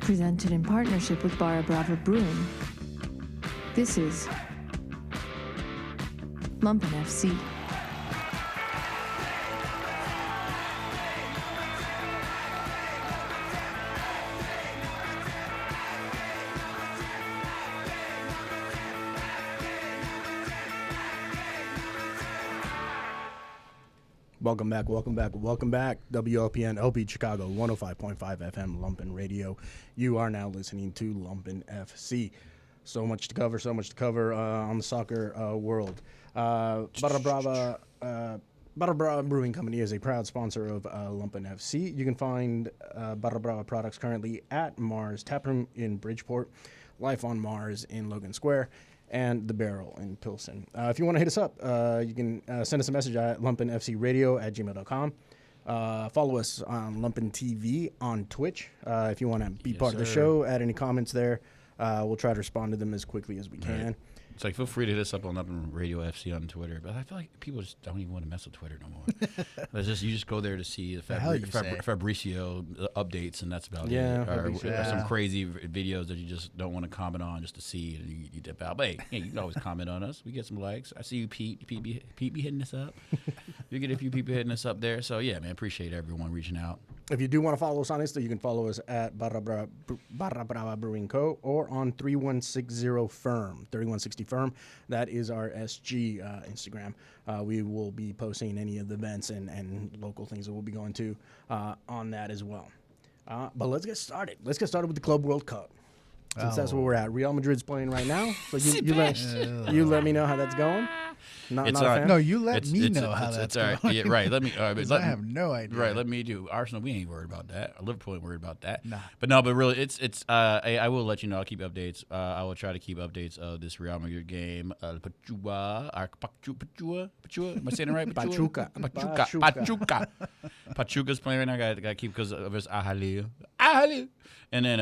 Presented in partnership with Barra Brava Brewing. This is Lumpen FC. Welcome back. WLPN LP Chicago 105.5 FM Lumpen Radio. You are now listening to Lumpen FC. So much to cover on the soccer world. Barra Brava Brewing Company is a proud sponsor of Lumpen FC. You can find Barra Brava products currently at Mars Taproom in Bridgeport, Life on Mars in Logan Square, and The Barrel in Pilsen. If you want to hit us up, you can send us a message at lumpenfcradio@gmail.com. Follow us on Lumpen TV on Twitch. If you want to be part of the show, add any comments there. We'll try to respond to them as quickly as we can. Right. It's like, feel free to hit us up on Lumpen Radio FC on Twitter, but I feel like people just don't even want to mess with Twitter no more. You just go there to see the Fabricio updates, and that's about it. Or some crazy videos that you just don't want to comment on just to see, and you dip out. But hey, you can always comment on us. We get some likes. I see you, Pete. Pete be hitting us up. You get a few people hitting us up there. So yeah, man, appreciate everyone reaching out. If you do want to follow us on Insta, you can follow us at Barra Brava Brewing Co. or on 3160 Firm, 3160 Firm. That is our SG Instagram. We will be posting any of the events and local things that we'll be going to on that as well. But let's get started. Let's get started with the Club World Cup. Since that's where we're at. Real Madrid's playing right now. So you let me know how that's going. Not a fan? No, you let me know how that's going. Right. Yeah, right. Let me. I have no idea. Right. Let me do Arsenal. We ain't worried about that. Liverpool ain't worried about that. Nah. But really, it's. I will let you know. I'll keep updates. I will try to keep updates of this Real Madrid game. Pachuca. Am I saying it right? Pachuca. Pachuca's playing right now. Got to keep because of his Ahali. And then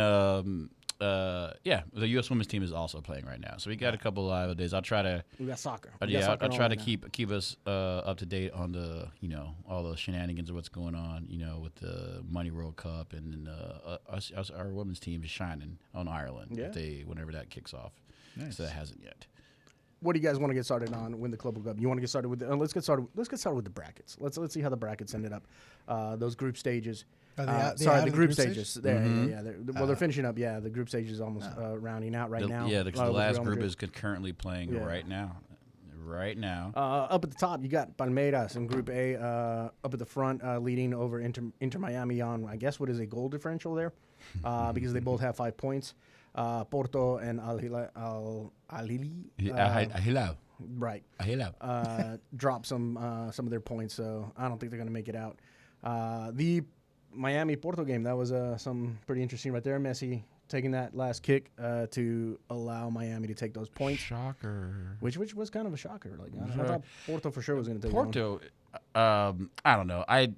the U.S. women's team is also playing right now, so we got a couple live days. I'll try to. We got soccer. I'll try to keep us up to date on the all the shenanigans of what's going on with the Money World Cup and our women's team is shining on Ireland. Whenever that kicks off. Nice. So that hasn't yet. What do you guys want to get started on? Win the Club World Cup. You want to get started with? Let's get started with the brackets. Let's see how the brackets ended up. Those group stages. The group stages. They're finishing up. Yeah, the group stage is almost rounding out now. Yeah, the last group is currently playing right now. Up at the top, you got Palmeiras in Group A. Up at the front, leading over Inter Miami on, I guess, what is a goal differential there, because they both have 5 points. Porto and Al Hilal. Right. Al Hilal. Drop some of their points, so I don't think they're going to make it out. The Miami-Porto game, that was some pretty interesting right there. Messi taking that last kick to allow Miami to take those points. Shocker. Which was kind of a shocker. Like I thought Porto for sure was going to take Porto. I don't know. I've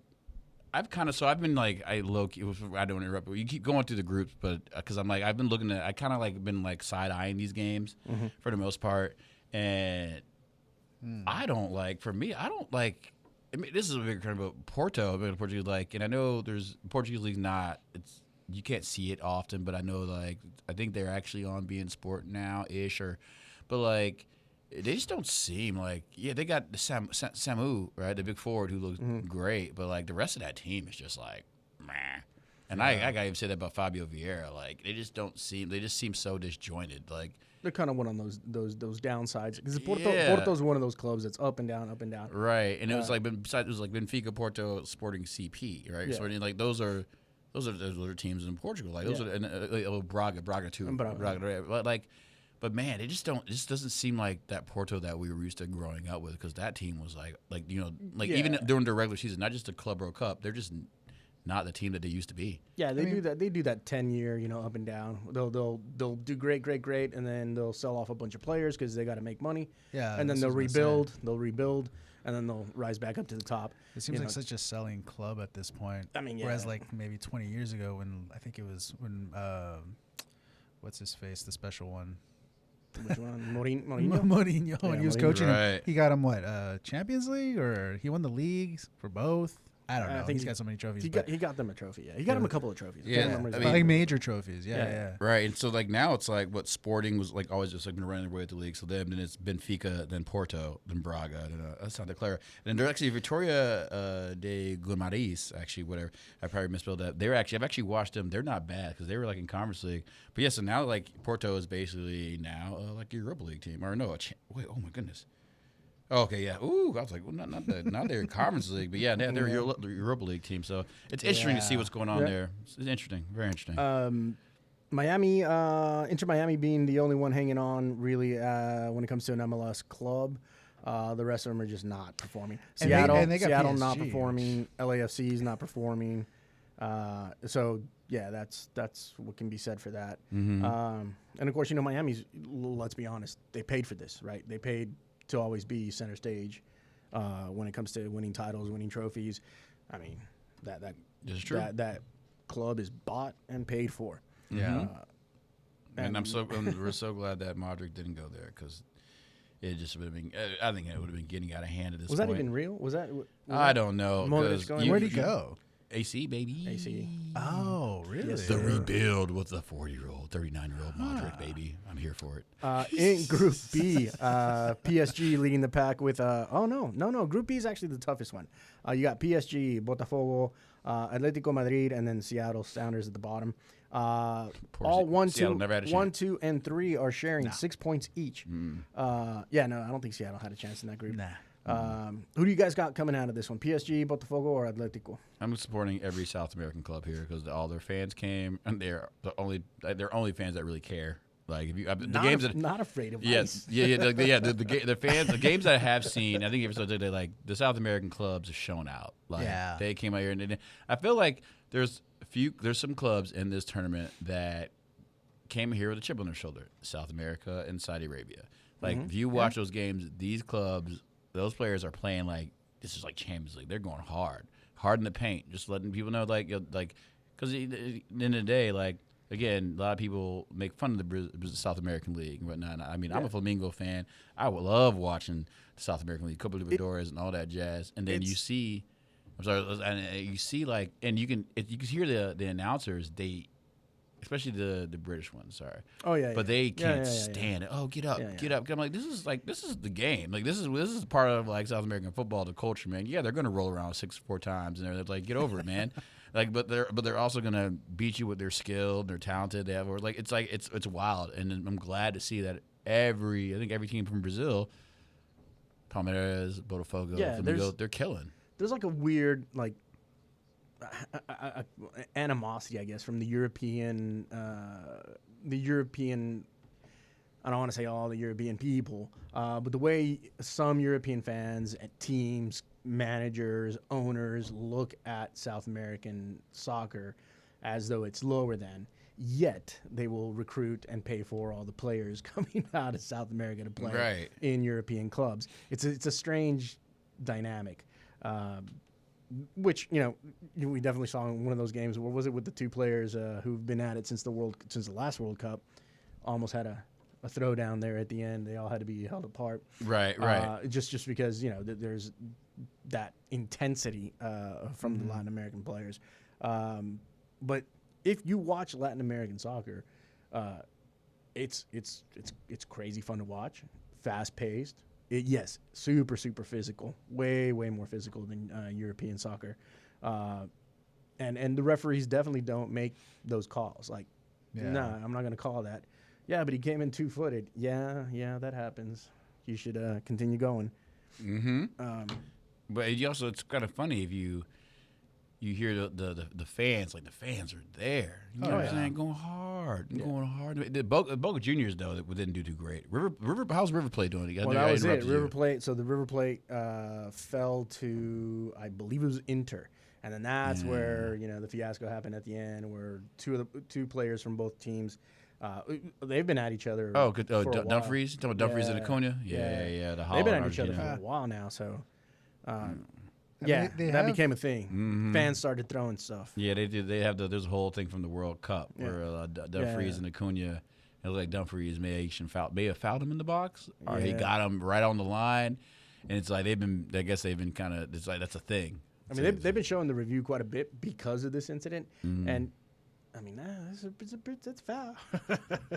been like I don't interrupt, but you keep going through the groups, but because I've been looking at, I kind of like been like side eyeing these games for the most part, and I don't like. I mean, this is a big concern about Porto. Portuguese and I know there's Portuguese league's not. You can't see it often, but I know I think they're actually on beIN Sport now but they just don't seem they got the Samu, right, the big forward who looks great, but the rest of that team is just meh. And I gotta even say that about Fabio Vieira. They just don't seem. They just seem so disjointed. They're kind of one on those downsides because Porto's one of those clubs that's up and down. Right, and it was Benfica, Porto, Sporting CP, right? Yeah. So those are teams in Portugal. Those are Braga too. Braga, but man, it just doesn't seem like that Porto that we were used to growing up with, because that team was even during the regular season, not just the Club World Cup, they're just not the team that they used to be. Yeah, they do that 10-year, up and down. They'll do great, and then they'll sell off a bunch of players because they got to make money. Yeah, and then they'll rebuild, and then they'll rise back up to the top. It seems like such a selling club at this point. I mean, yeah. Whereas maybe 20 years ago, when I think it was when what's his face, the special one. Which one? Mourinho? Mourinho, when he was coaching him. Right. He got him what? Champions League, or he won the leagues for both? I don't know. I think He's got so many trophies. He got them a trophy. Yeah, he got him a couple of trophies. Yeah, Can't remember I his mean, name. like major trophies. Yeah. Yeah. Right, and so like now it's like what Sporting was like always just like been running away with the league. So then it's Benfica, then Porto, then Braga, then Santa Clara, and then they're actually Vitória de Guimarães. Actually, whatever I probably misspelled that. I've actually watched them. They're not bad because they were like in Conference League. But yeah, so now like Porto is basically now like a Europa League team or no? Wait, oh my goodness. Okay, yeah. Ooh, I was like, well, not their Conference League, but yeah, they're the Europa League team. So it's interesting to see what's going on there. It's interesting, very interesting. Miami, Inter Miami being the only one hanging on really when it comes to an MLS club. The rest of them are just not performing. And they got Seattle PSG, not performing. LAFC is not performing. So yeah, that's what can be said for that. Mm-hmm. And of course, Miami's. Let's be honest, they paid for this, right? They paid to always be center stage when it comes to winning titles, winning trophies. I mean, that It's true. that club is bought and paid for. Yeah. And we're so glad that Modric didn't go there because it just would have been. I think it would have been getting out of hand at this Was point. that even real? Was that? I don't know. Modric 'cause going- Where'd he go? AC baby. AC. Oh, really? Yes, The sir. rebuild with the 40-year-old, 39-year-old Modric baby. I'm here for it. In Group B, PSG leading the pack with no. Group B is actually the toughest one. You got PSG, Botafogo, Atletico Madrid, and then Seattle Sounders at the bottom. All Seattle never had a chance. 1, 2, and 3 are sharing 6 points each. I don't think Seattle had a chance in that group. Nah. Who do you guys got coming out of this one? PSG, Botafogo, or Atletico? I'm supporting every South American club here because all their fans came, and they're only fans that really care. Like if you the games that not afraid of yes, ice. the fans, the games that I have seen, I think ever so they like the South American clubs have shown out. Like they came out here, and I feel like there's some clubs in this tournament that came here with a chip on their shoulder. South America and Saudi Arabia. Like if you watch those games, these clubs, those players are playing like this is like Champions League. They're going hard in the paint, just letting people know because at the end of the day, like. Again, a lot of people make fun of the South American League and whatnot. I mean, I'm a Flamingo fan. I would love watching the South American League, Copa Libertadores, and all that jazz. And then you see, and you can hear the announcers. Especially the British ones. Sorry. Oh yeah. But they can't stand it. Oh, get up, get up. I'm like, this is the game. Like this is part of like South American football, the culture, man. Yeah, they're gonna roll around 6-4 times, and they're like, get over it, man. Like, but they're also gonna beat you with their skill, they're talented. They have it's wild, and I'm glad to see that I think every team from Brazil, Palmeiras, Botafogo, Flamengo, they're killing. There's like a weird animosity, I guess, from the European. I don't want to say all the European people, but the way some European fans and teams, managers, owners look at South American soccer as though it's lower than, yet they will recruit and pay for all the players coming out of South America to play in European clubs. It's a strange dynamic, which we definitely saw in one of those games. Where was it with the two players who've been at it since the last World Cup? Almost had a throwdown there at the end. They all had to be held apart. Right. Just because there's that intensity from the Latin American players. But if you watch Latin American soccer, it's crazy fun to watch. Fast paced. Yes, super physical. Way more physical than European soccer. And the referees definitely don't make those calls. Like, nah, I'm not going to call that. Yeah, but he came in 2-footed. Yeah, that happens. You should continue going. Mm-hmm. But it's kind of funny if you hear the fans, like the fans are there. You know what I'm saying? Going hard. Going hard. The Boca Juniors, though, didn't do too great. How's River Plate doing? Well, that was it. River Plate. So the River Plate fell to, I believe it was Inter. And then that's where, the fiasco happened at the end, where two players from both teams, they've been at each other. Oh, for a Dumfries? You talking about Dumfries and Acuna? Yeah. They've been at each other for a while now, so that became a thing. Mm-hmm. Fans started throwing stuff. Yeah, they did. They have there's a whole thing from the World Cup where Dumfries and Acuna It was like Dumfries may have fouled him in the box, or he Yeah. got him right on the line, and it's like I guess they've been kind of. It's like that's a thing. I mean, they've been showing the review quite a bit because of this incident, and I mean, it's a foul.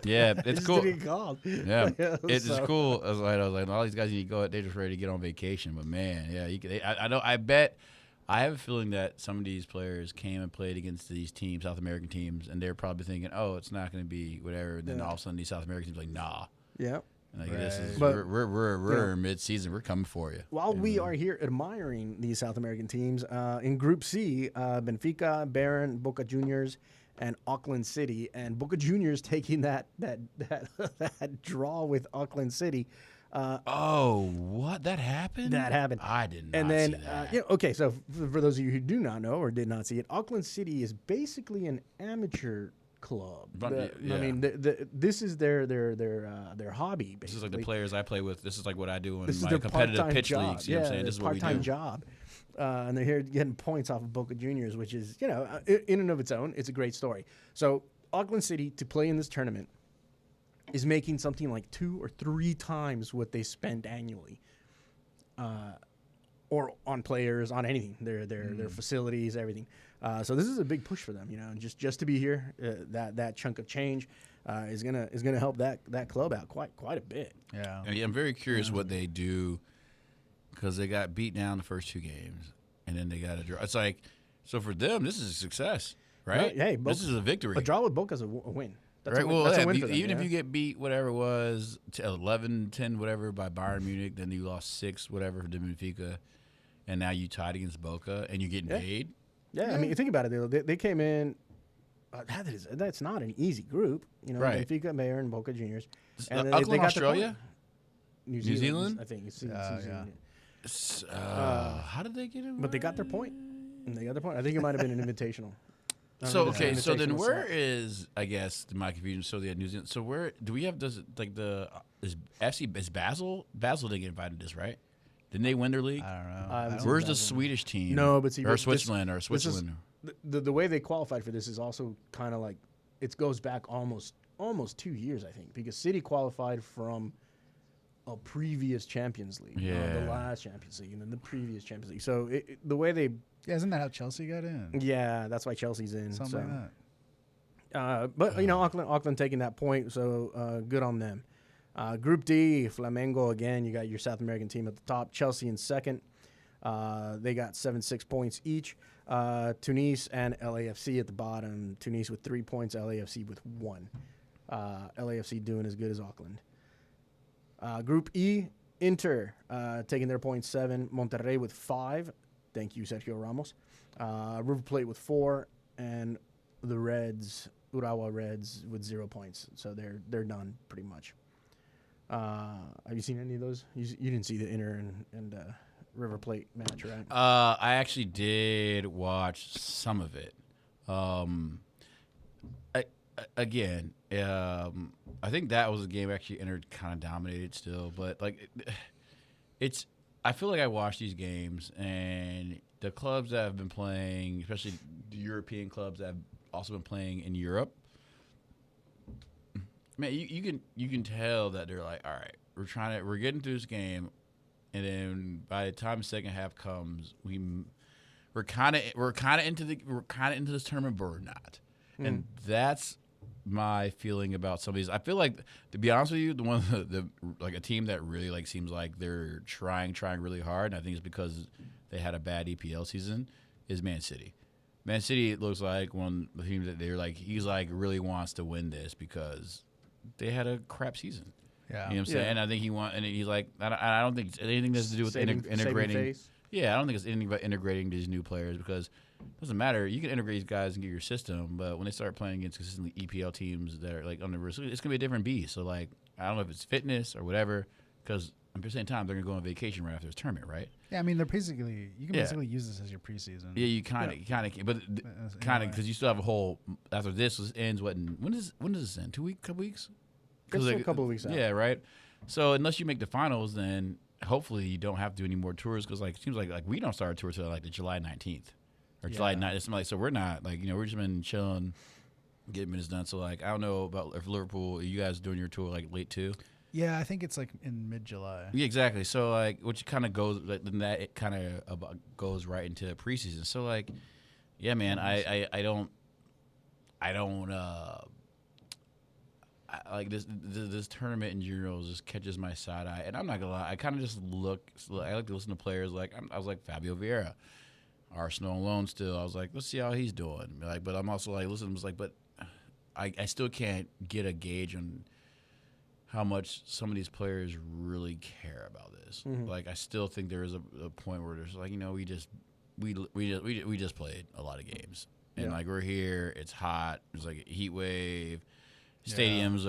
Yeah, it's Just cool. didn't get called. Yeah, it's So- cool. I was like, all these guys need to go. They're just ready to get on vacation. But man, yeah, I know. I bet. I have a feeling that some of these players came and played against these teams, South American teams, and they're probably thinking, "Oh, it's not going to be whatever." And then all of a sudden, these South American teams are like, "Nah." Yeah. Like this is But- we're mid-season. We're coming for you. While we are here admiring these South American teams, in Group C, Benfica, Bayern, Boca Juniors, and Auckland City, and Boca Juniors taking that that draw with Auckland City. Oh, what that happened? That happened. I did not And then, see that. okay, so for those of you who do not know or did not see it, Auckland City is basically an amateur club. But, I mean, this is their hobby. Basically. This is like the players I play with. This is like what I do in This is my their competitive part-time pitch job. leagues. You know what I'm saying? This is what we part-time do. job. And they're here getting points off of Boca Juniors, which is, in and of its own, it's a great story. So Auckland City, to play in this tournament, is making something like 2 or 3 times what they spend annually, or on players, on anything, their facilities, everything. So this is a big push for them, just to be here. That chunk of change is gonna help that club out quite a bit. Yeah. I'm very curious what they do because they got beat down the first 2 games and then they got a draw. It's like, so for them, this is a success, right? Hey, this is a victory. A draw with Boca is a win. That's Right, a win. well, That's yeah, a win for them, even if you get beat, whatever it was, 11-10, whatever, by Bayern Munich, then you lost 6, whatever, for Benfica, and now you tied against Boca, and you're getting paid. Yeah, I mean, you think about it. They came in. That's not an easy group, Right. Benfica, Bayern, Boca Juniors, Auckland, they got their Australia? point. New Zealand? I think. It's Yeah, New Zealand. How did they get it? But they got their point. I think it might have been an invitational. I don't So know if okay, it's so an then invitational where slot. is, I guess, my confusion? So they had New Zealand. So where do we have? Does it, like the is FC is Basel? Basel didn't get invited to this, right? Didn't they win their league? I don't know. I haven't seen Where's the Basel. Swedish team? No, but see, or this- Switzerland or this is- Switzerland. The way they qualified for this is also kind of like it goes back almost 2 years, I think, because City qualified from a previous Champions League, the Yeah. last Champions League, and then the previous Champions League. So the way they, Yeah, isn't that how Chelsea got in? yeah, that's why Chelsea's in. Something so. like that. But Auckland taking that point, so good on them. Group D, Flamengo again. You got your South American team at the top. Chelsea in second. They got 7-6 points each. Tunis and LAFC at the bottom. Tunis with 3 points. LAFC with 1. LAFC doing as good as Auckland. Group E, Inter taking their points 7. Monterrey with 5. Thank you, Sergio Ramos. River Plate with 4, and the Reds, Urawa Reds, with 0 points. So they're done pretty much. Have you seen any of those? You didn't see the Inter and River Plate match, right? I actually did watch some of it. I think that was a game actually Inter kind of dominated still, but like it's. I feel like I watch these games and the clubs that have been playing, especially the European clubs that have also been playing in Europe. Man, you can tell that they're like, all right, we're getting through this game, and then by the time the second half comes, we're kind of into this tournament, but we're not, and that's my feeling about some of these. I feel like, to be honest with you, the one the like a team that really like seems like they're trying really hard, and I think it's because they had a bad EPL season, is Man City. Man City, it looks like one of the teams that they're like, he's like really wants to win this because they had a crap season. Yeah. You know what I'm saying? And I think he's like, I don't think it's anything that's to do with Saving integrating. face. Yeah, I don't think it's anything about integrating these new players because it doesn't matter. You can integrate these guys and get your system, but when they start playing against consistently EPL teams that are like on the risk, it's gonna be a different beast. So like, I don't know if it's fitness or whatever, because at the same time they're gonna go on vacation right after this tournament, right? Yeah, I mean, they're basically, you can Yeah. basically use this as your preseason. Yeah, you kind of, but kind of because you still have a whole after this ends. When does this end? 2 weeks, couple weeks? It's a couple of weeks out. Yeah, right. So unless you make the finals, then hopefully you don't have to do any more tours because like it seems like we don't start a tour till like the July 19th or July 9th. It's like, so we're not like we're just been chilling get minutes done. So like I don't know about if Liverpool. Are you guys doing your tour like late too? Yeah, I think it's like in mid-July. Yeah, exactly. So like, which kind of goes then that it kind of goes right into preseason. So like, yeah, man, I don't like this tournament in general just catches my side eye, and I'm not gonna lie, I kind of just I like to listen to players like I was like Fabio Vieira, Arsenal on loan still. I was like, let's see how he's doing. Like, but I'm also like, listen, I was like, but I still can't get a gauge on how much some of these players really care about this. Mm-hmm. Like, I still think there is a point where there's like, we just played a lot of games, and like we're here, it's hot, there's like a heat wave. Stadiums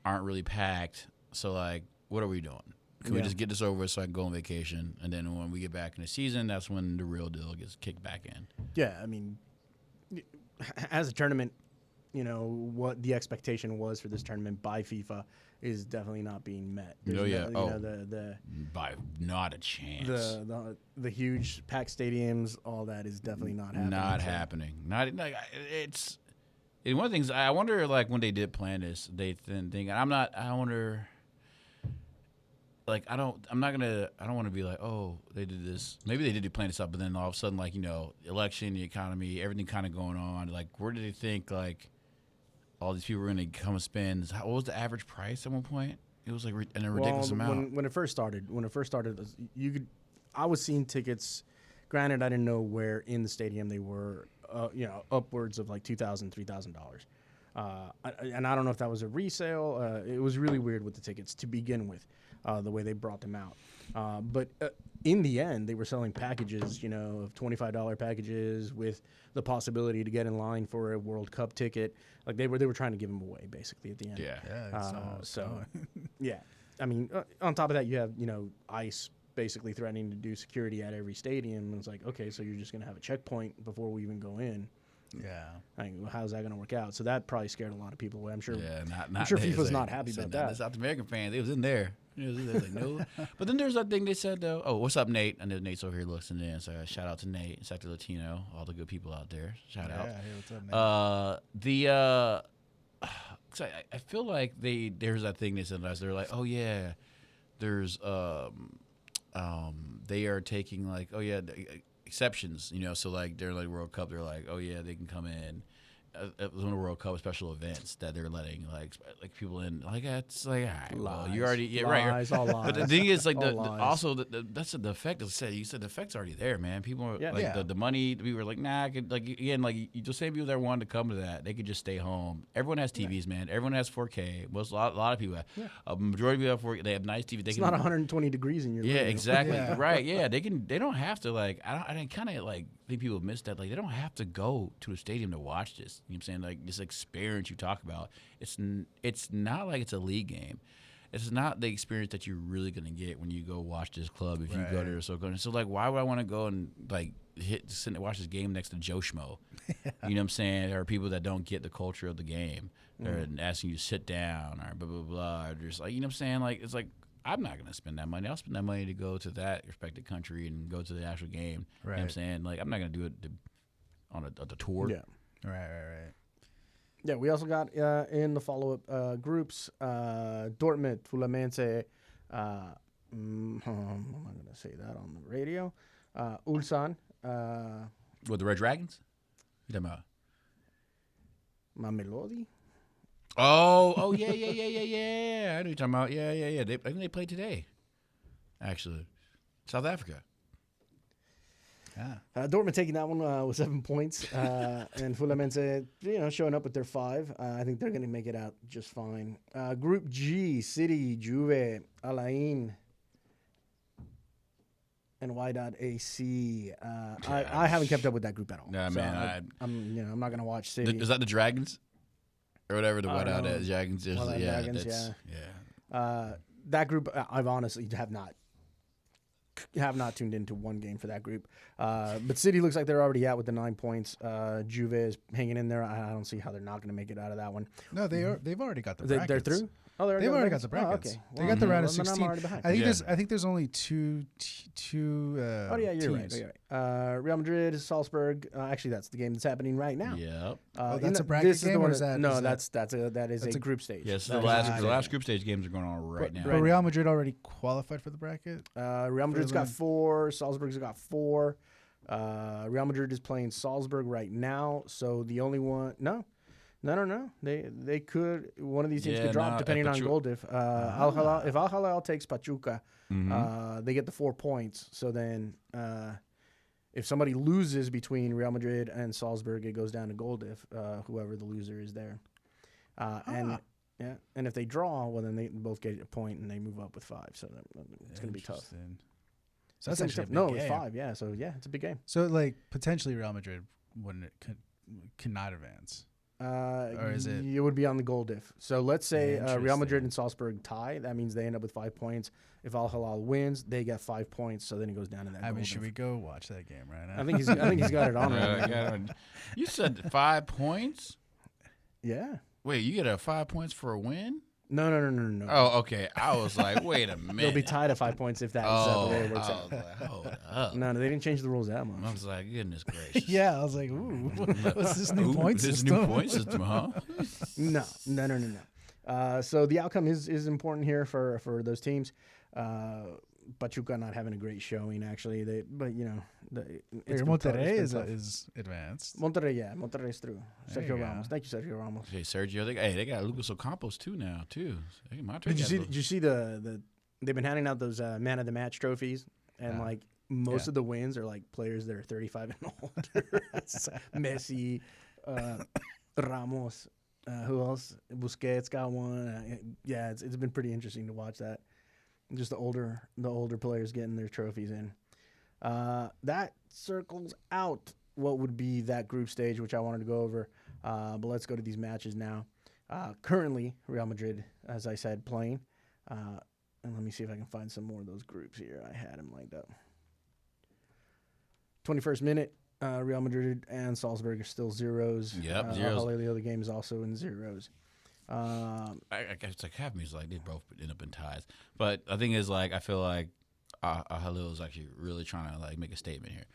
aren't really packed, so like, what are we doing? Can we just get this over so I can go on vacation, and then when we get back in the season, that's when the real deal gets kicked back in. Yeah, I mean, as a tournament, what the expectation was for this tournament by FIFA is definitely not being met. By not a chance. The huge packed stadiums, all that is definitely not happening. Not happening. Not like it's. And one of the things I wonder, like when they did plan this, they didn't think. I wonder. Like I don't want to be like, oh, they did this. Maybe they did plan this up, but then all of a sudden, like election, the economy, everything kind of going on. Like, where did they think like all these people were going to come and spend? What was the average price at one point? It was like a ridiculous amount. When it first started, I was seeing tickets. Granted, I didn't know where in the stadium they were. Upwards of like $2,000, $3,000. And I don't know if that was a resale. It was really weird with the tickets to begin with, the way they brought them out. But in the end, they were selling packages, of $25 packages with the possibility to get in line for a World Cup ticket. Like they were trying to give them away basically at the end. Yeah. Yeah. I mean, on top of that, you have ICE basically threatening to do security at every stadium. And it's like, okay, so you're just going to have a checkpoint before we even go in. Yeah. Like, how's that going to work out? So that probably scared a lot of people away. I'm sure. Yeah, I'm sure FIFA's not happy about that. The South American fans, they was in there. They was like, no. But then there's that thing they said, though. Oh, what's up, Nate? I know Nate's over here listening in. So shout out to Nate, Sector Latino, all the good people out there. Shout out. Yeah, hey, what's up, Nate? I feel like there's that thing they said last. They're like, oh yeah, there's they are taking like, oh yeah, exceptions, so like they're like World Cup, they're like, oh yeah, they can come in. It was one of the World Cup special events that they're letting like people in. Like it's like, all right, well, you already lies, all lies. But the thing is, like that's the effect. You said the effect's already there, man. People are the money. We were like, nah. I could, like again, like you just say people that wanted to come to that, they could just stay home. Everyone has TVs, man. Everyone has 4K. A lot of people have. Yeah. A majority of people have 4K. They have nice TVs. It's not 120 degrees in your living room. Exactly. Right. Yeah, they don't have to like. I kind of like think people miss that. Like they don't have to go to a stadium to watch this. You know what I'm saying? Like this experience you talk about, it's not like it's a league game. It's not the experience that you're really gonna get when you go watch this club if you go there. So like, why would I want to go and like sit and watch this game next to Joe Schmo? You know what I'm saying? There are people that don't get the culture of the game. They're asking you to sit down or blah blah blah. Or just like, you know what I'm saying? Like it's like, I'm not going to spend that money. I'll spend that money to go to that respected country and go to the actual game. Right. You know what I'm saying? Like, I'm not going to do it on a tour. Yeah. Right. Yeah, we also got in the follow-up groups, Dortmund, Fluminense, I'm not going to say that on the radio, Ulsan. What, the Red Dragons? You talking about? Mamelodi? Oh, yeah. I know what you're talking about. Yeah. I think they played today, actually. South Africa. Yeah. Dortmund taking that one with 7 points. And Fluminense, showing up with their 5. I think they're going to make it out just fine. Group G, City, Juve, Alain, and Y.AC. I haven't kept up with that group at all. Nah, so man. I'm not going to watch City. Is that the Dragons? Or whatever the White Out Dragons is. Dragons, yeah. That group, I've honestly have not have not tuned into one game for that group. But City looks like they're already out with the 9 points. Juve is hanging in there. I don't see how they're not going to make it out of that one. No, they've already got the brackets. They're through. Oh, They've already got the brackets. Okay. They got the round of then I'm 16. already behind. I think there's only two. Oh yeah, you're right. teams. You're right. Real Madrid, Salzburg. Actually, that's the game that's happening right now. Yep. That's a bracket game, or is that? No, is that's a group stage. Yes, That the is last group stage games are going on right now. But Real Madrid already qualified for the bracket. Real Madrid's got 4. Salzburg's got 4. Real Madrid is playing Salzburg right now. So the only one, no. They could, one of these teams could drop depending on goal diff. If Al Hilal takes Pachuca, they get the 4 points. So then, if somebody loses between Real Madrid and Salzburg, it goes down to goal diff. Whoever the loser is there, and if they draw, well then they both get a point and they move up with 5. So it's going to be tough. So that's actually a big game. It's 5. Yeah, so yeah, it's a big game. So like potentially Real Madrid cannot advance. Or is it? It would be on the goal diff. So let's say Real Madrid and Salzburg tie. That means they end up with 5 points. If Al Hilal wins, they get 5 points. So then it goes down to that. I mean, goal should diff. we go watch that game right now? I think he's got it on. Right. You said 5 points. Yeah. Wait, you get a 5 points for a win? No. Oh, okay. I was like, wait a minute. They'll be tied at 5 points if that's the way it works out. Like, hold up. No, they didn't change the rules that I much. was like, goodness gracious. Yeah, I was like, ooh, what's this new point This system? new point system, huh? No. So the outcome is important here for those teams. Pachuca not having a great showing actually. Monterrey is advanced. Monterrey's through. There you Sergio go. Ramos. Thank you, Sergio Ramos. Hey, Sergio, they got Lucas Ocampos too now too. Hey, Did you see the they've been handing out those man of the match trophies and like most of the wins are like players that are 35 and older. Messi, Ramos, who else? Busquets got one. It's been pretty interesting to watch that. Just the older players getting their trophies in. That circles out what would be that group stage, which I wanted to go over. But let's go to these matches now. Currently, Real Madrid, as I said, playing. And let me see if I can find some more of those groups here. I had them lined up. 21st minute, Real Madrid and Salzburg are still zeros. Yep, zeros. The other game is also in zeros. I guess like half of me is like they both end up in ties. But the thing is, like, I feel like Halil is actually really trying to like make a statement here.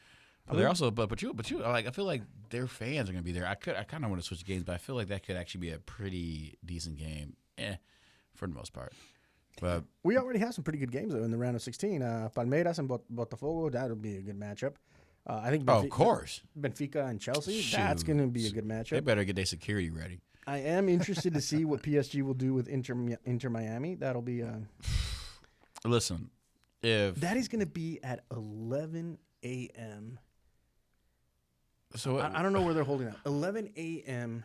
But they're also, but you like, I feel like their fans are gonna be there. I kind of want to switch games, but I feel like that could actually be a pretty decent game, for the most part. But we already have some pretty good games though in the round of 16. Palmeiras and Botafogo, that'll be a good matchup. I think of course, Benfica and Chelsea, Shoot. that's going to be a good matchup. They better get their security ready. I am interested to see what PSG will do with Inter Miami. That'll be Listen, if that is going to be at 11 a.m. So I don't know where they're holding out. 11 a.m.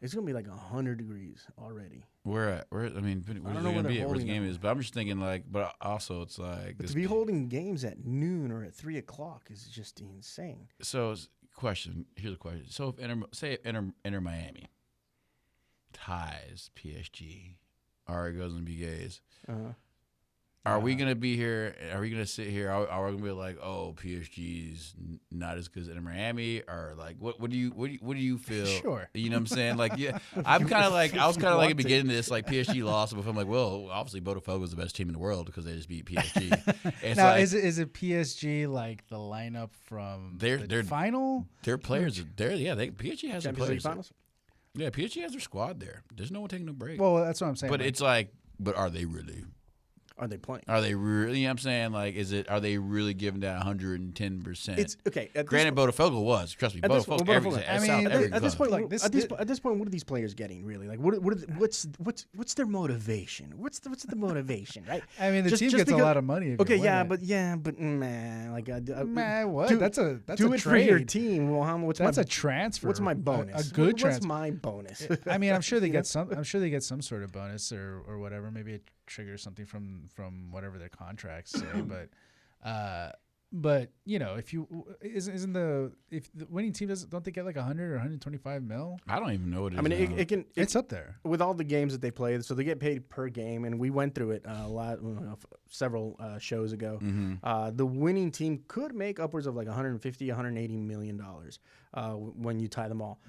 It's going to be like 100 degrees already. Where I mean, where's don't know where the they're holding game them. is? But I'm just thinking like, but also it's like But to be holding games at noon or at 3 o'clock is just insane. So, here's a question. So, if Inter Miami ties PSG, goes and BGAs, are we gonna be here? Are we gonna sit here? Are we gonna be like, oh, PSG's not as good as Inter Miami, or like, what do you feel? Sure. You know what I'm saying? Like, yeah, I'm kind of like, I was kind of like at the beginning of this, like PSG lost, but I'm like, well, obviously Botafogo is the best team in the world because they just beat PSG. And Now, like, is it PSG like the lineup from the final? Their players, PSG has their Champions League players. finals? Yeah, PSG has their squad there. There's no one taking a break. Well, that's what I'm saying. But it's like, but are they really? Are they playing? Are they really? You know what I'm saying? Like, are they really giving that 110%? It's okay. Granted, Botafogo was. Trust me, Botafogo. At this point, like at this point, what are these players getting really? Like, what's their motivation? What's the motivation, right? I mean, the team gets a lot of money. Okay, but man, like, what? That's a do it trade for your team. Well, that's a transfer. What's my bonus? A good transfer. What's my bonus? I mean, I'm sure they get some. I'm sure they get some sort of bonus or whatever. Maybe it triggers something from whatever their contracts say. But if isn't the winning team don't they get like 100 or 125 mil? I don't even know what it is. I mean, it's up there with all the games that they play. So they get paid per game, and we went through it several shows ago. Mm-hmm. The winning team could make upwards of like 150, 180 million dollars when you tie them all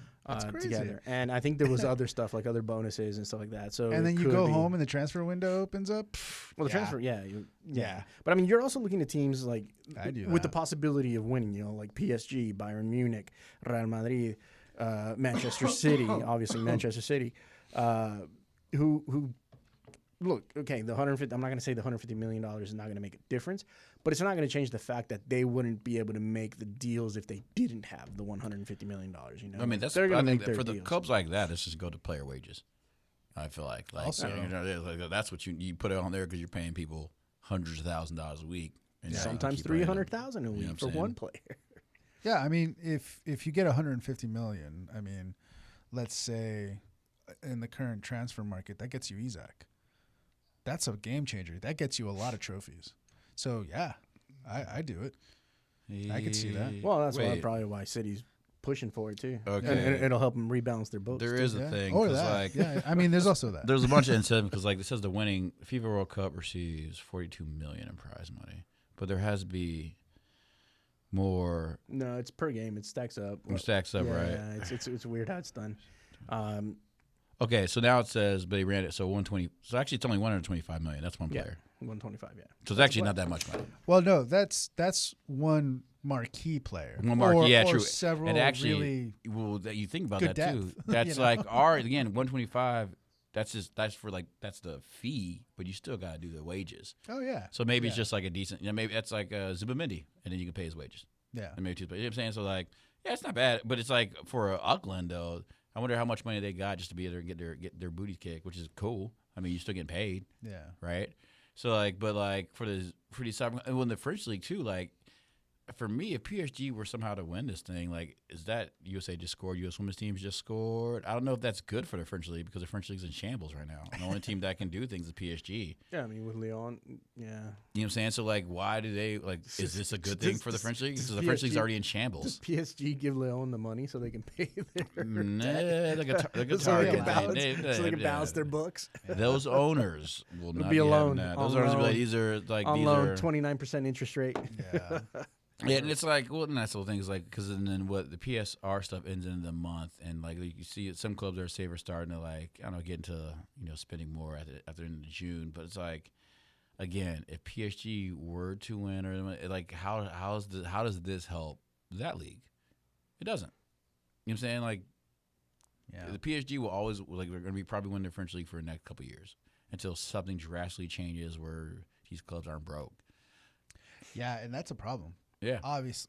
together. And I think there was other stuff like other bonuses and stuff like that. So and then you go home and the transfer window opens up. Well, the transfer, yeah. But I mean, you're also looking at teams like with the possibility of winning. Like PSG, Bayern Munich, Real Madrid, Manchester City, obviously Manchester City, who look, okay, the 150. I'm not going to say the $150 million is not going to make a difference, but it's not going to change the fact that they wouldn't be able to make the deals if they didn't have the $150 million. I mean, they're going to make their for deals. the clubs like that. Let's just go to player wages. I feel like also, that's what you put it on there because you're paying people hundreds of $1,000s a week, and sometimes $300,000 a week for one player. Yeah, I mean, if you get 150 million, I mean, let's say in the current transfer market, that gets you Isaac. That's a game changer. That gets you a lot of trophies. So yeah, I do it. I could see that. Well, that's probably why City's pushing for it too. Okay, and it'll help them rebalance their books. There is a thing. Oh, yeah. I mean, there's also that. There's a bunch of incentives because, like, it says the winning FIFA World Cup receives $42 million in prize money, but there has to be more. No, it's per game. It stacks up. It stacks up, right? Yeah, it's weird how it's done. Okay, so now it says, but he ran it so 120. So actually, it's only 125 million. That's one player. 125. Yeah. So it's actually not that much money. Well, no, that's one marquee player. One marquee, yeah, true. Several and actually, really that you think about good that too. depth, That's like again 125. That's the fee, but you still got to do the wages. Oh yeah. So maybe it's just like a decent. Maybe that's like Zubimendi, and then you can pay his wages. Yeah. And maybe you know what I'm saying? So like, yeah, it's not bad, but it's like for Auckland though. I wonder how much money they got just to be able to get their booty kicked, which is cool. I mean, you're still getting paid. Yeah. Right. So like, but like for these soccer, and when the French league too, like for me, if PSG were somehow to win this thing, like is that USA just scored? U.S. women's teams just scored. I don't know if that's good for the French league because the French league's in shambles right now. The only team that can do things is PSG. Yeah, I mean with Lyon, yeah. You know what I'm saying? So like, why do they like? Is this a good thing for the French league? Because the French league's already in shambles. Does PSG give Lyon the money so they can pay their so they can balance their books? Those owners will not be alone. Those owners will be like, these are like on loan, 29% interest rate. Yeah. Yeah, and it's like, well, and that's the whole thing is like, because then what the PSR stuff ends in the month, and like you see, some clubs are starting to like, I don't know, get into spending more at the end of June, but it's like, again, if PSG were to win, or like how does this help that league? It doesn't. You know what I'm saying? Like, yeah, the PSG will always they're going to be probably win the French league for the next couple of years until something drastically changes where these clubs aren't broke. Yeah, and that's a problem. Yeah,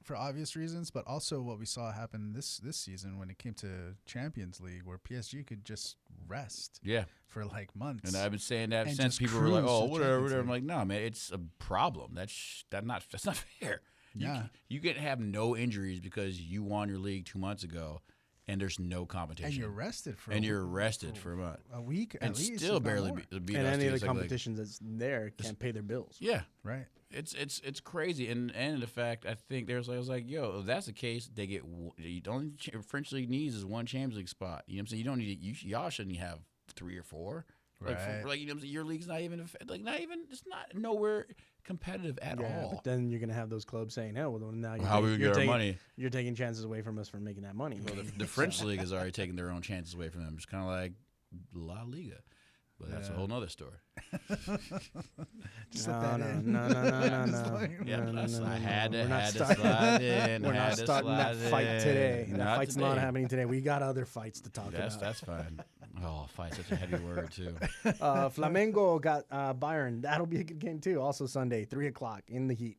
for obvious reasons, but also what we saw happen this season when it came to Champions League, where PSG could just rest. Yeah. For like months. And I've been saying that since people were like, "Oh, whatever." I'm like, "No, man, it's a problem. That's not fair." Yeah. You can have no injuries because you won your league 2 months ago, and there's no competition. And you're rested for a month, a week, and at least, still barely beat and us. any of the competitions that's there can't pay their bills. Yeah, right. It's crazy, and the fact I think I was like, yo, if that's the case, they get the only French league needs is one Champions League spot. You know what I'm saying? You don't need y'all shouldn't have 3 or 4. Right. Like you know what I'm saying? Your league's not even it's not nowhere competitive at all. But then you're gonna have those clubs saying, "Oh, well, now how we get our money? You're taking chances away from us from making that money." Well, the French league is already taking their own chances away from them. It's kind of like La Liga. But that's a whole nother story. No. I had to slide in. We're not starting that fight today. That fight's not happening today. We got other fights to talk about. That's fine. Oh, fight's such a heavy word, too. Flamengo got Bayern. That'll be a good game, too. Also Sunday, 3:00 in the heat.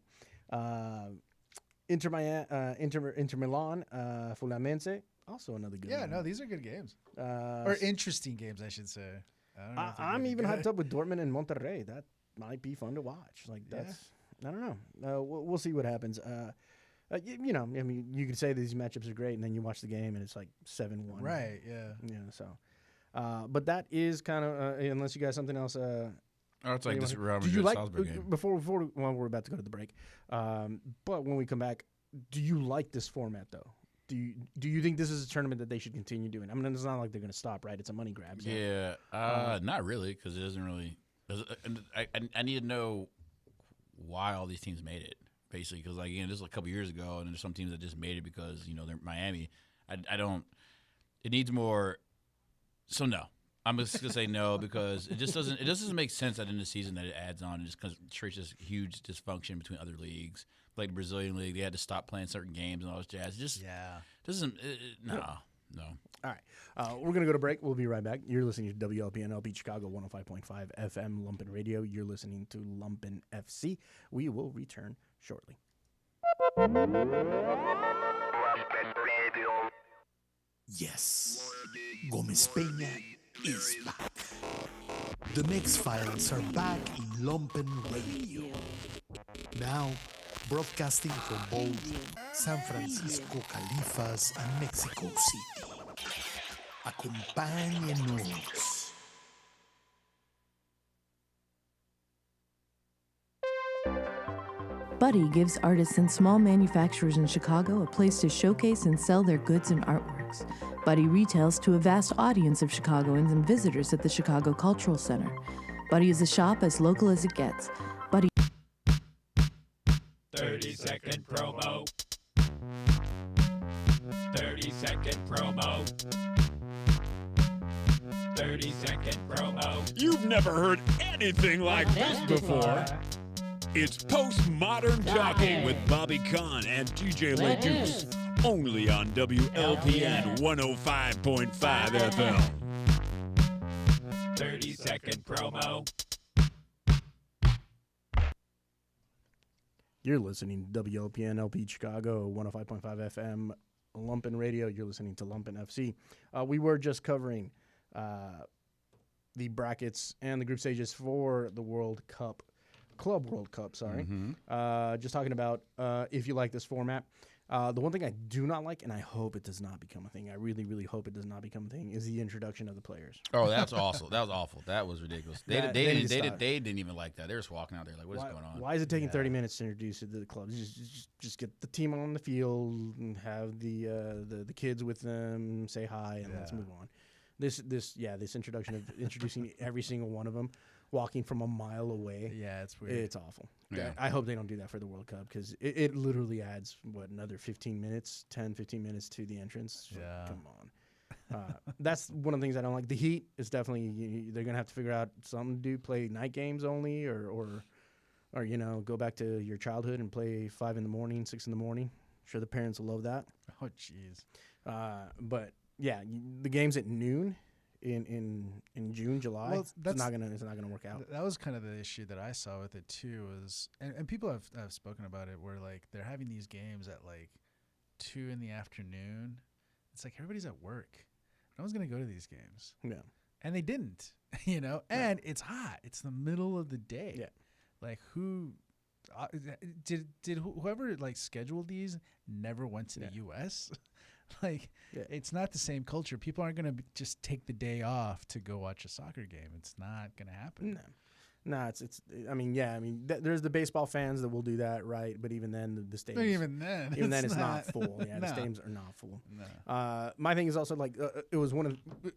Inter Milan, Fluminense. Also another good game. Yeah, no, these are good games. Or interesting games, I should say. I'm even hyped up with Dortmund and Monterrey. That might be fun to watch. Like that's, I don't know. We'll see what happens. I mean, you could say these matchups are great, and then you watch the game and it's like 7-1. Right. Yeah. Yeah. So, but that is kind of unless you got something else. Oh, it's like this Real Do you Madrid like Salzburg game. before well, we're about to go to the break, but when we come back, do you like this format though? Do you think this is a tournament that they should continue doing? I mean, it's not like they're going to stop, right? It's a money grab. So. Yeah, not really, because it doesn't really. I need to know why all these teams made it, basically, because like again, this was a couple years ago, and there's some teams that just made it because they're Miami. I don't. It needs more. So no, I'm just gonna say no because it just doesn't. It just doesn't make sense at the end of the season that it adds on and just creates this huge dysfunction between other leagues. Like the Brazilian league, they had to stop playing certain games and all this jazz. It just doesn't. No. All right. We're going to go to break. We'll be right back. You're listening to WLPN LP Chicago 105.5 FM Lumpen Radio. You're listening to Lumpen FC. We will return shortly. Yes, Gomez Peña is back. The Mix Files are back in Lumpen Radio. Now, broadcasting from both San Francisco Califas and Mexico City. Acompáñenos. Buddy gives artists and small manufacturers in Chicago a place to showcase and sell their goods and artworks. Buddy retails to a vast audience of Chicagoans and visitors at the Chicago Cultural Center. Buddy is a shop as local as it gets. Buddy. 30-second promo. 30-second promo. 30-second promo. You've never heard anything like this before. It's postmodern talking with Bobby Kahn and TJ LeDuce. Only on WLPN 105.5 FM. 30-second promo. You're listening to WLPN LP Chicago 105.5 FM Lumpen Radio. You're listening to Lumpen FC. We were just covering the brackets and the group stages for the World Cup, Club World Cup, sorry. Just talking about if you like this format. The one thing I do not like, and I hope it does not become a thing, I really, really hope it does not become a thing, is the introduction of the players. Oh, that's awful. That was awful. That was ridiculous. They didn't even like that. They were just walking out there like, what is going on? Why is it taking 30 minutes to introduce it to the clubs? Just get the team on the field and have the kids with them, say hi, and let's move on. This introduction of introducing every single one of them, walking from a mile away. Yeah, it's weird. It's awful. Yeah. I hope they don't do that for the World Cup because it literally adds, another 15 minutes to the entrance. Yeah. Come on. That's one of the things I don't like. The Heat is definitely, they're going to have to figure out something to do, play night games only or go back to your childhood and play 5 in the morning, 6 in the morning. I'm sure the parents will love that. Oh, jeez. But yeah, the game's at noon in June, July. Well, it's not gonna work out. That was kind of the issue that I saw with it too. And people have spoken about it where like they're having these games at like 2 in the afternoon. It's like everybody's at work. No one's gonna go to these games. Yeah, and they didn't. And it's hot. It's the middle of the day. Yeah, like who did whoever like scheduled these never went to the U.S. Like, it's not the same culture. People aren't going to just take the day off to go watch a soccer game. It's not going to happen. No, there's the baseball fans that will do that, right? But even then, the stadiums. Even then, it's not full. Yeah, the stadiums are not full. No. My thing is also like it was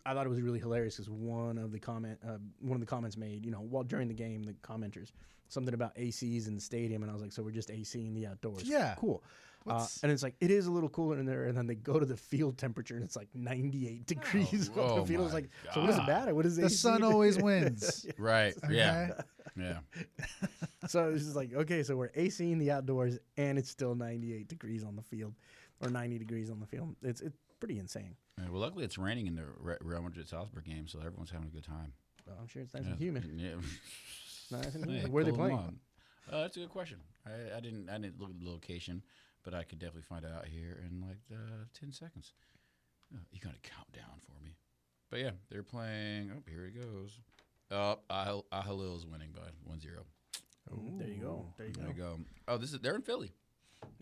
I thought it was really hilarious because one of the comments made, while during the game, the commenters something about ACs in the stadium, and I was like, so we're just ACing the outdoors. Yeah, cool. And it's like, it is a little cooler in there, and then they go to the field temperature, and it's like 98 degrees on the field. It's like, so what does it matter? What is the AC? sun always wins. Right. Yeah. Yeah. So it's just like, okay, so we're ACing the outdoors, and it's still 98 degrees on the field, or 90 degrees on the field. It's pretty insane. Yeah, well, luckily it's raining in the Real Madrid Salzburg game, so everyone's having a good time. Well, I'm sure it's nice and humid. Yeah. Nice and humid. Where are they playing? That's a good question. I didn't look at the location. But I could definitely find out here in like 10 seconds. You got to count down for me. But yeah, they're playing. Oh, here it goes. Ahalil is winning by 1-0. Oh, there you go. Oh, they're in Philly.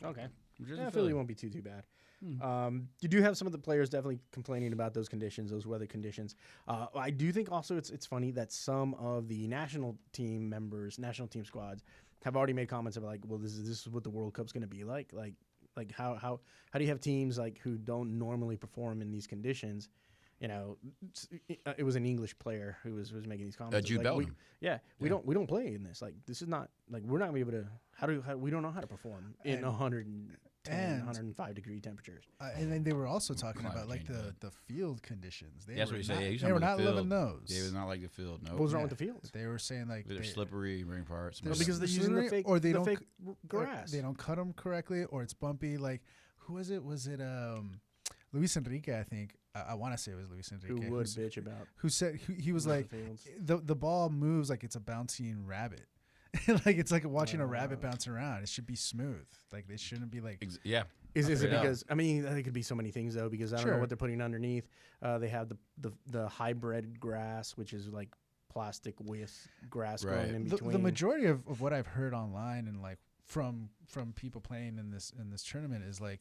Okay. Just Yeah, in Philly won't be too bad. You do have some of the players definitely complaining about those conditions, those weather conditions. I do think also it's funny that some of the national team members, national team squads, have already made comments about like, well, this is what the World Cup's going to be like. Like how do you have teams like who don't normally perform in these conditions? You know, it was an English player who was making these comments. Jude Bellingham. We don't play in this. Like this is not like we're not gonna be able to. We don't know how to perform in 110, 105 degree temperatures. And then they were also talking Climate about like change, the field conditions. That's what he said. Yeah, They were not loving those. Yeah, it was not like the field. No. What was wrong with the fields? They were saying like They're slippery, ring parts. They're because they're using the fake or they the don't fake grass. They don't cut them correctly, or it's bumpy. Like who was it? Was it Luis Enrique? I think I want to say it was Luis Enrique. Who would bitch about? Who said he was about like the fields. the ball moves like it's a bouncing rabbit. Like it's like watching a rabbit bounce around. It should be smooth. Like they shouldn't be like Yeah. Is it Straight up. because I mean it could be so many things though because I don't know Sure. what they're putting underneath. They have the hybrid grass which is like plastic with grass Right. growing in the between. majority of what I've heard online and like from people playing in this tournament is like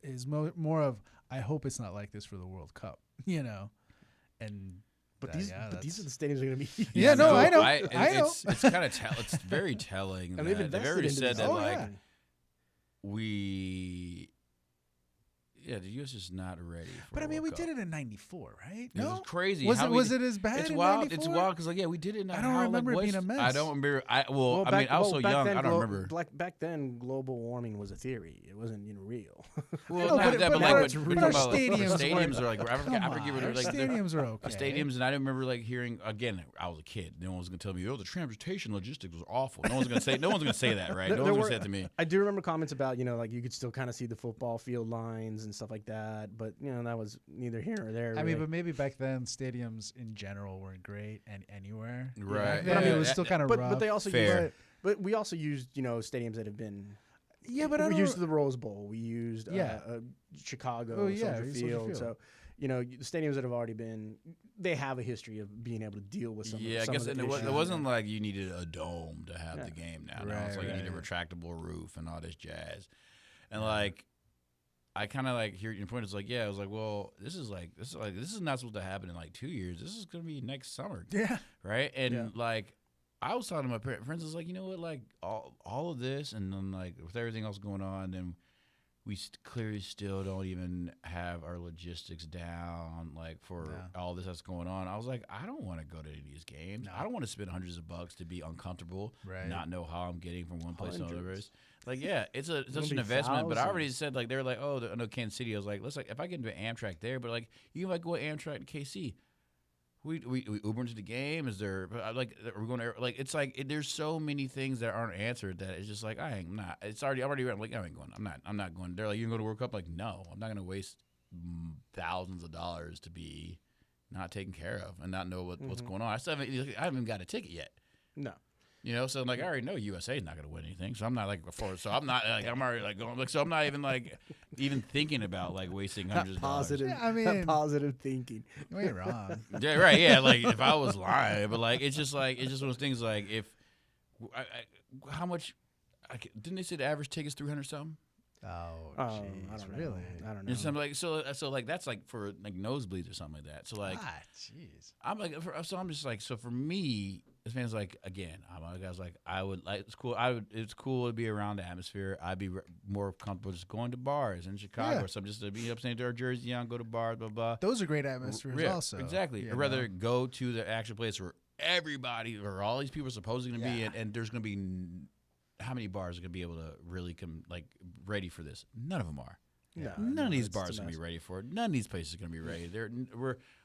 is more of I hope it's not like this for the World Cup, you know, and But that- these yeah, but these are that's- the stadiums are going to be. Yeah, no, I know. It's kind of it's very telling. And they've that invested they've already into said this. that Oh, like yeah. the U.S. is not ready. For But I mean, World we Cup. did it in '94, right? It was crazy. Was how it we was did- it as bad? It's in wild. 94? It's wild because like we did it. In I don't remember it being a mess. I don't remember. I Well, I mean, I was so back young. then I don't remember. Back then, global warming was a theory. It wasn't real. Well, know, not but- that, but but like our- what we're but talking our about, like, stadiums stadiums were- are like I forget Come what on, they're our like. stadiums are okay. Stadiums, and I remember like hearing again. I was a kid. No one was gonna tell me, "Oh, the transportation logistics was awful." No one's gonna say. No one's gonna say that, right? No one's gonna say it to me. I do remember comments about like you could still kind of see the football field lines and stuff like that, but that was neither here nor there. I mean, really. but maybe back then stadiums in general weren't great and anywhere. Right. Back But then I mean, it was still kind of rough. but they also Fair. used, but we also used stadiums that have been. Yeah, but I we don't. used the Rose Bowl. We used Yeah. Chicago, Oh, yeah, Soldier Soldier Field. Field. So the stadiums that have already been, they have a history of being able to deal with some. Yeah, I some guess of the it issues. wasn't like you needed a dome to have the game now. Now it's Right, like you need a right. retractable roof and all this jazz. And like, I kind of like hear your point. It's like, yeah, I was like, well, this is not supposed to happen in like 2 years. This is gonna be next summer, Yeah. right? And Yeah. like, I was talking to my friends. It's like, you know what, like all of this, and then like with everything else going on, then we clearly still don't even have our logistics down, like for all this that's going on. I was like, I don't want to go to any of these games. No. I don't want to spend hundreds of bucks to be uncomfortable, Right. not know how I'm getting from one place to another. Hundreds. Like, yeah, it's such gonna an be investment. But I already thousands. said, like, they were like, oh, I know Kansas City. I was like, if I get into an Amtrak there, but like, even if I go to Amtrak to KC, we Uber into the game. Is there like are we going to like? It's like there's so many things that aren't answered that it's just like I'm not. It's already I'm like I ain't going. I'm not going. They're like you can go to World Cup. Like no, I'm not going to waste thousands of dollars to be not taken care of and not know what's going on. I haven't even got a ticket yet. No. So like I already know USA is not going to win anything, so I'm not like before. So I'm not like I'm already like going like so I'm not even like even thinking about like wasting hundreds of dollars. Positive. Yeah, I mean- positive thinking. You ain't wrong. Yeah, right. Yeah, like if I was lying, but like it's just one of those things. Like if how much? Didn't they say the average ticket's 300 something? Oh, I jeez, don't know. really? I don't And know. something like so like that's like for like nosebleeds or something like that. So like Jeez. I'm like so I'm just like so for me this man's like again I was like I would like it's cool to be around the atmosphere. I'd be more comfortable just going to bars in Chicago Yeah. or something just to be up saying to our jersey on, go to bars, blah blah. Those are great atmospheres, Yeah, also. exactly. you I'd rather know? go to the actual place where everybody or all these people are supposedly going to be, and there's going to be how many bars are going to be able to really come like ready for this? None of them are. No, None of these it's a bars are going to mess. be ready for it. None of these places are going to be ready.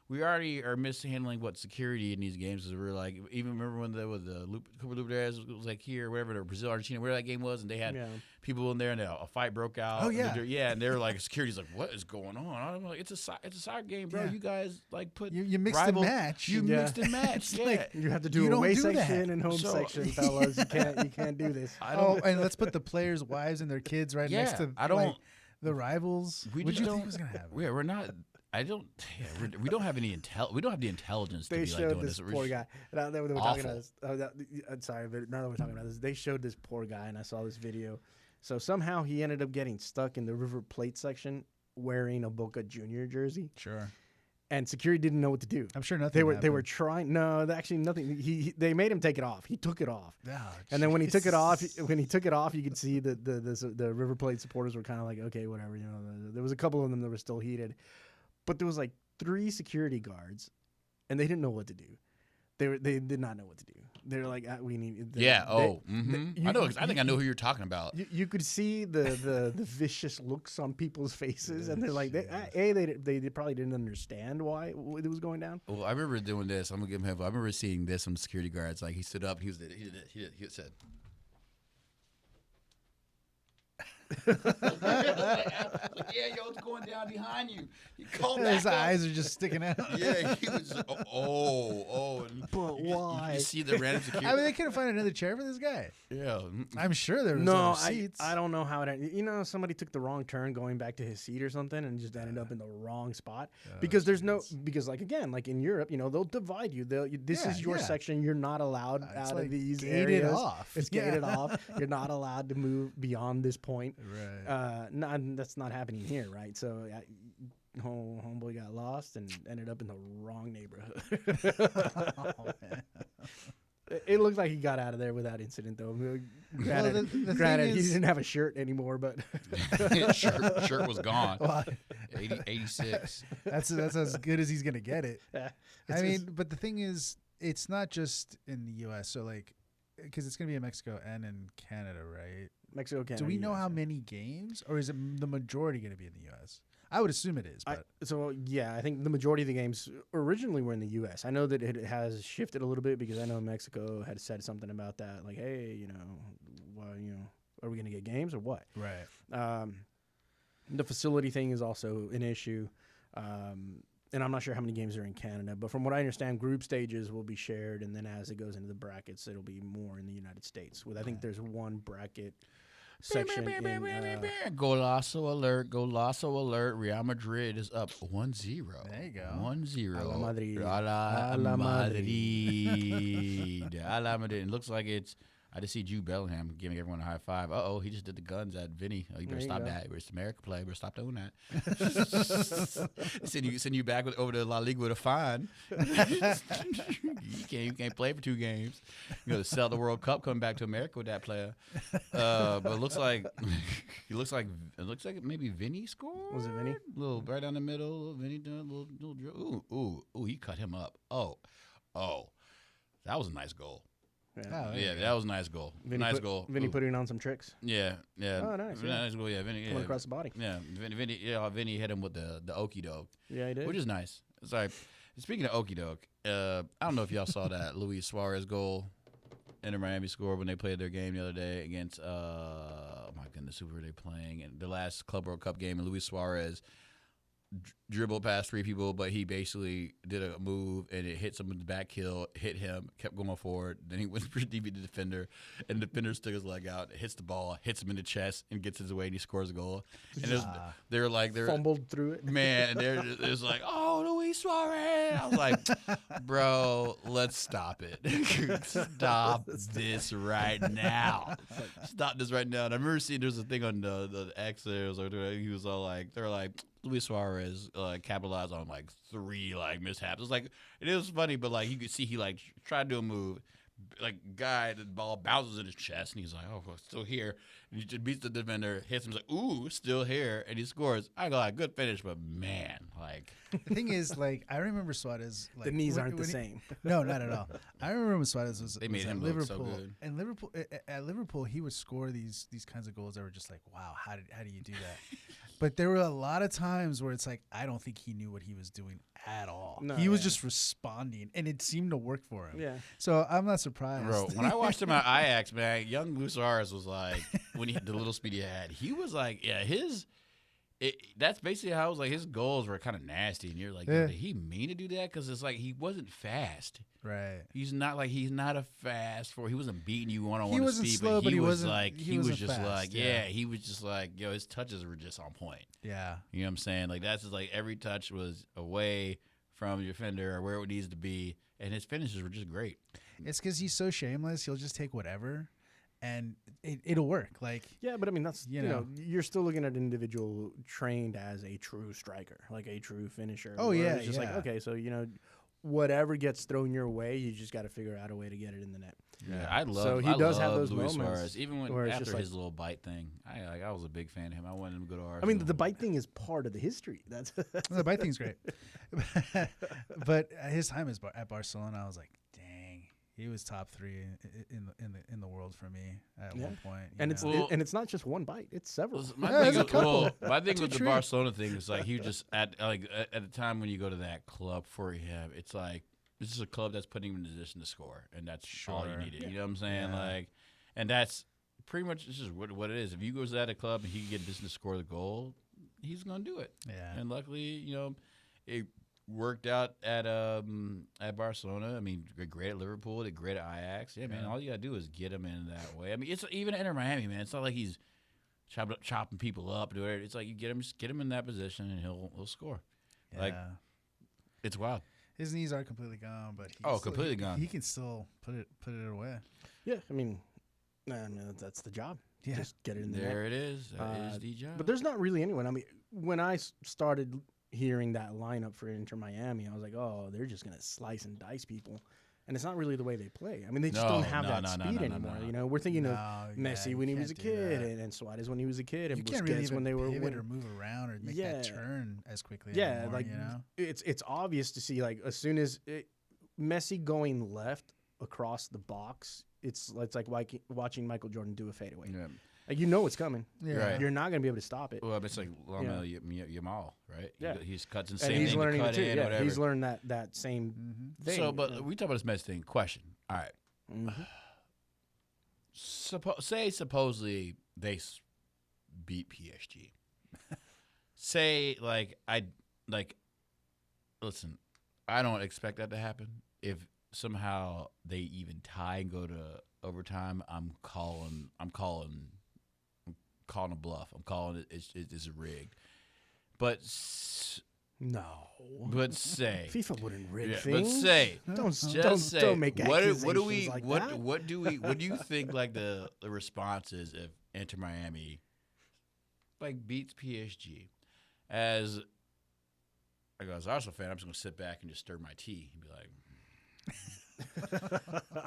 We already are mishandling security in these games. Because we're like, even remember when there was the Cooper Luberez was like here, whatever, the Brazil, Argentina, where that game was, and they had people in there, and a fight broke out. Oh, yeah. and they were like, security's like, what is going on? I'm like, it's a soccer game, bro. Yeah. You guys like put You mixed rival, and match. You Yeah. mixed and matched. Yeah. like- You have to do You don't away do that. section and home So- section, fellas. You can't do this. I Oh, don't. and let's put the players' wives and their kids right next to I don't. like, the rivals. we What just do you don't. think was gonna happen? We're not. I don't. Yeah, we don't have any We don't have the intelligence to They be like showed doing this this. poor guy. Now that we're talking about Awful. this, I'm sorry, but now that we're talking about this, they showed this poor guy, and I saw this video. So somehow he ended up getting stuck in the River Plate section wearing a Boca Junior jersey, Sure. and security didn't know what to do. I'm sure nothing. They were happened. trying. No, actually nothing. They made him take it off. He took it off. Oh, And then when he took it off, Jesus. you could see that the River Plate supporters were kind of like, okay, whatever. You know, there was a couple of them that were still heated, but there was like 3 security guards, and they didn't know what to do. They did not know what to do. They're like, we need. Yeah. you- I know. I you- think I know who you're talking about. You could see the vicious looks on people's faces, and they're like, they probably didn't understand why it was going down. Well, I remember doing this. I'm gonna give him. I remember seeing this from security guards. Like he stood up. He said. Yeah, yo, it's going down behind you. He called back His up. eyes are just sticking out. Yeah, he was. And But why? You see the random security. I mean, they couldn't find another chair for this guy. yeah. I'm sure there was No, other seats. I don't know how it. You know, somebody took the wrong turn going back to his seat or something, and just ended up in the wrong spot. Because there's no like again, like in Europe, you know, they'll divide you. This is your section. You're not allowed It's out like of these gated areas. off. It's gated off. You're not allowed to move beyond this point. Right. That's not happening here, right? So. Homeboy got lost and ended up in the wrong neighborhood. Oh, man. It looks like he got out of there without incident, though. Granted, the granted thing he is- didn't have a shirt anymore, but shirt was gone. Well, 86. that's as good as he's gonna get it. yeah, I it's mean, just- but the thing is, it's not just in the U.S. So like, because it's gonna be in Mexico and in Canada, right? Mexico, Canada. Do we know US. how many games, or is it the majority gonna be in the U.S.? I would assume it is, but I think the majority of the games originally were in the U.S. I know that it has shifted a little bit because I know Mexico had said something about that, like, hey, are we going to get games or what? right. The facility thing is also an issue, and I'm not sure how many games are in Canada, but from what I understand, group stages will be shared, and then as it goes into the brackets, it'll be more in the United States. With I think there's one bracket section in. Golazo alert. Golazo alert. Real Madrid is up 1-0. There you go. 1-0. A la Madrid. A la A la Madrid. A la Madrid. It looks like it's. I just see Jude Bellingham giving everyone a high five. He just did the guns at Vinny. Oh, you better There you stop go. that. It's America play. You better stop doing that. send you back over to La Liga with a fine. you can't play for 2 games. You know, sell the World Cup, coming back to America with that player. But it looks like maybe Vinny scored. Was it Vinny? Little right down the middle. Little Vinny doing a little drill. Ooh, he cut him up. Oh, that was a nice goal. Yeah, that was a nice goal. Nice goal. Vinny Ooh. putting on some tricks. Yeah. Oh, nice, yeah. Nice goal. Yeah, Vinny. Coming Yeah, across the body. yeah, Vinny hit him with the okey doke, Yeah, he did. which is nice. It's like, speaking of okey doke, I don't know if y'all saw that Luis Suarez goal Inter Miami scored when they played their game the other day against oh my goodness, who were they playing? And the last Club World Cup game, and Luis Suarez dribbled past 3 people, but he basically did a move and it hit someone's back heel, hit him, kept going forward. Then he went pretty deep into the defender, and the defender took his leg out, hits the ball, hits him in the chest, and gets his way, and he scores a goal. And they're Fumbled through it. man, and they're just like, oh, Luis Suarez. I was like, bro, let's stop it. Stop this right now. Stop this right now. And I remember seeing there's a thing on the X there. He was all like, they're like, Luis Suarez capitalized on like 3 mishaps. It was like, it was funny, but like you could see he like tried to do a move, like the ball bounces in his chest, and he's like, oh, well, still here. And he just beats the defender, hits him, he's like, ooh, still here, and he scores. I go like, good finish, but man, like. the thing is, like, I remember Suarez. Like, The knees when- aren't the when he- same. No, not at all. I remember when Suarez was, They made was him at look Liverpool. so good. And Liverpool at Liverpool, he would score these kinds of goals that were just like, wow, how do you do that? But there were a lot of times where it's like, I don't think he knew what he was doing at all. No, he was yeah. just responding, and it seemed to work for him. Yeah. So I'm not surprised. Bro, when I watched him at Ajax, man, young Luis Suarez was like, when he the little speed he had, he was like, yeah, that's basically how it was like his goals were kind of nasty. And you're like, Yeah. did he mean to do that? Because it's like he wasn't fast. Right. He's not a fast he wasn't beating you one on He one wasn't speed, slow, but but he he was wasn't- like he he was wasn't just fast, like yeah. he was just like, yo, his touches were just on point. Yeah. You know what I'm saying? Like that's just like every touch was away from your defender or where it needs to be, and his finishes were just great. It's because he's so shameless. He'll just take whatever. and it'll work. Like, Yeah, but I mean that's You you know know. you're still looking at an individual trained as a true striker, like a true finisher. Oh, where yeah, it's just like yeah. okay, so whatever gets thrown your way, you just got to figure out a way to get it in the net. Yeah, I love. So he I does have love those Luis moments Suarez. Even where when it's after just his like- little bite thing, I was a big fan of him. I wanted him to go to Arsenal. I mean, the bite thing is part of the history. That's the bite thing's great. But his time at Barcelona, I was like, dang, he was top 3 in the world for me at Yeah. one point. and you it's know? and it's not just one bite; it's several. My Yeah, thing, there's a with, well, couple. my thing It's a with the treat. Barcelona thing is like he was just at the time when you go to that club for rehab, it's like this is a club that's putting him in a position to score, and that's all you Sure. needed. You know what I'm saying? Yeah. Like, and that's pretty much this is what it is. If you goes to that club and he can get position to score the goal, he's gonna do it. Yeah. And luckily, it worked out at Barcelona. I mean, did great at Liverpool, did great at Ajax. Yeah, man. Yeah. All you gotta do is get him in that way. I mean, it's even Inter Miami, man. It's not like he's chopping people up. Do it. It's like you just get him in that position and he'll score. Like, Yeah. it's wild. His knees are completely gone, but Completely gone. He can still put it away. Yeah, I mean, no, that's the job. Yeah. Just get it in the net. There it is. That is the job. But there's not really anyone. I mean, when I started hearing that lineup for Inter Miami, I was like, oh, they're just gonna slice and dice people, and it's not really the way they play. I mean, they just don't have that speed anymore. no. You know, we're thinking of No, Messi yeah, when he you was a can't do kid, that. and Suarez when he was a kid, and You can't Busquets really even when they were pivot winning. or move around or make Yeah. that turn as quickly Yeah, anymore, like you know? it's obvious to see like as soon as Messi going left across the box, it's like watching Michael Jordan do a fadeaway. Yeah. Like you know it's coming. Yeah. Right. You're not gonna be able to stop it. Well, it's like Lamel Yamal, right? Yeah. He's cuts and And same he's thing learning to it cut too. in, Yeah, whatever. he's learned that same thing. So, but we talk about this Messi thing. Question. All right. Mhm. Supposedly they beat PSG. Say listen, I don't expect that to happen. If somehow they even tie and go to overtime, I'm calling a bluff. I'm calling it. It's rigged. But No. say FIFA wouldn't rig yeah, things. but say Don't say don't make what accusations do we like what that. what do you think like the response is if Inter Miami like beats PSG? As I go as an Arsenal fan, I'm just gonna sit back and just stir my tea and be like,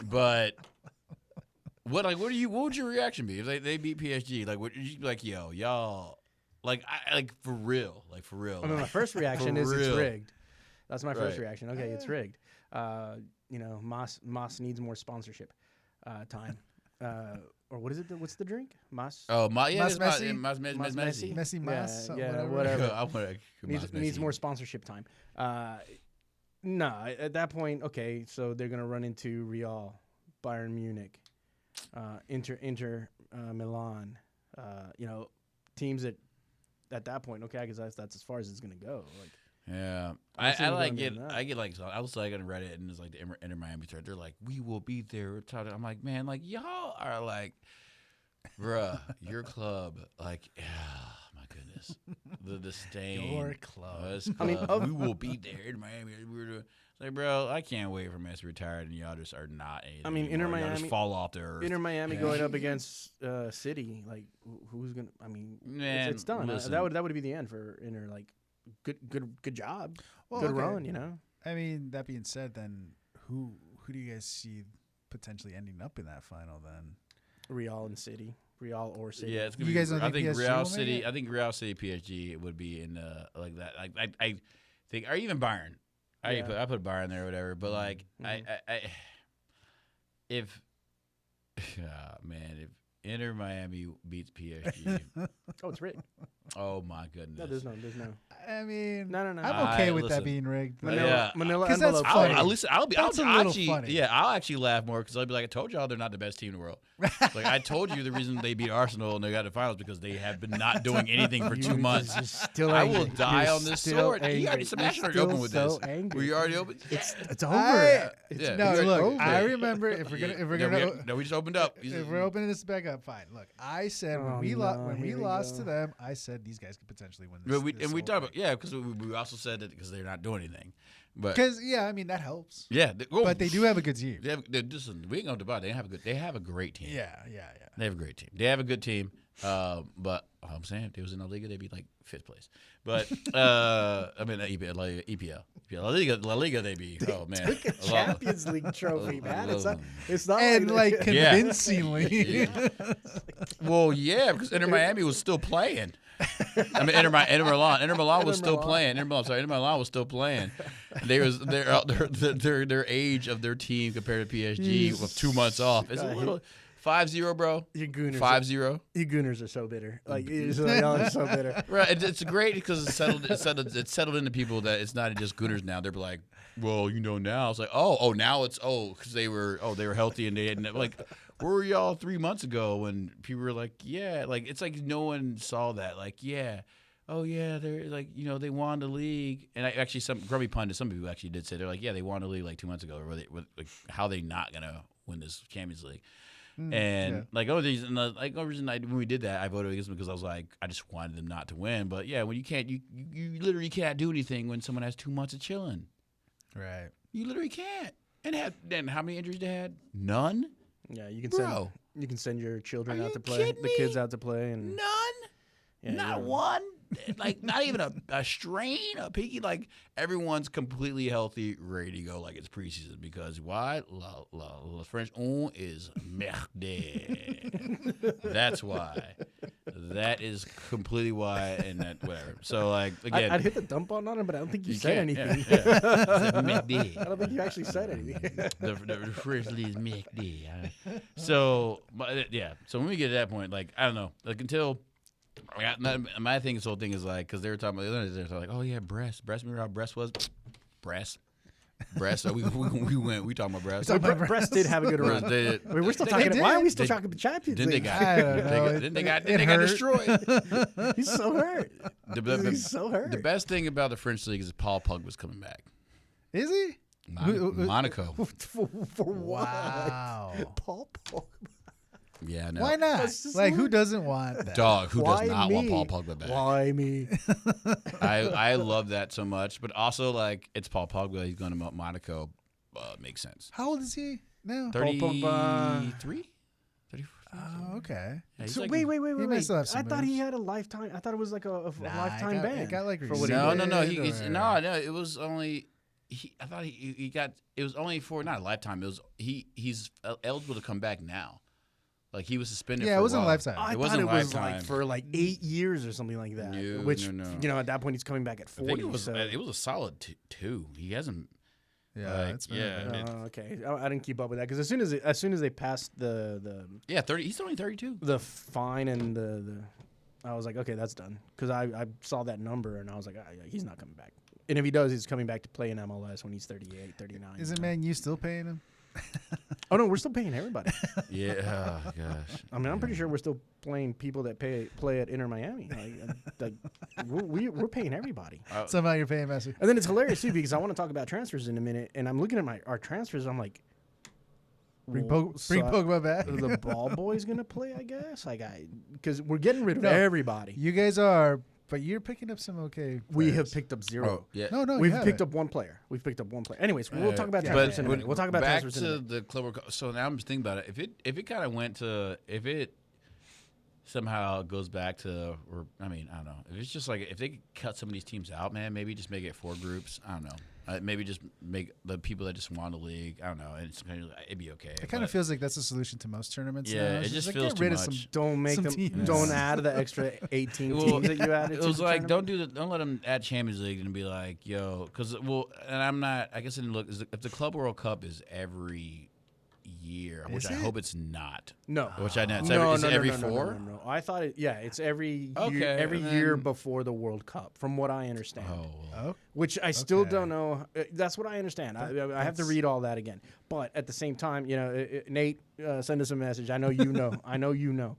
but what would your reaction be if they beat PSG? Like, would you be like, yo, y'all, like for real? I mean, my first reaction is it's real. rigged. That's my first Right. reaction. Okay, it's rigged. Moss needs more sponsorship time. Or what is it? What's the drink? Moss. Oh, Mas Messi? Messi. Messi, Mas, yeah, whatever. whatever. I wanna- Needs Messi. more sponsorship time. No, at that point, okay, so they're gonna run into Real, Bayern Munich, Inter Milan. Teams that at that point, okay, because that's as far as it's gonna go. Like, Yeah, I see I them like going it. doing that. I get like so I was like on Reddit and it's like the Inter Miami thread. They're like, we will be there. I'm like, man, like y'all are like, bruh, your club, like, my goodness, the disdain. Your club. Us I mean, club, we will be there in Miami. Like, bro, I can't wait for Messi retired and y'all just are not anything. I mean, anymore. Inter Y'all just Miami- fall off the earth. Inter Miami Yeah. going up against City, like who's gonna? I mean, Man, it's done. listen. That would be the end for Inter. Like, good job, Well, good okay. run. You know, I mean, that being said, then who do you guys see potentially ending up in that final then? Real and City, Real or City. Yeah, it's gonna You be. guys don't I think think PSG Real will make City. it? I think Real City PSG would be in like that. Like I think, or even Bayern. Yeah. I put Bayern there or whatever. But like I if man, if Inter Miami beats PSG, Oh, it's rigged. oh my goodness. No, there's no. I mean, No. I'm okay with listen. that being rigged. but- Manila, Yeah. Manila 'Cause that's envelope. funny. I'll listen. I'll That's a little actually, funny. yeah, I'll actually laugh more because I'll be like, I told y'all they're not the best team in the world. Like I told you, the reason they beat Arsenal and they got to the finals because they have been not doing anything for 2 months. You're still I angry. will die You're on this still sword. angry. You already Sebastian You're already open still with so this. angry. Were you already open? It's over. Yeah. No, we look, over. I remember if we're gonna no, we just opened up. if we're opening this back up, fine. Look, I said when Oh, we no, when we here we lost go. to them, I said these guys could potentially win this. But we this and we whole talked thing. about because we also said that because they're not doing anything. But Because I mean that helps. yeah, But they do have a good team. we ain't gonna debate. They have a great team. Yeah. They have a great team. They have a good team. But I'm saying if they was in La Liga, they'd be like 5th place. But I mean EPL, La Liga, they'd be man, Champions League trophy, man. It's not And like Yeah. convincingly. Well, yeah, because Inter Miami was still playing. I mean, Inter Milan was still playing. Inter Milan was still playing. Their age of their team compared to PSG with 2 months off. It's a little 5-0, bro. You Gooners. 5-0. You Gooners are so bitter. Like y'all are so bitter. Right, it's great because it's settled into people that it's not just Gooners now. They're like, well, now it's like, now it's because they were healthy and they hadn't like. Where were y'all 3 months ago when people were like, yeah, like it's like no one saw that, like, yeah, they're like, they won the league, and actually some grubby pundits, some people actually did say they're like, yeah, they won the league like 2 months ago, or like, how they not gonna win this Champions League, and like only reason when we did that, I voted against them because I was like, I just wanted them not to win, but yeah, when you can't, you literally can't do anything when someone has 2 months of chilling, Right. you literally can't, and then how many injuries they had? None. Yeah, you can Bro. send your children Are out you to play, kidding the me? kids out to play, and None. Yeah, Not yeah. one. Like not even a strain, a peaky. Like everyone's completely healthy, ready to go. Like it's preseason because why? La French on is merde. That's why. That is completely why, and that whatever. So like again, I'd hit the dump on him, but I don't think you said can't, anything. Yeah. I don't think you actually said anything. The French league is merde. So yeah. So when we get to that point, like I don't know, like until. My thing, this whole thing is like, because they were talking about the other day, they're like, oh yeah, breast. Remember how breast was? Breast. So we talking about breast. Brest did have a good run. We're still talking. Why are we still talking about Champions Then they League? got destroyed. He's so hurt. He's so hurt. The best thing about the French league is Paul Pogba's coming back. Is he? Monaco. For what? Wow. Paul Pogba. Yeah, no. Why not? That's just Like, who doesn't want that? Dog, who Why does not want me? Paul Pogba back? Why me? I love that so much, but also like it's Paul Pogba. He's going to Monaco. Makes sense. How old is he now? 33? 34? Oh, okay. Yeah, he's So like- wait. may still have I some thought he moves. had a lifetime. I thought it was like a Nah, lifetime ban. It got like for what he No, did. no. rescinded or- It was only. I thought he got. It was only for not a lifetime. It was he's eligible to come back now. Like he was suspended. Yeah, for it wasn't a while. lifetime. I It thought wasn't it was lifetime. like for like 8 years or something like that. No, which no. at that point he's coming back at I 40. think it was. so. It was a solid two. He hasn't. Yeah, Like, it's been yeah. a bit. Okay, I didn't keep up with that because as soon as they passed the Yeah, 30. He's only 32. the fine and the I was like, okay, that's done because I saw that number and I was like, yeah, he's not coming back. And if he does, he's coming back to play in MLS when he's 38, 39. Isn't Man U still paying him? Oh no, we're still paying everybody. Yeah. Oh gosh. I mean, I'm pretty sure we're still playing people that play at Inter Miami. Like we're paying everybody. Somehow you're paying Messi. And then it's hilarious too because I want to talk about transfers in a minute, and I'm looking at our transfers. I'm like, Bring well, Pogba back. the ball boy's gonna play, I guess. Because we're getting rid of No. everybody. You guys are, but you're picking up some okay. We have players. picked up zero. Oh, yeah. No, We've you picked haven't. up one player. Anyways, we'll talk about yeah. transfers in a minute. We'll talk about back transfers in a to minute. the Club World Cup. So now I'm just thinking about it. If it kind of went to somehow goes back to, or I mean, I don't know. If it's just like if they could cut some of these teams out, man, maybe just make it 4 groups. I don't know. Maybe just make the people that just won the league. I don't know. It's kind of, it'd be okay. It kind of feels like that's the solution to most tournaments. Yeah, now. it It's just like, feels get too rid of much. some. Don't make some them. teams. Don't add the extra 18 Well, teams that you added. It to was the like tournament. don't let them add Champions League and be like, yo, because and I'm not. I guess I didn't look. If the Club World Cup is every year, which Is I it? hope it's not. No. Which I know. It's No, is it every no, 4? No. I thought it. Yeah, it's every Okay, year, every and year then- before the World Cup, from what I understand. Oh, well. Oh, Which I still Okay. don't know. That's what I understand. I have to read all that again. But at the same time, Nate, send us a message. I know you know. I know you know.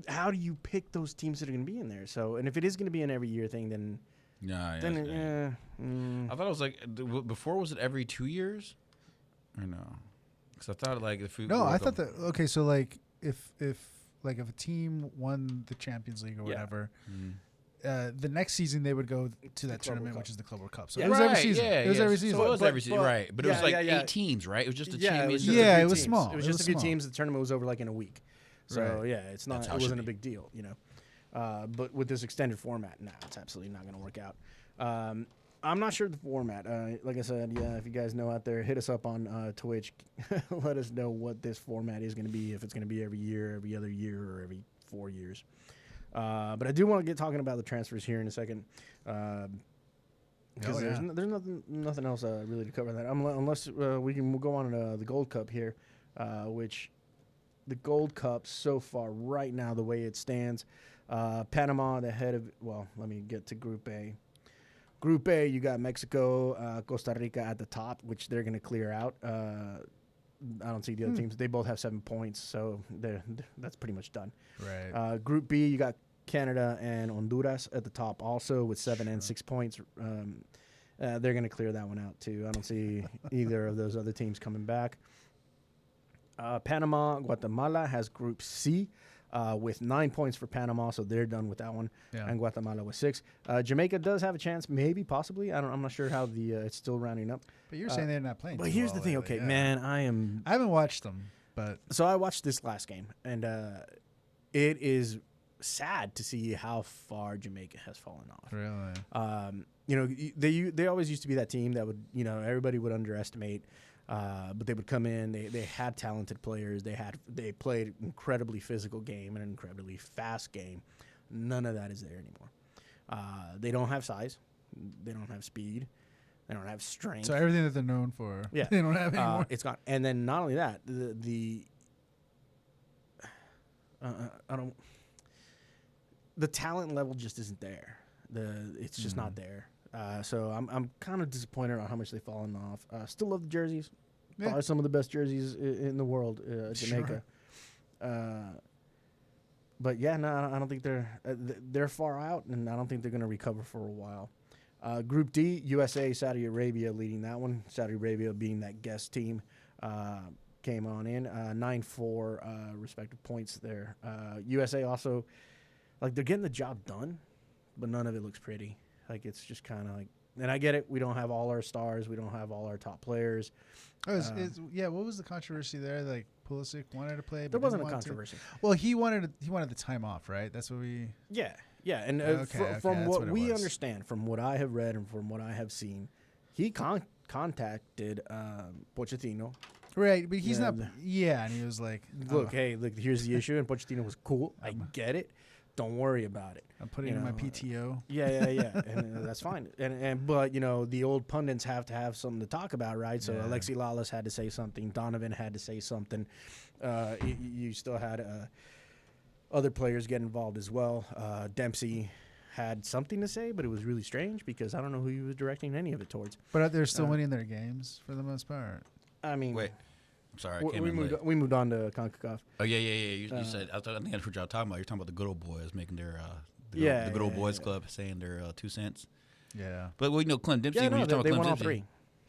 How do you pick those teams that are going to be in there? So, and if it is going to be an every year thing, then Yeah, then I thought it was like before. Was it every 2 years? Or no? Because I thought like the food. no, I thought that. Okay, so like if a team won the Champions League or Yeah. whatever, the next season they would go to that Club tournament, World which is the Club World Cup. So Yeah. it was every Right, season. Yeah, it was yeah. every season. So it was But- every season, but- right? But it was yeah, like yeah, yeah. 8 teams, right? It was just a Yeah, it champion. was Yeah, just a few it was teams. small. It was It just was a few small. teams. The tournament was over like in a week. So Right. yeah, it's not. That's how It it wasn't should a be. big deal, But with this extended format, it's absolutely not going to work out. I'm not sure the format. Like I said, yeah, if you guys know out there, hit us up on Twitch. Let us know what this format is going to be. If it's going to be every year, every other year, or every 4 years. But I do want to get talking about the transfers here in a second. Because there's nothing else really to cover that. Unless we'll go on the Gold Cup here, which the Gold Cup so far right now, the way it stands, Panama the head of. Well, let me get to Group A. Group A, you got Mexico, Costa Rica at the top, which they're going to clear out. I don't see the other teams. They both have 7 points, so that's pretty much done. Right. Group B, you got Canada and Honduras at the top also with 7 and 6 points. They're going to clear that one out too. I don't see either of those other teams coming back. Panama, Guatemala has Group C with 9 points for Panama, so they're done with that one. Yeah. And Guatemala with 6. Jamaica does have a chance, maybe, possibly. I'm not sure how it's still rounding up. But you're saying they're not playing. But too here's well the thing, lately, okay, yeah. man, I haven't watched them, but So I watched this last game, and it is sad to see how far Jamaica has fallen off. really, They always used to be that team that would, everybody would underestimate, but they would come in. They had talented players. They played incredibly physical game and an incredibly fast game. None of that is there anymore. They don't have size. They don't have speed. They don't have strength. so everything that they're known for, Yeah. they don't have anymore. It's gone. And then not only that, the talent level just isn't there. It's just not there. So I'm kind of disappointed on how much they've fallen off. Still love the jerseys. Yeah. Probably some of the best jerseys in the world, Jamaica. But yeah, no, I don't think they're far out, and I don't think they're going to recover for a while. Group D, USA, Saudi Arabia leading that one. Saudi Arabia being that guest team, came on in 9-4 respective points there. USA also, like, they're getting the job done, but none of it looks pretty. Like, it's just kind of like, and I get it. We don't have all our stars. We don't have all our top players. What was the controversy there? Like Pulisic wanted to play, There but wasn't a didn't want to? controversy. Well, he wanted the time off, right? That's what we. Yeah, and Okay, from that's what what it we was. understand, from what I have read and from what I have seen, he contacted Pochettino. Right, but he's Yeah, not. Yeah, and he was like, Look, here's the issue, and Pochettino was cool. I get it. Don't worry about it. I'm putting in my PTO. Yeah, and that's fine. But the old pundits have to have something to talk about, right? So Yeah. Alexi Lalas had to say something. Donovan had to say something. You still had other players get involved as well. Dempsey had something to say, but it was really strange because I don't know who he was directing any of it towards. But they're still winning their games for the most part. I mean, Wait, I'm sorry, I came we in moved late. we moved on to CONCACAF. Oh yeah. You said I think that's what y'all talking about. You're talking about the good old boys making their Yeah, the good old yeah, boys yeah. club saying their 2 cents. Yeah. But Clint Dempsey. Yeah, when no, you're talking they about won all Clint Dempsey,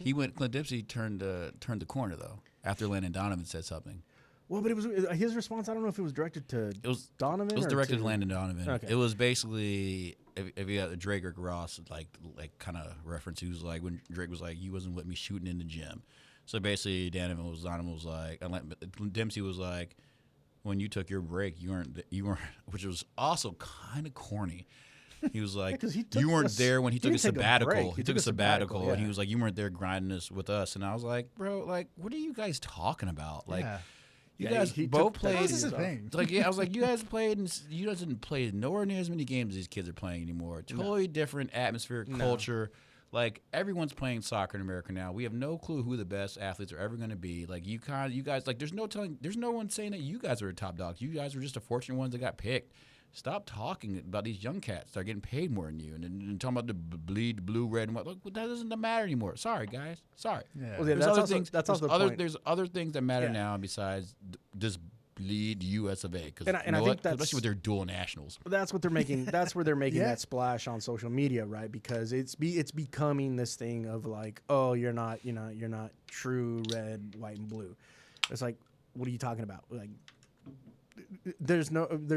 three. Clint Dempsey turned the corner though after Landon Donovan said something. Well, but it was his response. I don't know if it was directed to Donovan. It was or directed to to Landon Donovan. Okay. It was basically if you got Drake or Ross like kind of reference. He was like when Drake was like, "You wasn't with me shooting in the gym." So basically, Donovan was like, Dempsey was like, when you took your break, you weren't, which was also kind of corny. He was like, 'cause he took you weren't there when he took a didn't take a sabbatical. break. He took a sabbatical, and he yeah. was like, you weren't there grinding this with us. And I was like, bro, like, what are you guys talking about? Like, Yeah. you Yeah, guys he both took that played. This is a thing. Like, yeah, I was like, you guys played, and you guys didn't play nowhere near as many games as these kids are playing anymore. Totally different atmosphere, culture. Like, everyone's playing soccer in America now. We have no clue who the best athletes are ever going to be. Like, you guys, like, there's no one saying that you guys are top dogs. You guys were just the fortunate ones that got picked. Stop talking about these young cats that are getting paid more than you, and talking about the bleed, blue, red, and what. Look, that doesn't matter anymore. Sorry, guys. Sorry. Yeah. Well, yeah, There's that's other also, things. that's there's also the other. point. There's other things that matter Yeah. now besides just bleed US of A. Because And I think that's- especially with their dual nationals. That's what they're making. That's where they're making Yeah. that splash on social media, right? Because it's becoming this thing of like, oh, you're not true red, white, and blue. It's like, what are you talking about? Like, there's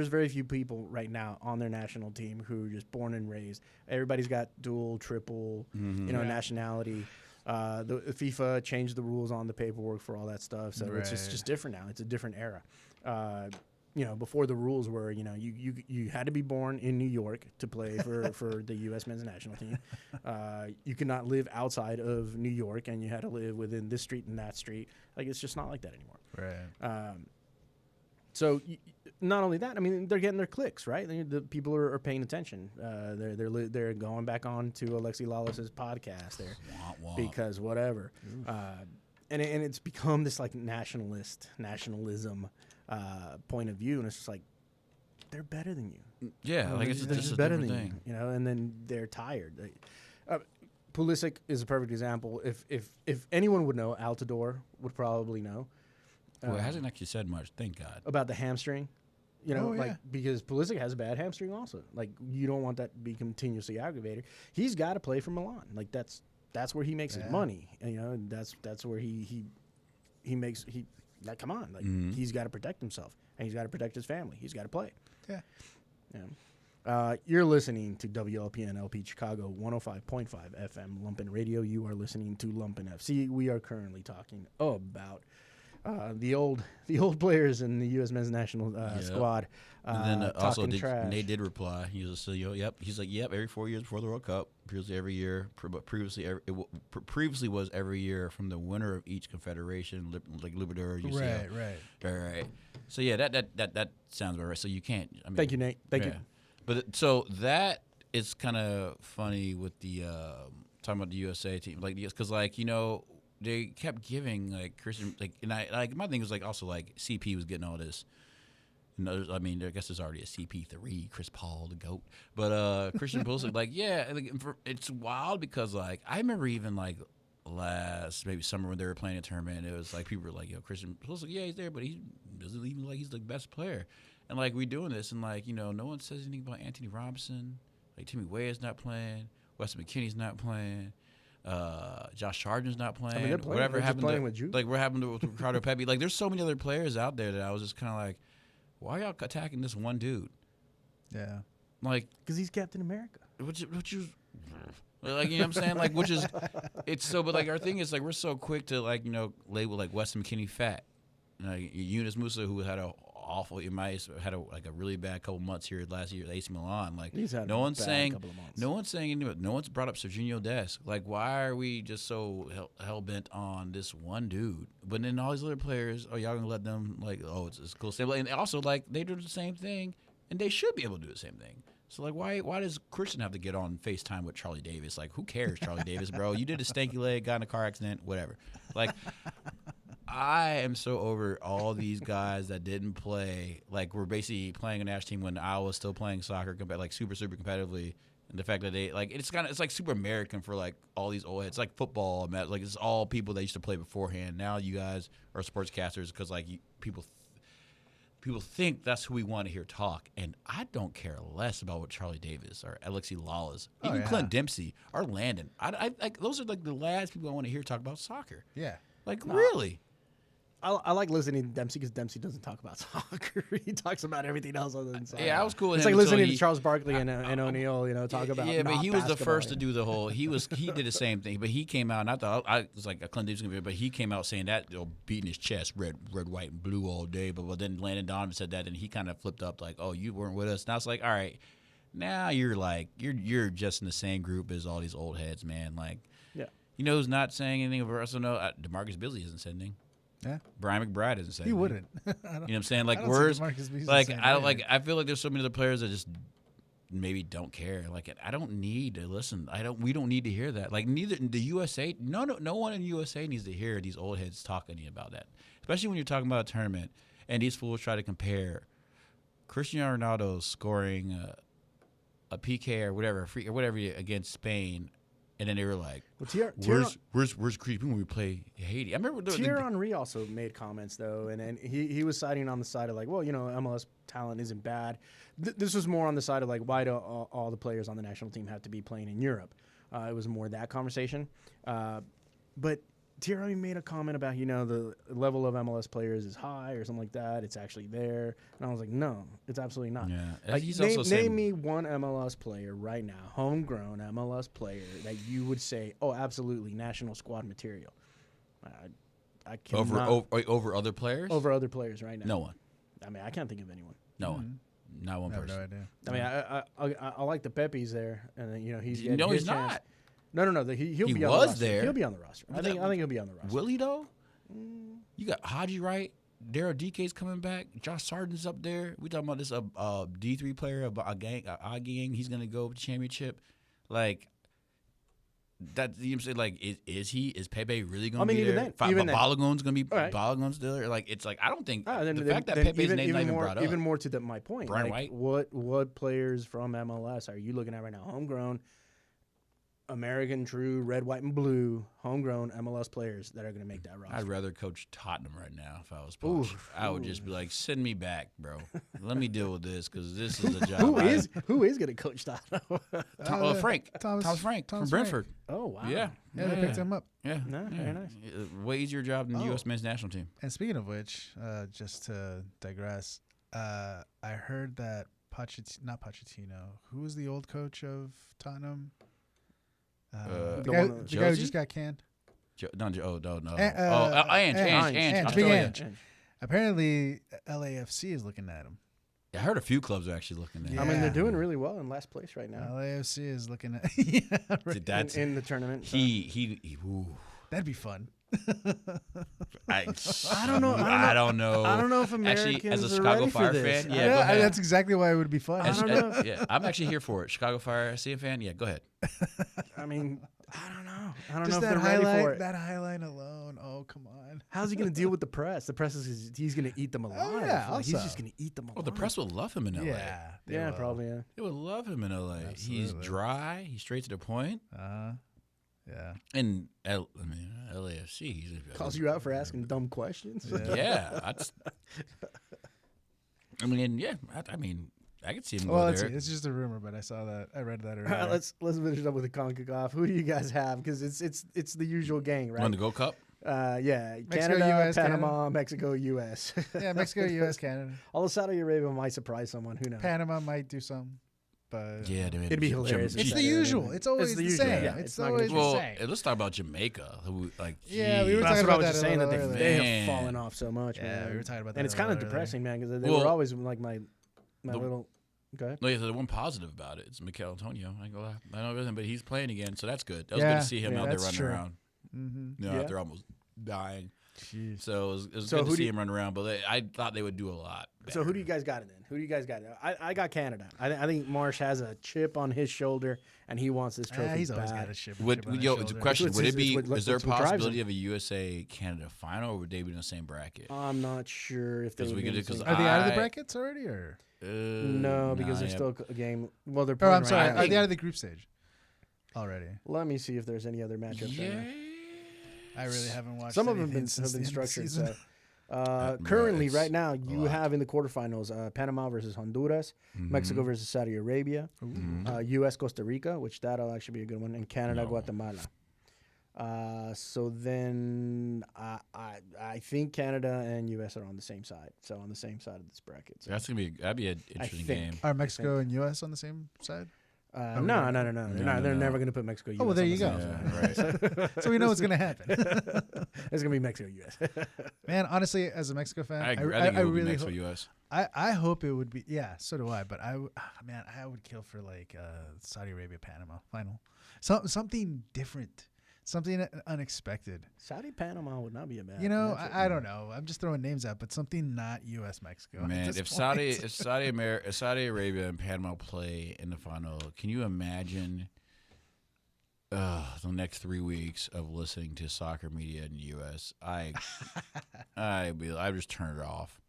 very few people right now on their national team who are just born and raised. Everybody's got dual, triple, nationality. The FIFA changed the rules on the paperwork for all that stuff, so it's just different now. It's a different era. Before the rules were, you had to be born in New York to play for the U.S. men's national team. You could not live outside of New York, and you had to live within this street and that street. Like, it's just not like that anymore. Right. So not only that, I mean, they're getting their clicks, right? The people are paying attention. They're going back on to Alexi Lawless's podcast there because whatever. And it's become this like nationalism point of view, and it's just like they're better than you. Yeah, like it's just better than thing. You, and then they're tired. Pulisic is a perfect example. If anyone would know, Altidore would probably know. Well, it hasn't actually said much, thank God. About the hamstring, because Pulisic has a bad hamstring also. Like, you don't want that to be continuously aggravated. He's got to play for Milan. Like, that's where he makes his money. And, that's where he makes come on. Like, he's got to protect himself, and he's got to protect his family. He's got to play. Yeah. You're listening to WLPN LP Chicago 105.5 FM Lumpen Radio. You are listening to Lumpen FC. We are currently talking about the old players in the U.S. men's national squad. And then also trash. Nate did reply. He was still, yep. He's like, yep, every 4 years before the World Cup. Previously every year, but previously was every year from the winner of each confederation, like Libertadores, UCL. Right. So yeah, that sounds about right. So you can't. I mean, thank you, Nate. Thank you. But so that is kind of funny with the talking about the USA team, like because they kept giving like Christian and I my thing was like also like CP was getting all this. I mean, I guess there's already a CP3, Chris Paul, the GOAT. But Christian Pulisic, it's wild because like I remember even like last maybe summer when they were playing a tournament, it was like people were like, Christian Pulisic, he's there, but he doesn't even like he's the best player. And like we doing this, and like no one says anything about Anthony Robinson. Like Timmy Weah's not playing, Weston McKennie's not playing. Josh Sargent's not playing. I mean, whatever happened playing with you. Like what happened with Ricardo Pepi? Like there's so many other players out there that I was just kind of like, why are y'all attacking this one dude? Yeah, like because he's Captain America. Which is like you know what I'm saying? Like which is it's so. But like our thing is like we're so quick to like label like Weston McKennie fat. Like Yunus Musa, who had a awful. He might had a really bad couple months here last year at AC Milan. Like no one's saying anything. No one's brought up Serginho Dest. Like why are we just so hell bent on this one dude? But then all these other players, y'all gonna let them like it's cool. And also like they do the same thing, and they should be able to do the same thing. So like why does Christian have to get on FaceTime with Charlie Davis? Like who cares, Charlie Davis, bro? You did a stanky leg, got in a car accident, whatever. Like. I am so over all these guys that didn't play. Like we're basically playing a national team when I was still playing soccer, like super competitively. And the fact that they like it's like super American for like all these old heads. It's like football, like it's all people that used to play beforehand. Now you guys are sportscasters because like people think that's who we want to hear talk, and I don't care less about what Charlie Davis or Alexi Lawless, even Clint Dempsey or Landon. I like those are like the last people I want to hear talk about soccer. Yeah, like really. I like listening to Dempsey because Dempsey doesn't talk about soccer. He talks about everything else other than soccer. Yeah, I was cool with it's him. It's like listening to Charles Barkley and O'Neal, talk about. Yeah, but he was the first to do the whole. He did the same thing, but he came out, and I thought I was like a Clint Dempsey, but he came out saying that beating his chest, red, white, and blue all day. But then Landon Donovan said that, and he kind of flipped up like, "Oh, you weren't with us." And I was like, "All right, now you're like you're just in the same group as all these old heads, man." Like, yeah, who's not saying anything of us? DeMarcus Beasley isn't saying anything. Yeah, Brian McBride isn't saying he wouldn't. You know what I'm saying? Like words. Like I feel like there's so many other players that just maybe don't care. Like I don't need to listen. We don't need to hear that. Like neither the USA. No one in USA needs to hear these old heads talking about that. Especially when you're talking about a tournament and these fools try to compare Cristiano Ronaldo scoring a PK or whatever, against Spain. And then they were like, "Where's creeping when we play Haiti?" I remember Thierry Henry also made comments though, and he was siding on the side of like, well, MLS talent isn't bad. This was more on the side of like, why do all the players on the national team have to be playing in Europe? It was more that conversation. But Thierry made a comment about, the level of MLS players is high or something like that. It's actually there. And I was like, no, it's absolutely not. Yeah. Like, He's name, also saying, name me one MLS player right now, homegrown MLS player, that you would say, oh, absolutely, national squad material. I cannot. over other players? Over other players right now. No one. I mean, I can't think of anyone. No one. Not one I have person. no idea. I mean, I like the Pepis there, and then, he's No, getting he's his chance. not. No. He'll He be on was the roster. there. He'll be on the roster. I think he'll be on the roster. Will he, though? You got Haji right. Daryl DK's coming back. Josh Sargent's up there. We talking about this D3 player, a gang. He's going to go championship. Like, that, you know what I'm saying? Like, is Pepe really going to be even there? then, Balogun's going to be right. Balogun's still there. Like, it's like, I don't think Then fact that Pepe's name not even more, brought up. even more to my point. Brian like, White? What players from MLS are you looking at right now? Homegrown, American, true, red, white, and blue, homegrown MLS players that are going to make that roster. I'd rather coach Tottenham right now if I was Poch. I would just be like, send me back, bro. Let me deal with this because this is a job. Who is going to coach Tottenham? Frank. Thomas Frank from Frank. Brentford. Oh, wow. Yeah. Yeah, they picked him up. Yeah. No, very nice. Way easier job than the U.S. men's national team. And speaking of which, just to digress, I heard that not Pochettino. Who was the old coach of Tottenham? The guy who Josie? just got canned. Ange. Apparently, LAFC is looking at him. I heard a few clubs are actually looking at Yeah. I mean, they're doing really well in last place right now. LAFC is looking at. Yeah, right. That's in the tournament. So. Ooh. That'd be fun. I don't know. I don't know. I don't know if Americans actually, as a are Chicago ready for Fire this. fan, yeah, go ahead. That's exactly why it would be fun. I don't know. Yeah, I'm actually here for it. Chicago Fire SC fan, yeah, go ahead. I mean, I don't know. I don't Just know if that they're ready for highlight, it. that highlight alone. Oh, come on. How's he going to deal with the press? The press is he's going to eat them alive. yeah, Like, he's also. just going to eat them alive. Oh, the press will love him in LA. Yeah. they Yeah, will. probably. Yeah. They would love him in LA. He's Absolutely. dry. He's straight to the point. Yeah. And LAFC, he's Calls you out for asking dumb questions. Yeah. I mean, yeah. I mean, I could see him Well, go it's there. just a rumor, but I saw that. I read that All earlier. right, let's finish up with the CONCACAF. Who do you guys have? Because it's the usual gang, Won right? the Gold Cup. Yeah, Mexico, Canada, US, Panama, Canada. Mexico, U.S. Yeah, Mexico, U.S., Canada. Although Saudi Arabia might surprise someone. Who knows? Panama might do something, but Yeah, It'd be hilarious. it's if the Saudi usual. Arabia- It's always the usual. same. Yeah, It's not gonna always be- the Well, same. let's talk about Jamaica. Who, like, Yeah, we were geez. talking That's what I about was that just a saying, that little they earlier. have Man. fallen off so much. Yeah, man. we were talking about that And it's a kind of little depressing, man, because they Well, were always like my the- little. Go ahead. No, yeah, the one positive about it is Mikel Antonio. I ain't gonna lie. I know everything, but he's playing again, so that's good. That was Yeah, good to see him yeah, out there that's running true. around. Mm-hmm. You know, Yeah. after almost dying. Jeez. So it was So good who to do see you- him run around, but I thought they would do a lot better. So who do you guys got it then? Who do you guys got? I got Canada. I think Marsh has a chip on his shoulder, and he wants this trophy He's always back. got a chip. Would, on his yo, it's a shoulder. question. It's Would what- it be? it's what- Is there a it's what drives possibility him. of a USA Canada final, or would they be in the same bracket? I'm not sure if they Because would we be could- in the 'cause same- Are they out of the I- brackets already, or? No, because nah, there's yeah. still a game. Well, they're Oh, playing I'm sorry. right Are now. they out of the group stage already? Let me see if there's any other matchups. Right now. I really haven't watched. Some of them anything have since been the end of the structured. season. So, currently, it's right now, a you lot. have in the quarterfinals Panama versus Honduras, Mm-hmm. Mexico versus Saudi Arabia, U.S. Costa Rica, which that'll actually be a good one, and Canada Guatemala. So then I think Canada and U.S. are on the same side. So on the same side of this bracket. So, That's that'd be an interesting think. game. Are Mexico and U.S. on the same side? no. They're no. never going to put Mexico. Oh, well, US there on you the go. same side. Yeah, right. So we know what's going to happen. It's going to be Mexico U.S. Man, honestly, as a Mexico fan, I agree. I think it would be really Mexico US. I hope it would be. Yeah, so do I. But I would kill for like Saudi Arabia Panama final. Something different, something unexpected. Saudi Panama would not be a bad. You know, matchup. I don't know. I'm just throwing names out, but something not U.S. Mexico. at Man, this if point. Saudi Arabia and Panama play in the final, can you imagine the next 3 weeks of listening to soccer media in the U.S.? I'd just turn it off.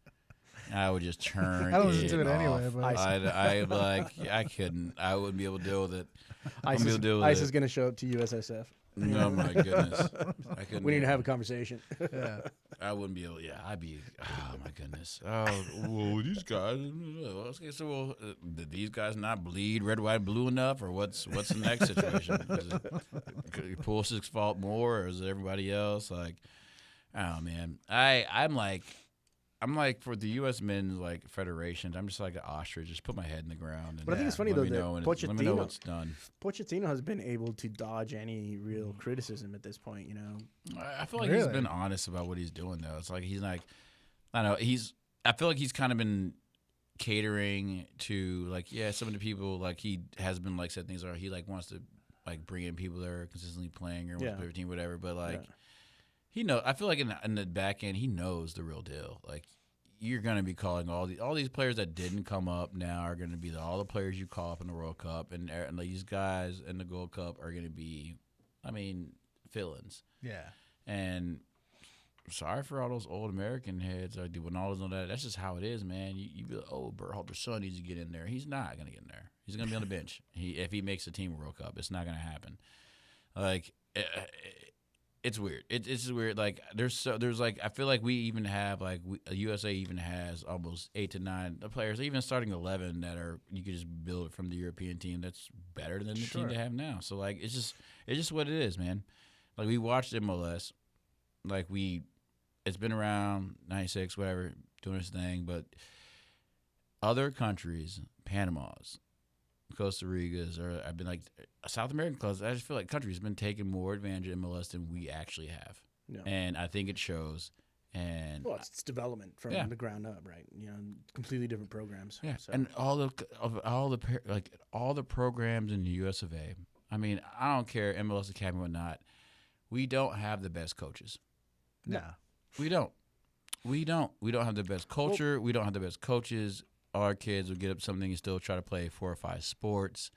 I would just turn. I don't listen to it off. anyway, but- I'd be like, I couldn't. I wouldn't be able to deal with it. ICE able to deal with is it. going to show up to USSF. Oh my goodness! I couldn't. We need to have a conversation. yeah. I wouldn't be able. Yeah, I'd be. Oh my goodness. Oh, well, these guys. Okay, so did these guys not bleed red, white, blue enough, or what's the next situation? Is it Pulisic's fault more, or is it everybody else? Like, oh man, I'm like for the U.S. men's like federations. I'm just like an ostrich. Just put my head in the ground. And But I think it's funny though that let me know what's done. Pochettino has been able to dodge any real criticism at this point. You know, I feel like he's been honest about what he's doing though. It's like he's like, I don't know. I feel like he's kind of been catering to like some of the people like he has been like said things are he like wants to like bring in people that are consistently playing or wants to play for team whatever. But like. He knows. I feel like in the back end, he knows the real deal. Like you're going to be calling all these players that didn't come up now are going to be all the players you call up in the World Cup, and these guys in the Gold Cup are going to be, I mean, fill-ins. Yeah. And sorry for all those old American heads. Like when all those that. That's just how it is, man. You be like, oh, Berhalter's son needs to get in there. He's not going to get in there. He's going to be on the bench. If he makes the team World Cup, it's not going to happen. Like. It's weird. It's just weird. Like there's like I feel like we even have like USA even has almost 8 to 9 players, even starting 11 that are you could just build from the European team that's better than the team they have now. So like it's just what it is, man. Like we watched MLS, like it's been around 96 whatever doing its thing, but other countries, Panama's, Costa Rica's, or I've been like South American clubs. I just feel like countries have been taking more advantage of MLS than we actually have, and I think it shows. And it's development from the ground up, right? You know, completely different programs. Yeah, so. and all the programs in the U.S. of A. I mean, I don't care MLS Academy or whatnot. We don't have the best coaches. No, we don't. We don't have the best culture. We don't have the best coaches. Our kids will get up something and still try to play 4 or 5 sports.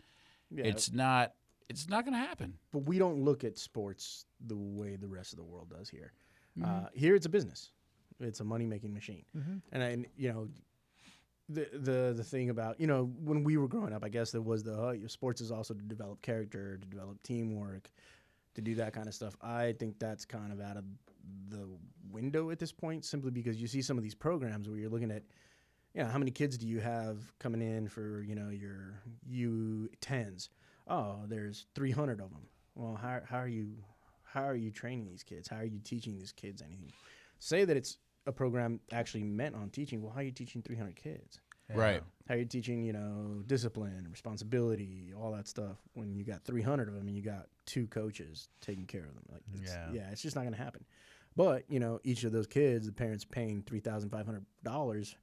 Yeah. It's not going to happen. But we don't look at sports the way the rest of the world does here. Mm-hmm. Here it's a business. It's a money-making machine. Mm-hmm. And you know, the thing about, you know, when we were growing up, I guess there was sports is also to develop character, to develop teamwork, to do that kind of stuff. I think that's kind of out of the window at this point, simply because you see some of these programs where you're looking at, you know, how many kids do you have coming in for, you know, your U10s? Oh, there's 300 of them. Well, how are you training these kids? How are you teaching these kids anything? Say that it's a program actually meant on teaching. Well, how are you teaching 300 kids? Yeah. Right. How are you teaching, you know, discipline, responsibility, all that stuff when you got 300 of them and you got 2 coaches taking care of them? Like, it's just not going to happen. But, you know, each of those kids, the parents paying $3,500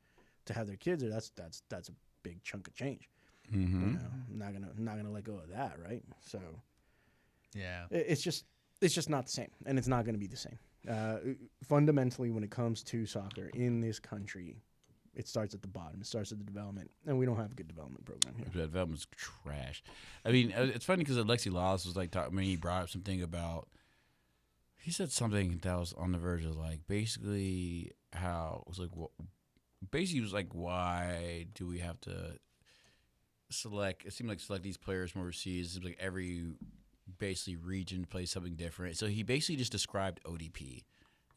to have their kids there, that's a big chunk of change. Mm-hmm. You know, not gonna let go of that, right? So, yeah, it's just not the same, and it's not going to be the same. Fundamentally, when it comes to soccer in this country, it starts at the bottom. It starts at the development, and we don't have a good development program here. The development's trash. I mean, it's funny because Alexi Lalas was like talking. I mean, he brought up something about. He said something that was on the verge of like basically how it was like. Basically, it was like, why do we have to select? It seemed like select these players from overseas. It seems like every basically region plays something different. So he basically just described ODP,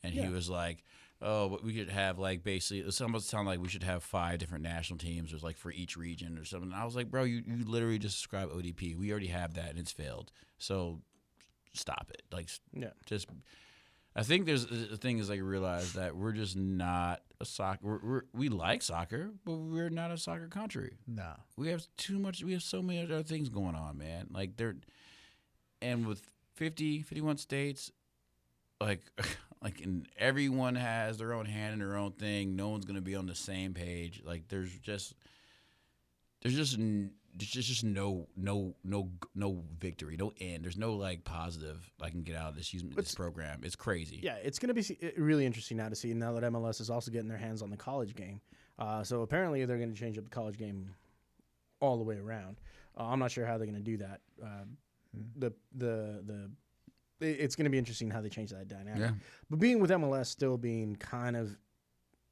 and he was like, "Oh, but we could have like basically." It almost sounded like we should have 5 different national teams, or like for each region or something. And I was like, "Bro, you literally just described ODP. We already have that, and it's failed. So stop it. Like, just." I think there's the thing is like realize that we're just not a soccer. We like soccer, but we're not a soccer country. No, we have too much. We have so many other things going on, man. Like and with 51 states, like and everyone has their own hand in their own thing. No one's gonna be on the same page. Like there's just no victory, no end. There's no like positive I can get out of this program. It's crazy. Yeah, it's going to be really interesting now to see now that MLS is also getting their hands on the college game. So apparently they're going to change up the college game all the way around. I'm not sure how they're going to do that. It's going to be interesting how they change that dynamic. Yeah. But being with MLS still being kind of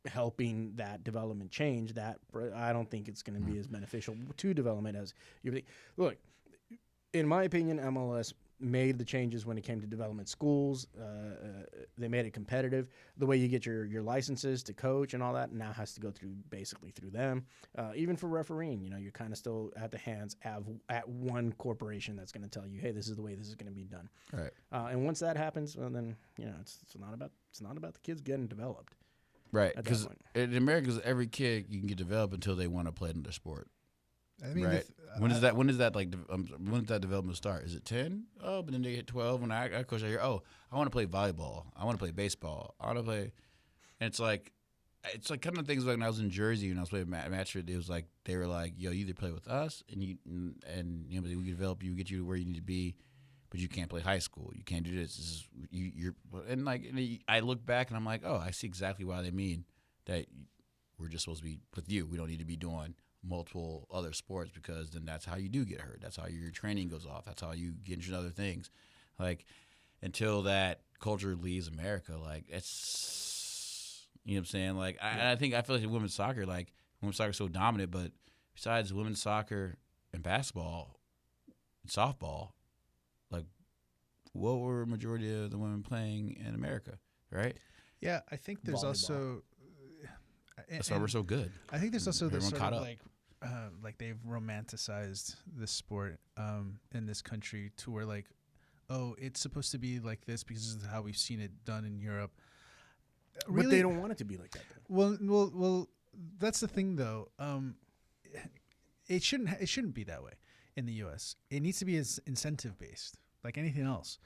helping that development change, that I don't think it's going to be as beneficial to development as you think. Look, in my opinion, MLS made the changes when it came to development schools, They made it competitive. The way you get your licenses to coach and all that now has to go basically through them. Even for refereeing, you're kind of still at the hands at one corporation that's going to tell you, hey, this is the way this is going to be done. Right. And once that happens, well, then it's not about the kids getting developed. Right. Because in America, every kid you can get developed until they want to play another sport. I mean, right. When does that like? When does that development start? Is it 10? Oh, but then they hit 12. When I coach, I hear, oh, I want to play volleyball. I want to play baseball. I want to play, and it's like kind of things like when I was in Jersey and I was playing match. It was like they were like, yo, you either play with us and we can develop you, get you to where you need to be, but you can't play high school. You can't do this. This is you're and like and I look back and I'm like, oh, I see exactly why they mean that we're just supposed to be with you. We don't need to be doing multiple other sports because then that's how you do get hurt. That's how your training goes off. That's how you get into other things. Like until that culture leaves America, like it's what I'm saying. Like I feel like women's soccer is so dominant, but besides women's soccer and basketball, and softball, like what were a majority of the women playing in America, right? Yeah, I think there's Volleyball. also. That's why we're so good. I think there's also this Everyone sort caught of up. like they've romanticized this sport in this country to where like, oh, it's supposed to be like this because this is how we've seen it done in Europe. But they don't want it to be like that. Though. Well, that's the thing though. It shouldn't be that way in the U.S. It needs to be as incentive based, like anything else.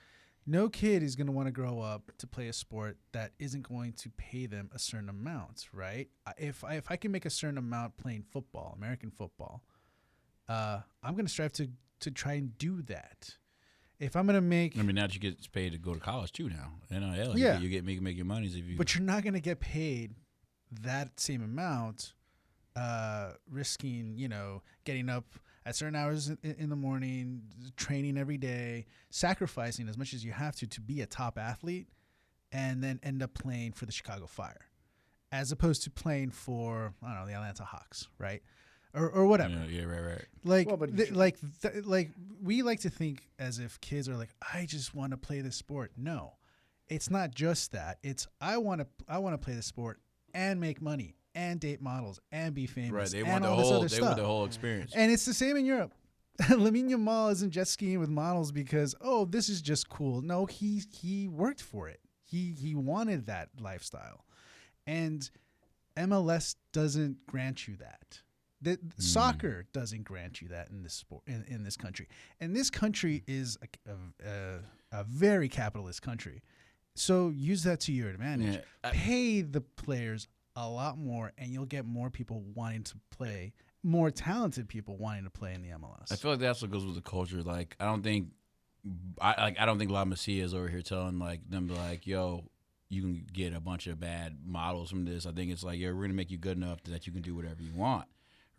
No kid is going to want to grow up to play a sport that isn't going to pay them a certain amount, right? If I can make a certain amount playing football, American football, I'm going to strive to try and do that. If I'm going to make, I mean, now that you get paid to go to college too now, NIL, yeah, you make your monies if you. but you're not going to get paid that same amount, risking getting up at certain hours in the morning, training every day, sacrificing as much as you have to be a top athlete, and then end up playing for the Chicago Fire, as opposed to playing for, I don't know, the Atlanta Hawks, right? Or whatever. Yeah, right. Like, Well, but like we like to think as if kids are like, I just want to play this sport. No, it's not just that. It's I want to play the sport and make money and date models and be famous. Right, they and want all this other stuff. want the whole experience. And it's the same in Europe. Lamine Yamal isn't jet skiing with models because, oh, this is just cool. No, he worked for it. He wanted that lifestyle. And MLS doesn't grant you that. Soccer doesn't grant you that in this sport in this country. And this country is a very capitalist country. So use that to your advantage. Yeah, Pay the players a lot more, and you'll get more people wanting to play, more talented people wanting to play in the MLS. I feel like that's what goes with the culture. Like I don't think La Masia is over here telling like them like, yo, you can get a bunch of bad models from this. I think it's like, yo, we're gonna make you good enough that you can do whatever you want.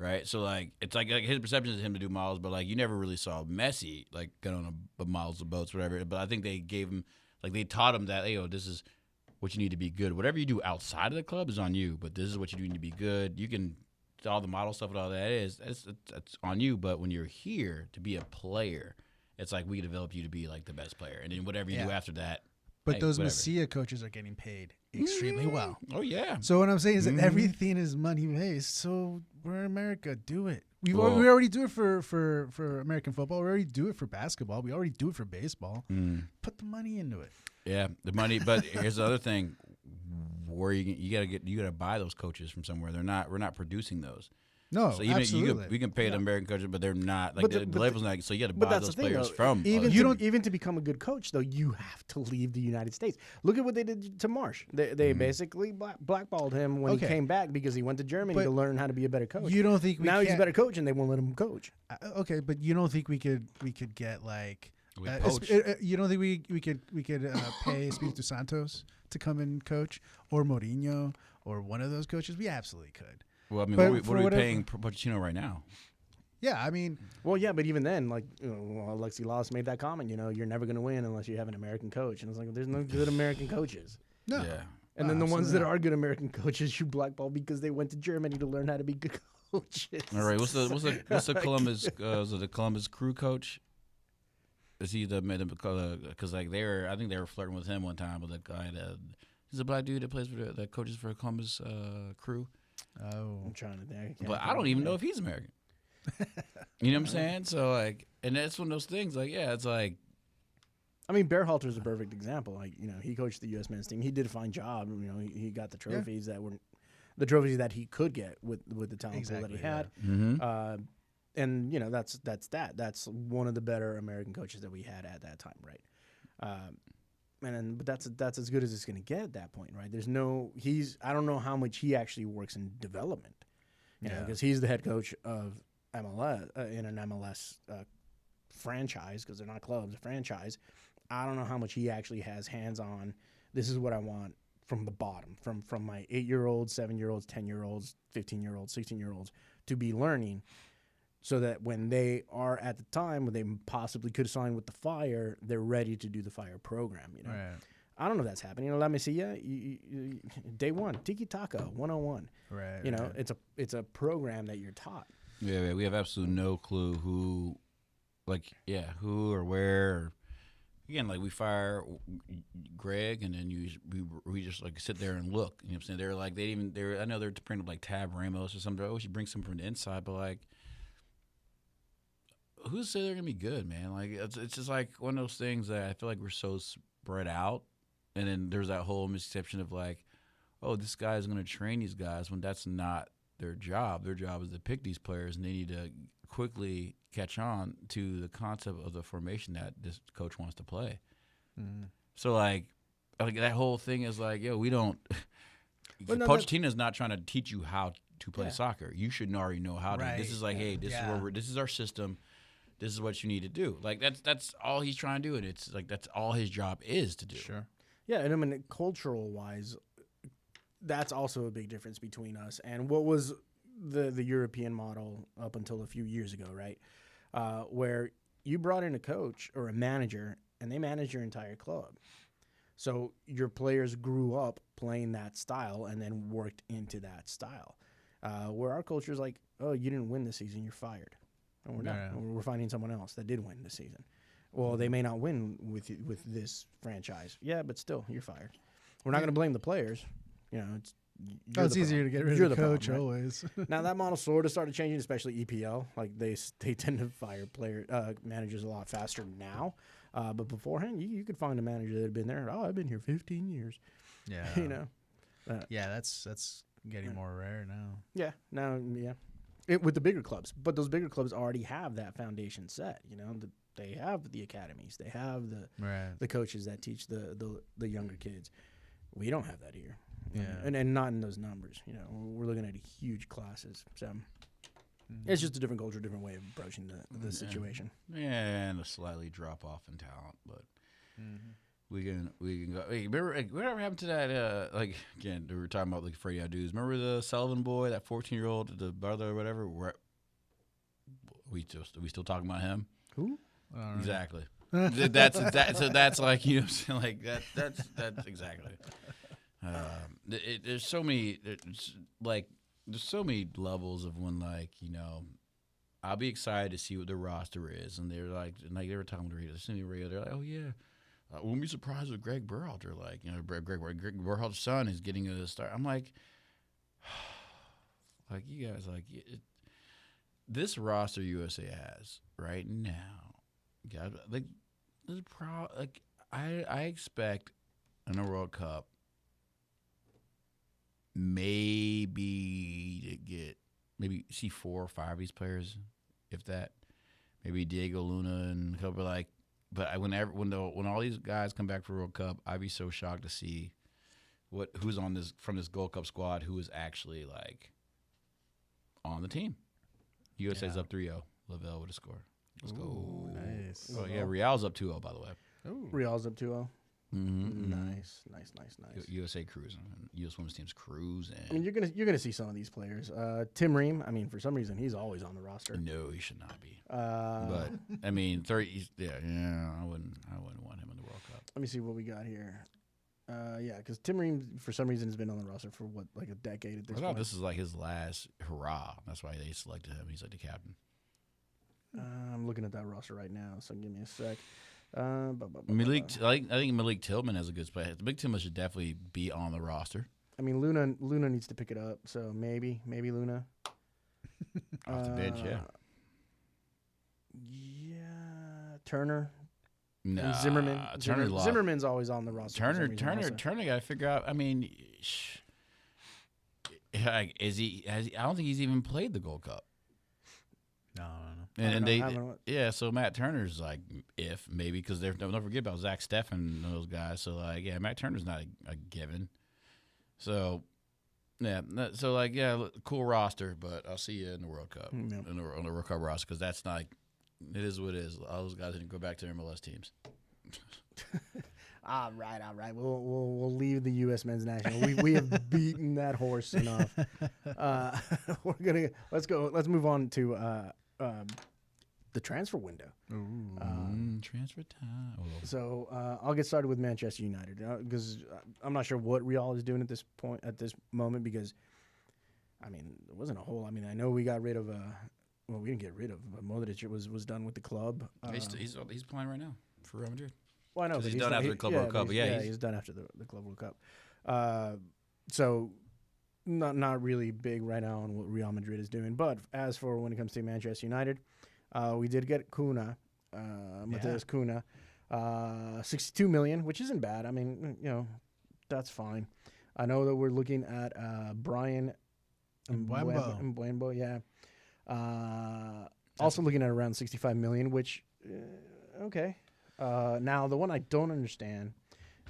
Right, so like it's like his perception is him to do models, but like you never really saw Messi like get on a models of boats, whatever. But I think they gave him they taught him that, hey, yo, this is what you need to be good. Whatever you do outside of the club is on you, but this is what you need to be good. You can all the model stuff and all that it's on you, but when you're here to be a player, it's like we develop you to be like the best player, and then whatever you do after that. But hey, those whatever. Masia coaches are getting paid extremely well. Oh yeah. So what I'm saying is that everything is money based. So we're in America, do it. We already do it for American football. We already do it for basketball. We already do it for baseball. Put the money into it. Yeah, the money. But here's the other thing: where you gotta buy those coaches from somewhere. We're not producing those. No, so even absolutely. we can pay the American coaches, but they're not like But the level's not. So you got to But buy that's those the thing, players though. from. Even to become a good coach, though, you have to leave the United States. Look at what they did to Marsh. They basically blackballed him when he came back because he went to Germany to learn how to be a better coach. You don't think now he's a better coach, and they won't let him coach. Okay, but you don't think we could get like poach. you don't think we could pay Espirito Santos to come and coach, or Mourinho, or one of those coaches? We absolutely could. Well, I mean, But what for are we whatever- paying Pochettino right now? Yeah, I mean, Well, yeah, but even then, Alexi Lalas made that comment. You're never going to win unless you have an American coach, and it's like there's no good American coaches. no. Yeah. And then the ones that absolutely are good American coaches, you blackball because they went to Germany to learn how to be good coaches. All right. What's the Columbus? Was it the Columbus Crew coach? Is he the because like I think they were flirting with him one time with a guy that he's a black dude that plays for that coaches for Columbus Crew. Oh, I'm trying to think. But I don't even know if he's American. You know what I'm saying? So like, and that's one of those things. Like, yeah, it's like. I mean, Berhalter's a perfect example. Like, he coached the U.S. men's team. He did a fine job. He got the trophies that were the trophies that he could get with the talent pool that he had. Mm-hmm. And that's that. That's one of the better American coaches that we had at that time, right? But that's as good as it's going to get at that point, right? I don't know how much he actually works in development, because he's the head coach of MLS in an MLS franchise, because they're not clubs, a franchise. I don't know how much he actually has hands on. This is what I want from the bottom, from my 8-year-olds, 7-year-olds, 10-year-olds, 15-year-olds, 16-year-olds to be learning. So that when they are at the time when they possibly could sign with the Fire, they're ready to do the Fire program. Right. I don't know if that's happening. Let me see. Yeah, day one, Tiki Taka 101. Right. It's a program that you're taught. Yeah, we have absolutely no clue who or where. Or, again, like we fire Greg, and then we just like sit there and look. You know what I'm saying? I know they're bringing up like Tab Ramos or something. Oh, she brings some from the inside, but like. Who's to say they're gonna be good, man? Like it's just like one of those things that I feel like we're so spread out, and then there's that whole misconception of like, oh, this guy's gonna train these guys when that's not their job. Their job is to pick these players, and they need to quickly catch on to the concept of the formation that this coach wants to play. Mm. So like that whole thing is like, yo, we don't. Pochettino's not trying to teach you how to play soccer. You should already know how to. This is like, hey, this is this is our system. This is what you need to do. Like that's all he's trying to do, and it's like that's all his job is to do. Sure. Yeah, and I mean cultural wise, that's also a big difference between us and what was the European model up until a few years ago, right? Where you brought in a coach or a manager and they managed your entire club. So your players grew up playing that style and then worked into that style. Where our culture is like, oh, you didn't win this season, you're fired. And we're not. We're finding someone else that did win this season. Well, they may not win with this franchise. Yeah, but still, you're fired. We're not going to blame the players. It's easier to get rid of the coach problem, right? Always. Now that model sort of started changing, especially EPL. Like they tend to fire managers a lot faster now. But beforehand, you could find a manager that had been there. Oh, I've been here 15 years. Yeah. That's getting more rare now. Yeah. Now, yeah. With the bigger clubs, but those bigger clubs already have that foundation set. They have the academies, they have the coaches that teach the younger kids. We don't have that here, and not in those numbers. We're looking at huge classes, so it's just a different culture, different way of approaching the situation. And a slightly drop off in talent, but. We can go. Hey, remember whatever happened to that? Like again, we were talking about like Freddie Dudes. Remember the Sullivan boy, that 14-year-old, the brother or whatever. We still talking about him? Who? Exactly. That's so that's like what I'm saying, like that's exactly. There's so many. There's so many levels of when I'll be excited to see what the roster is, and they're like they were talking to radio. They're like, oh yeah. Wouldn't be surprised with Greg Berhalter. Greg Berhalter's son is getting a start. I'm like you guys, this roster USA has right now, guys, I expect in a World Cup maybe see 4 or 5 of these players, if that. Maybe Diego Luna and a couple But when all these guys come back for World Cup, I'd be so shocked to see who's on this from this Gold Cup squad who is actually on the team. USA's up 3-0. Lavelle with a score. Let's go. Nice. Oh yeah, Real's up 2-0 by the way. Real's up 2-0. Mm-hmm. Nice. USA cruising. U.S. women's team's cruising. I mean, you're gonna see some of these players. Tim Ream. I mean, for some reason, he's always on the roster. No, he should not be. But I mean, 30. Yeah. I wouldn't want him in the World Cup. Let me see what we got here. Because Tim Ream, for some reason, has been on the roster for a decade at this point. I thought this is like his last hurrah. That's why they selected him. He's like the captain. I'm looking at that roster right now, so give me a sec. I think Malik Tillman has a good spot. Malik Tillman should definitely be on the roster. I mean, Luna needs to pick it up, so maybe Luna. Off the bench, yeah. Yeah, Turner. Nah, And Zimmerman. Zimmerman's always on the roster. Turner got to figure out. I mean, I don't think he's even played the Gold Cup. No. So Matt Turner's like maybe because don't forget about Zach Steffen and those guys. So like Matt Turner's not a given. So cool roster, but I'll see you in the World Cup on the World Cup roster because that's not. It is what it is. All those guys didn't go back to their MLS teams. All right. We'll leave the U.S. men's national. We have beaten that horse enough. Let's move on to the transfer window. Transfer time. So I'll get started with Manchester United because I'm not sure what Real is doing at this moment because I mean there wasn't a whole. I mean I know we got rid of well, we didn't get rid of, but Modric was done with the club. He's playing right now for Real Madrid. Well, I know he's done after the Club World Cup. He's done after the Club World Cup. So not really big right now on what Real Madrid is doing. But as for when it comes to Manchester United, we did get Cunha, Mateus Cunha, 62 million, which isn't bad. I mean, that's fine. I know that we're looking at Brian Mbeumo, yeah. Also looking at around 65 million, which, okay. Now, the one I don't understand,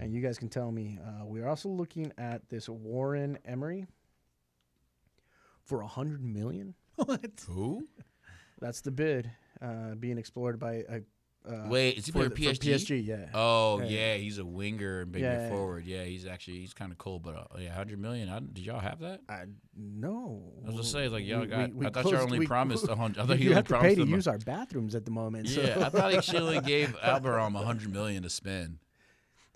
and you guys can tell me, we're also looking at this Warren Emery for 100 million. What? Who? That's the bid being explored by wait, is he playing PSG? For PSG, yeah. Oh, yeah, he's a winger and big forward. Yeah. Yeah, he's kind of cool, but 100 million. Did y'all have that? No. I was just saying, like y'all I thought y'all only promised 100. I thought you have to pay to them use our bathrooms at the moment. So. Yeah, I thought she only gave Albarom 100 million to spend.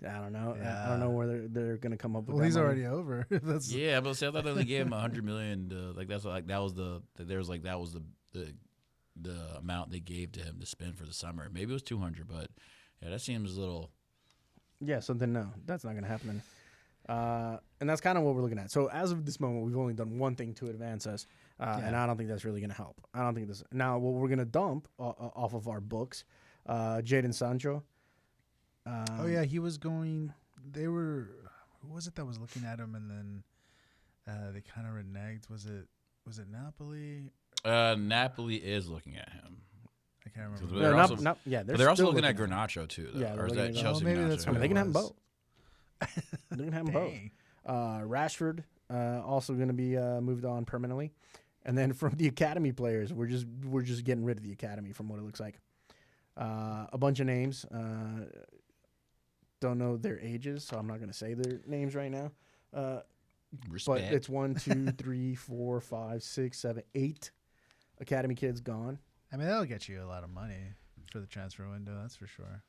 I don't know. I don't know where they're going to come up with. Well, he's money. already over. But I thought they only gave him 100 million. That was the amount they gave to him to spend for the summer. Maybe it was 200, but yeah, that seems a little. Yeah, so then no, that's not going to happen. And that's kind of what we're looking at. So as of this moment, we've only done one thing to advance us, and I don't think that's really going to help. I don't think this. Now, what we're going to dump off of our books, Jadon Sancho. He was going. They were. Who was it that was looking at him, and then they kind of reneged? Was it Napoli? Napoli is looking at him. I can't remember. They're also looking at Garnacho too. Though. Yeah, or is that Chelsea? Maybe that's. I mean, they can have them both. They can have them both. Dang. Rashford also going to be moved on permanently, and then from the academy players, we're just getting rid of the academy from what it looks like. A bunch of names. Don't know their ages, so I'm not going to say their names right now. Respect. But it's 1, 2, 3, 4, 5, 6, 7, 8 academy kids gone. I mean, that'll get you a lot of money for the transfer window. That's for sure.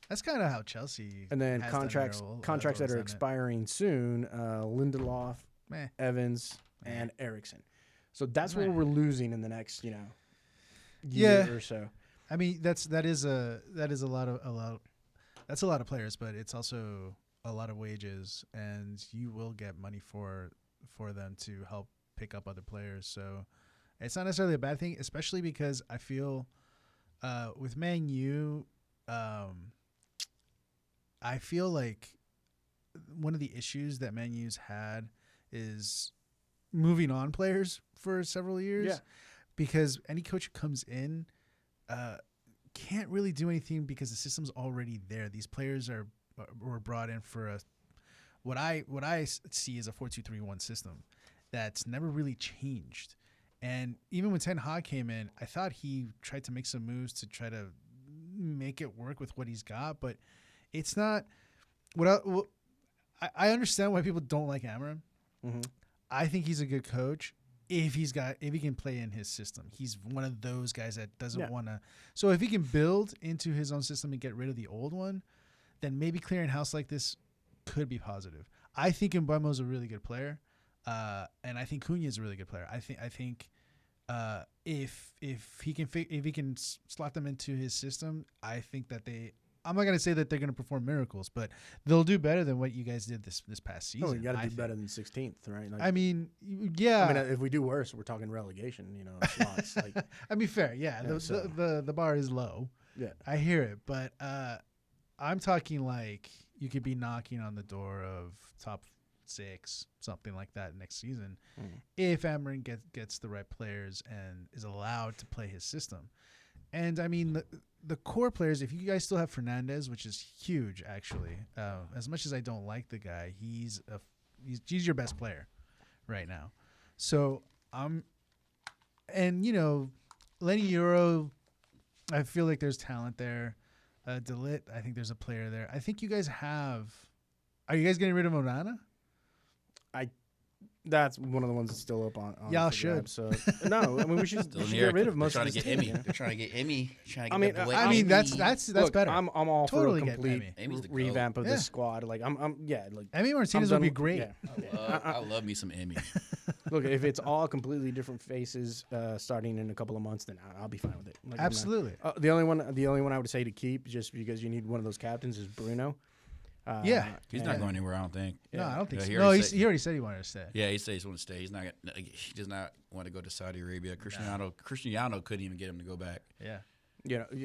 That's kind of how Chelsea. And then contracts that are expiring soon: Lindelof, Evans, and Eriksson. So that's what we're losing in the next, year or so. I mean, that's a lot of players, but it's also a lot of wages, and you will get money for them to help pick up other players. So it's not necessarily a bad thing, especially because I feel with Man U, I feel like one of the issues that Man U's had is moving on players for several years. Yeah. Because any coach who comes in can't really do anything because the system's already there. These players were brought in for what I see as a 4-2-3-1 system that's never really changed. And even when Ten Hag came in, I thought he tried to make some moves to try to make it work with what he's got, but it's not. I understand why people don't like Amorim. Mm-hmm. I think he's a good coach if he can play in his system. He's one of those guys that doesn't want to. So if he can build into his own system and get rid of the old one, then maybe clearing house like this could be positive. I think Mbeumo's a really good player, and I think Cunha is a really good player. I think if he can slot them into his system, I think that they I'm not gonna say that they're gonna perform miracles, but they'll do better than what you guys did this past season. Oh, you got to I do think. better than 16th, right? Like, I mean, yeah. I mean, if we do worse, we're talking relegation. Slots. Like, I mean, fair. Yeah, Yeah, the bar is low. yeah. I hear it, but I'm talking like you could be knocking on the door of top 6, something like that next season, if Amarin gets the right players and is allowed to play his system. And I mean, the core players, if you guys still have Fernandez, which is huge, actually, as much as I don't like the guy, he's your best player right now. So Lenny Euro, I feel like there's talent there. Delit, I think there's a player there. I think you guys have. Are you guys getting rid of Onana? That's one of the ones that's still up on. Y'all the should. grab, so no, I mean we should get rid of most of They're this trying to team. get Emmy. They're trying to get Emmy. Trying to I get mean, that boy I mean, Emmy. that's Look, better. I'm all Totally for a get complete Emmy. Emmy's the revamp of Yeah. this squad. Like like Emmy Martinez I'm would be done- great. yeah. I love me some Emmy. Look, if it's all completely different faces starting in a couple of months, then I'll be fine with it. Like, I'm not- Absolutely. the only one I would say to keep, just because you need one of those captains, is Bruno. Yeah. He's not going anywhere, I don't think. No, I don't think Yeah, so. he No, already he already said he wanted to stay. Yeah, he says he wants to stay. He's not. He does not want to go to Saudi Arabia. Cristiano couldn't even get him to go back. Yeah.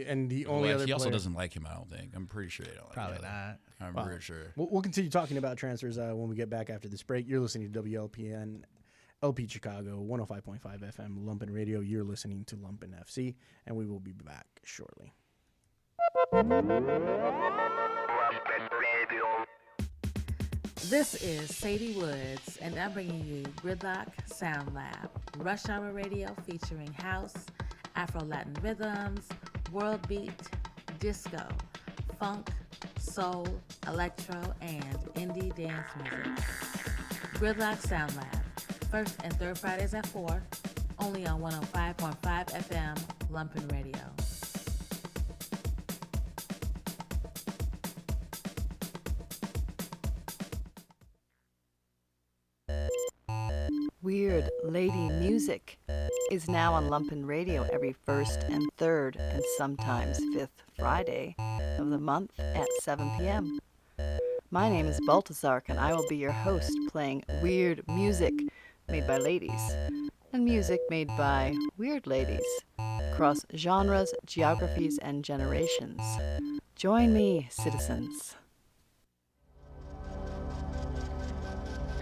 And the only Well, other he also player, doesn't like him. I don't think. I'm pretty sure they don't like Probably each other. not. I'm Wow. pretty sure. We'll continue talking about transfers when we get back after this break. You're listening to WLPN, LP Chicago, 105.5 FM, Lumpen Radio. You're listening to Lumpen FC, and we will be back shortly. This is Sadie Woods, and I'm bringing you Gridlock Sound Lab, Rush Hour Radio featuring house, Afro-Latin rhythms, world beat, disco, funk, soul, electro, and indie dance music. Gridlock Sound Lab, first and third Fridays at 4, only on 105.5 FM, Lumpen Radio. Weird Lady Music is now on Lumpen Radio every first and third and sometimes fifth Friday of the month at 7 p.m. My name is Baltazar, and I will be your host playing weird music made by ladies and music made by weird ladies across genres, geographies, and generations. Join me, citizens.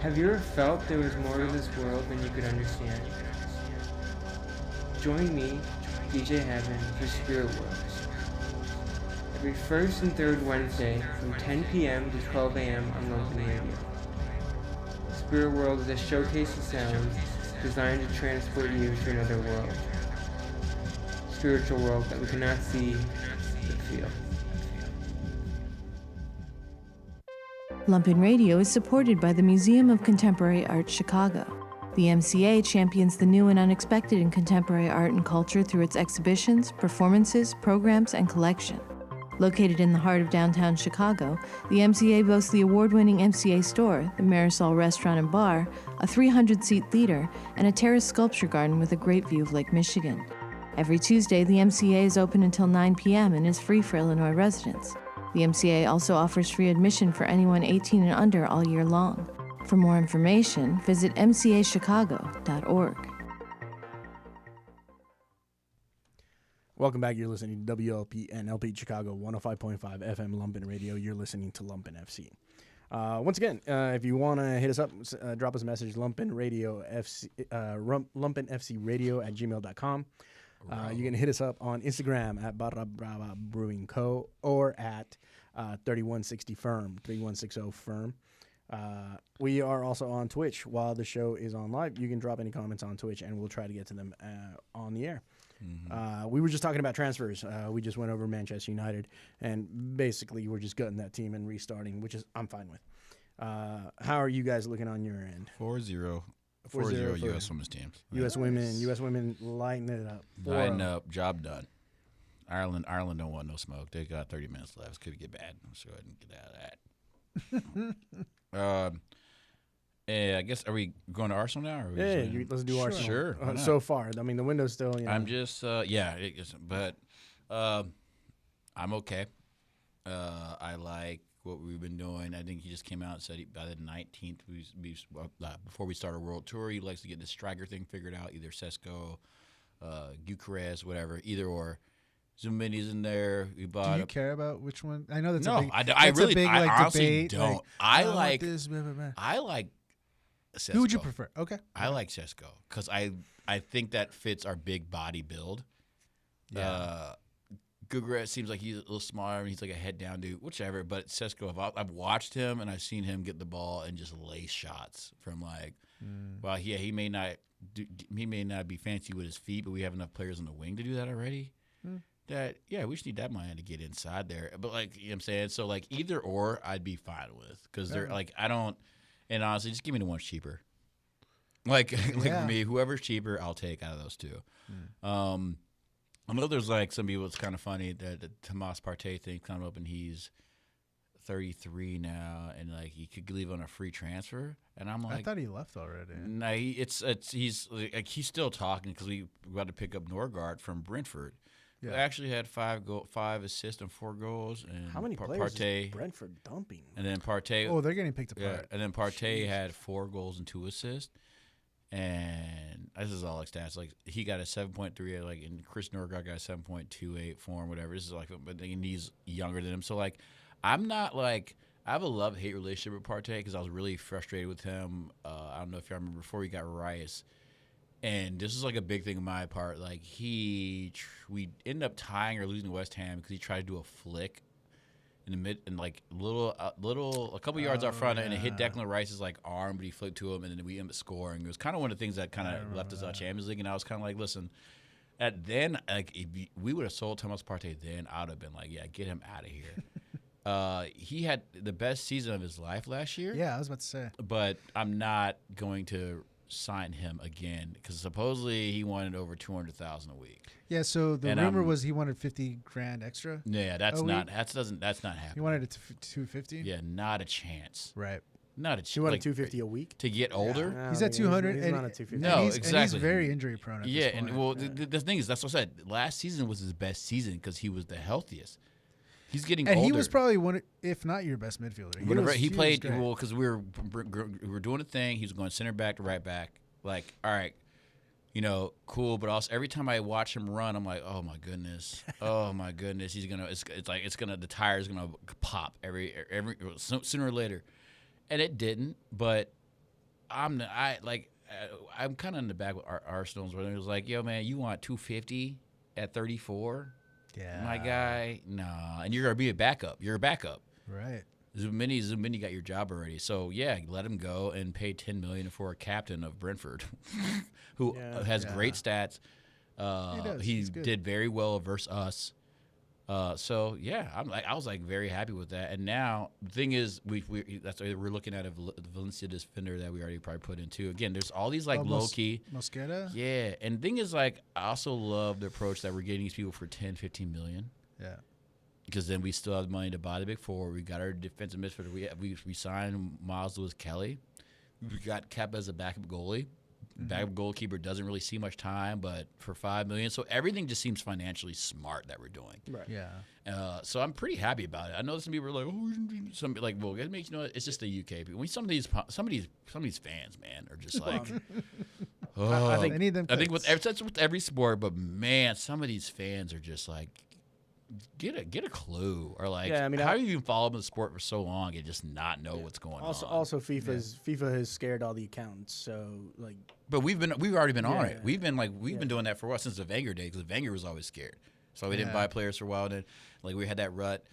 Have you ever felt there was more to this world than you could understand? Join me, DJ Heaven, for Spirit World. Every first and third Wednesday from 10 p.m. to 12 a.m. on Lumpen Radio. Spirit World is a showcase of sounds designed to transport you to another world. Spiritual world that we cannot see but feel. Lumpen Radio is supported by the Museum of Contemporary Art Chicago. The MCA champions the new and unexpected in contemporary art and culture through its exhibitions, performances, programs, and collection. Located in the heart of downtown Chicago, the MCA boasts the award-winning MCA store, the Marisol Restaurant and Bar, a 300-seat theater, and a terrace sculpture garden with a great view of Lake Michigan. Every Tuesday, the MCA is open until 9 p.m. and is free for Illinois residents. The MCA also offers free admission for anyone 18 and under all year long. For more information, visit mcachicago.org. Welcome back. You're listening to WLP and LP Chicago 105.5 FM Lumpen Radio. You're listening to Lumpen FC. Once again, if you want to hit us up, drop us a message, lumpenfcradio@gmail.com. You can hit us up on Instagram at Barra Brava Brewing Co. or at 3160 Firm, 3160 Firm. We are also on Twitch while the show is on live. You can drop any comments on Twitch, and we'll try to get to them on the air. We were just talking about transfers. We just went over Manchester United, and basically we're just gutting that team and restarting, which is I'm fine with. How are you guys looking on your end? 4-0. 4-0 4-0 U.S. women's teams. U.S. women lighting it up. Line up, job done. Ireland don't want no smoke. They got 30 minutes left. Could get bad. Let's go ahead and get out of that. I guess, are we going to Arsenal now? Or are we Let's do Arsenal. Sure. Why not? So far, I mean, the window's still. I'm just, but I'm okay. I like what we've been doing. I think he just came out and said by the 19th, before we start a world tour, he likes to get the striker thing figured out, either Sesko, Gyökeres, whatever, either or. Zumini's in there. We bought. Do you care about which one? I know that's no, a big, I really, big, I like, honestly debate. don't. Like, I want like this. Blah, blah, blah. I like Sesko. Who would you prefer? Okay. I like Sesko because I think that fits our big body build. Yeah. Gyökeres seems like he's a little smaller and he's like a head down dude, whichever. But Sesko, I've watched him and I've seen him get the ball and just lace shots from like, well, yeah, he may not be fancy with his feet, but we have enough players on the wing to do that already. That we just need that man to get inside there. But like, you know what I'm saying? So like either or I'd be fine with because they're like I don't. And honestly, just give me the one cheaper. Like for me, whoever's cheaper, I'll take out of those two. I know there's like some people. It's kind of funny that the Thomas Partey thing come up, and he's 33 now, and like he could leave on a free transfer. And I'm like, I thought he left already. No, he's still talking because we got to pick up Norgard from Brentford. Yeah. Who actually had 5 assists and 4 goals. And How many players is Brentford dumping? And then Partey. Oh, they're getting picked apart. Yeah, and then Partey had 4 goals and 2 assists. And this is all like stats. Like he got a 7.38, like, and Chris Norgard got a 7.28 for him, whatever. This is like, but he's younger than him. So like, I'm not like I have a love-hate relationship with Partey because I was really frustrated with him. I don't know if y'all remember before he got Rice. And this is like a big thing on my part. Like we ended up tying or losing to West Ham because he tried to do a flick in the mid and like a couple yards out front, and it hit Declan Rice's like arm, but he flicked to him, and then we ended up scoring. It was kind of one of the things that kind of left us out of Champions League, and I was kind of like, listen, then like if we would have sold Thomas Partey, then I would have been like, yeah, get him out of here. He had the best season of his life last year. Yeah, I was about to say, but I'm not going to sign him again because supposedly he wanted over $200,000 a week. Yeah, so the rumor was he wanted $50,000 extra. Yeah, that's not happening. He wanted it to $250. Yeah, not a chance. Right. Not a chance. He wanted $250 a week to get older. Yeah, he's at 200. He's not at 250. No, exactly. And he's very injury prone. At this point. And well, the thing is, that's what I said. Last season was his best season because he was the healthiest. He's getting older. And he was probably one, if not your best midfielder. He played well because we were doing a thing. He was going center back to right back. Like, all right, cool. But also every time I watch him run, I'm like, oh my goodness, he's gonna. The tire's gonna pop every sooner or later, and it didn't. But I'm kind of in the back with Arsenal's where it was like, yo man, you want 250 at 34? Yeah, my guy, nah. And you're gonna be a backup. You're a backup, right? Zumini got your job already. So, yeah, let him go and pay $10 million for a captain of Brentford who has great stats. He did very well versus us. So, yeah, I was very happy with that. And now the thing is, we're looking at a Valencia defender that we already probably put in too. Again, there's all these low-key. Mosquera? Yeah. And the thing is, I also love the approach that we're getting these people for $10, $15 million. Yeah. Because then we still have money to buy the big four. We got our defensive midfielder. We signed Miles Lewis Kelly. We got Kepa as a backup goalie. Backup goalkeeper doesn't really see much time, but for $5 million, so everything just seems financially smart that we're doing. Right. Yeah. So I'm pretty happy about it. I know some people are like, well, it makes it's just the UK people. Some of these fans, man, are just like. I think that's with every sport, but man, some of these fans are just like. Get a clue, or how do you even follow the sport for so long and just not know what's going on? Also, FIFA has scared all the accountants, so like. But we've already been on it. We've been doing that for since the Wenger days because Wenger was always scared, so we didn't buy players for a while. And we had that rut,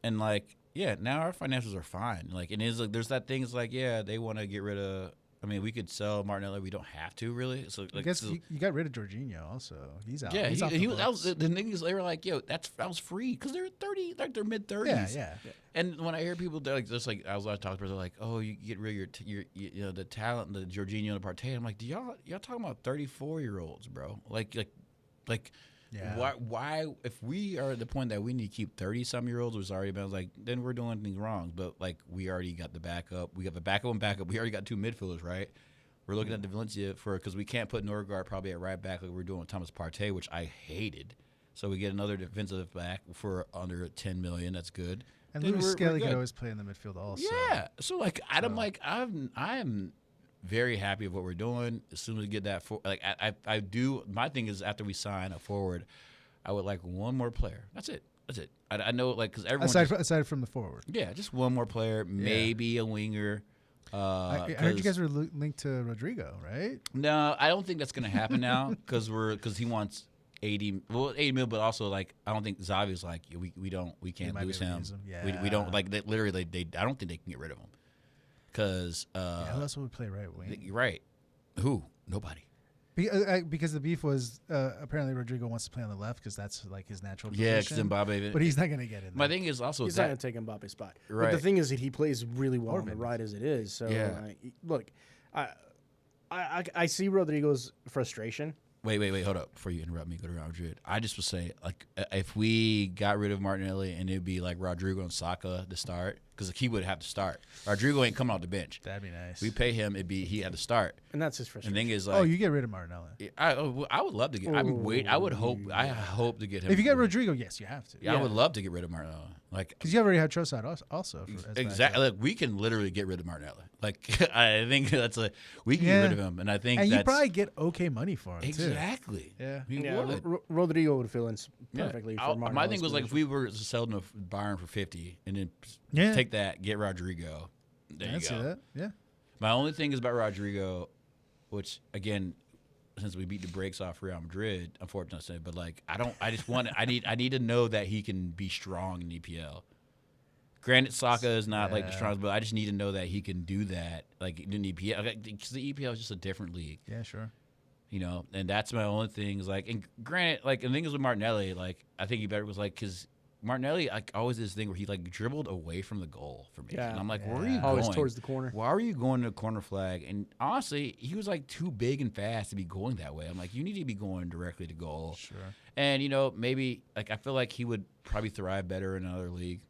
and now our financials are fine. And it's there's that thing. It's they want to get rid of. I mean, we could sell Martinelli. We don't have to really. So I guess you got rid of Jorginho also. He's out. Yeah, he was. The niggas they were like, "Yo, that was free," because they're 30, they're mid-30s. Yeah. And when I hear people I was talking to people like, "Oh, you get rid of your the talent, the Jorginho and the Partey." I'm like, y'all talking about 34-year-olds, bro? Yeah. Why? If we are at the point that we need to keep 30-some-year-olds, who's already been then we're doing things wrong. But we already got the backup. We got the backup and backup. We already got 2 midfielders, right? We're looking at the Valencia because we can't put Norgard probably at right back like we're doing with Thomas Partey, which I hated. So we get another defensive back for under $10 million. That's good. And Then Lewis we're Skelly could good. always play in the midfield also. Yeah. So like I'm very happy with what we're doing. As soon as we get that I do. My thing is after we sign a forward, I would like one more player. That's it. I know like because everyone Aside from the forward. yeah, just one more player, maybe a winger. I heard you guys were linked to Rodrigo, right? No, I don't think that's gonna happen now because he wants 80 mil, but also like I don't think Xavi's like we can't might be lose able to him. use him. We don't Yeah. like they, literally they I don't think they can get rid of him because Who else would play right wing? you're right. Who? Nobody. Because the beef was apparently Rodrigo wants to play on the left because that's like his natural Yeah, position. because Mbappe. But he's not going to get in My there. thing is also He's not that going to take Mbappe's spot. But Right. the thing is that he plays really well Or on the maybe. right as it is. So, Yeah. look, I see Rodrigo's frustration. Wait, hold up. Before you interrupt me, go to Real Madrid. I just would say, like, if we got rid of Martinelli and it'd be like Rodrigo and Saka to start, because he would have to start. Rodrigo ain't coming off the bench. That'd be nice. We pay him, he had to start. And that's his And frustration. the thing is, like, Oh, you get rid of Martinelli. I would love to get. I hope to get him. If you get Rodrigo, yes, you have to. Yeah, I would love to get rid of Martinelli. Like, Because you already have Trossard also. As exactly. backup. Like, we can literally get rid of Martinelli. Like, I think we can Yeah. get rid of him, and I think And you that's probably get okay money for him, too. exactly. Yeah. We yeah, would. Rodrigo would fill in Yeah. perfectly for My Martinelli's thing was like if position. we were selling to Bayern for 50 and then Yeah. take that, get Rodrigo. There I you see go. that. Yeah. My only thing is about Rodrigo, which again, since we beat the brakes off Real Madrid, unfortunately, but like I need to know that he can be strong in EPL. Granted, Saka is not like the Yeah. strongest, but I just need to know that he can do that, like in EPL, because the EPL is just a different league. Yeah, sure. You know, and that's my only thing is like, and granted, like, the thing is with Martinelli, like, I think he better was like, because Martinelli, like, always this thing where he, like, dribbled away from the goal for me. Yeah. And I'm like, where are you Always going? towards the corner. Why are you going to the corner flag? And honestly, he was, like, too big and fast to be going that way. I'm like, you need to be going directly to goal. Sure. And, you know, maybe, like, I feel like he would probably thrive better in another league.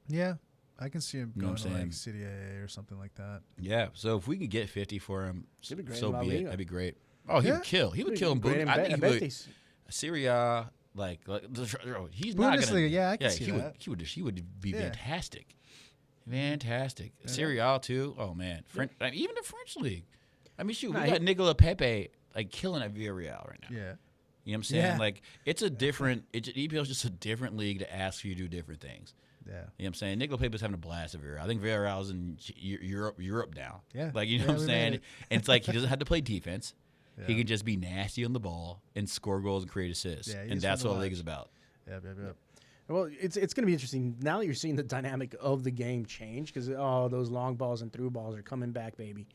Yeah. I can see him You know going what to I'm like saying? City A or something like that. Yeah. So if we could get 50 for him, He'd be great so in La be it. Liga. That'd be great. Oh, he Yeah. would kill. He would kill him. Great in I think he would. Betis. Syria, he's not Bundesliga, gonna. yeah, I can see he that. He would be Yeah. fantastic, fantastic. Syria too. Oh man, French, I mean, even the French league. I mean, shoot, Nah, we got Nicola Pepe like killing at Villarreal right now. Yeah. You know what I'm saying? Yeah. Like it's a different. EPL is just a different league to ask you to do different things. Yeah. You know what I'm saying? Nicola Pepe's having a blast at Villarreal. I think Villarreal's in Europe now. Yeah. Like, you know Yeah, what I'm we saying? made it. And it's like he doesn't have to play defense. He Yeah. can just be nasty on the ball and score goals and create assists. Yeah, and he's that's fun to what the league watch. is about. Yep. Well, it's going to be interesting now that you're seeing the dynamic of the game change because those long balls and through balls are coming back, baby.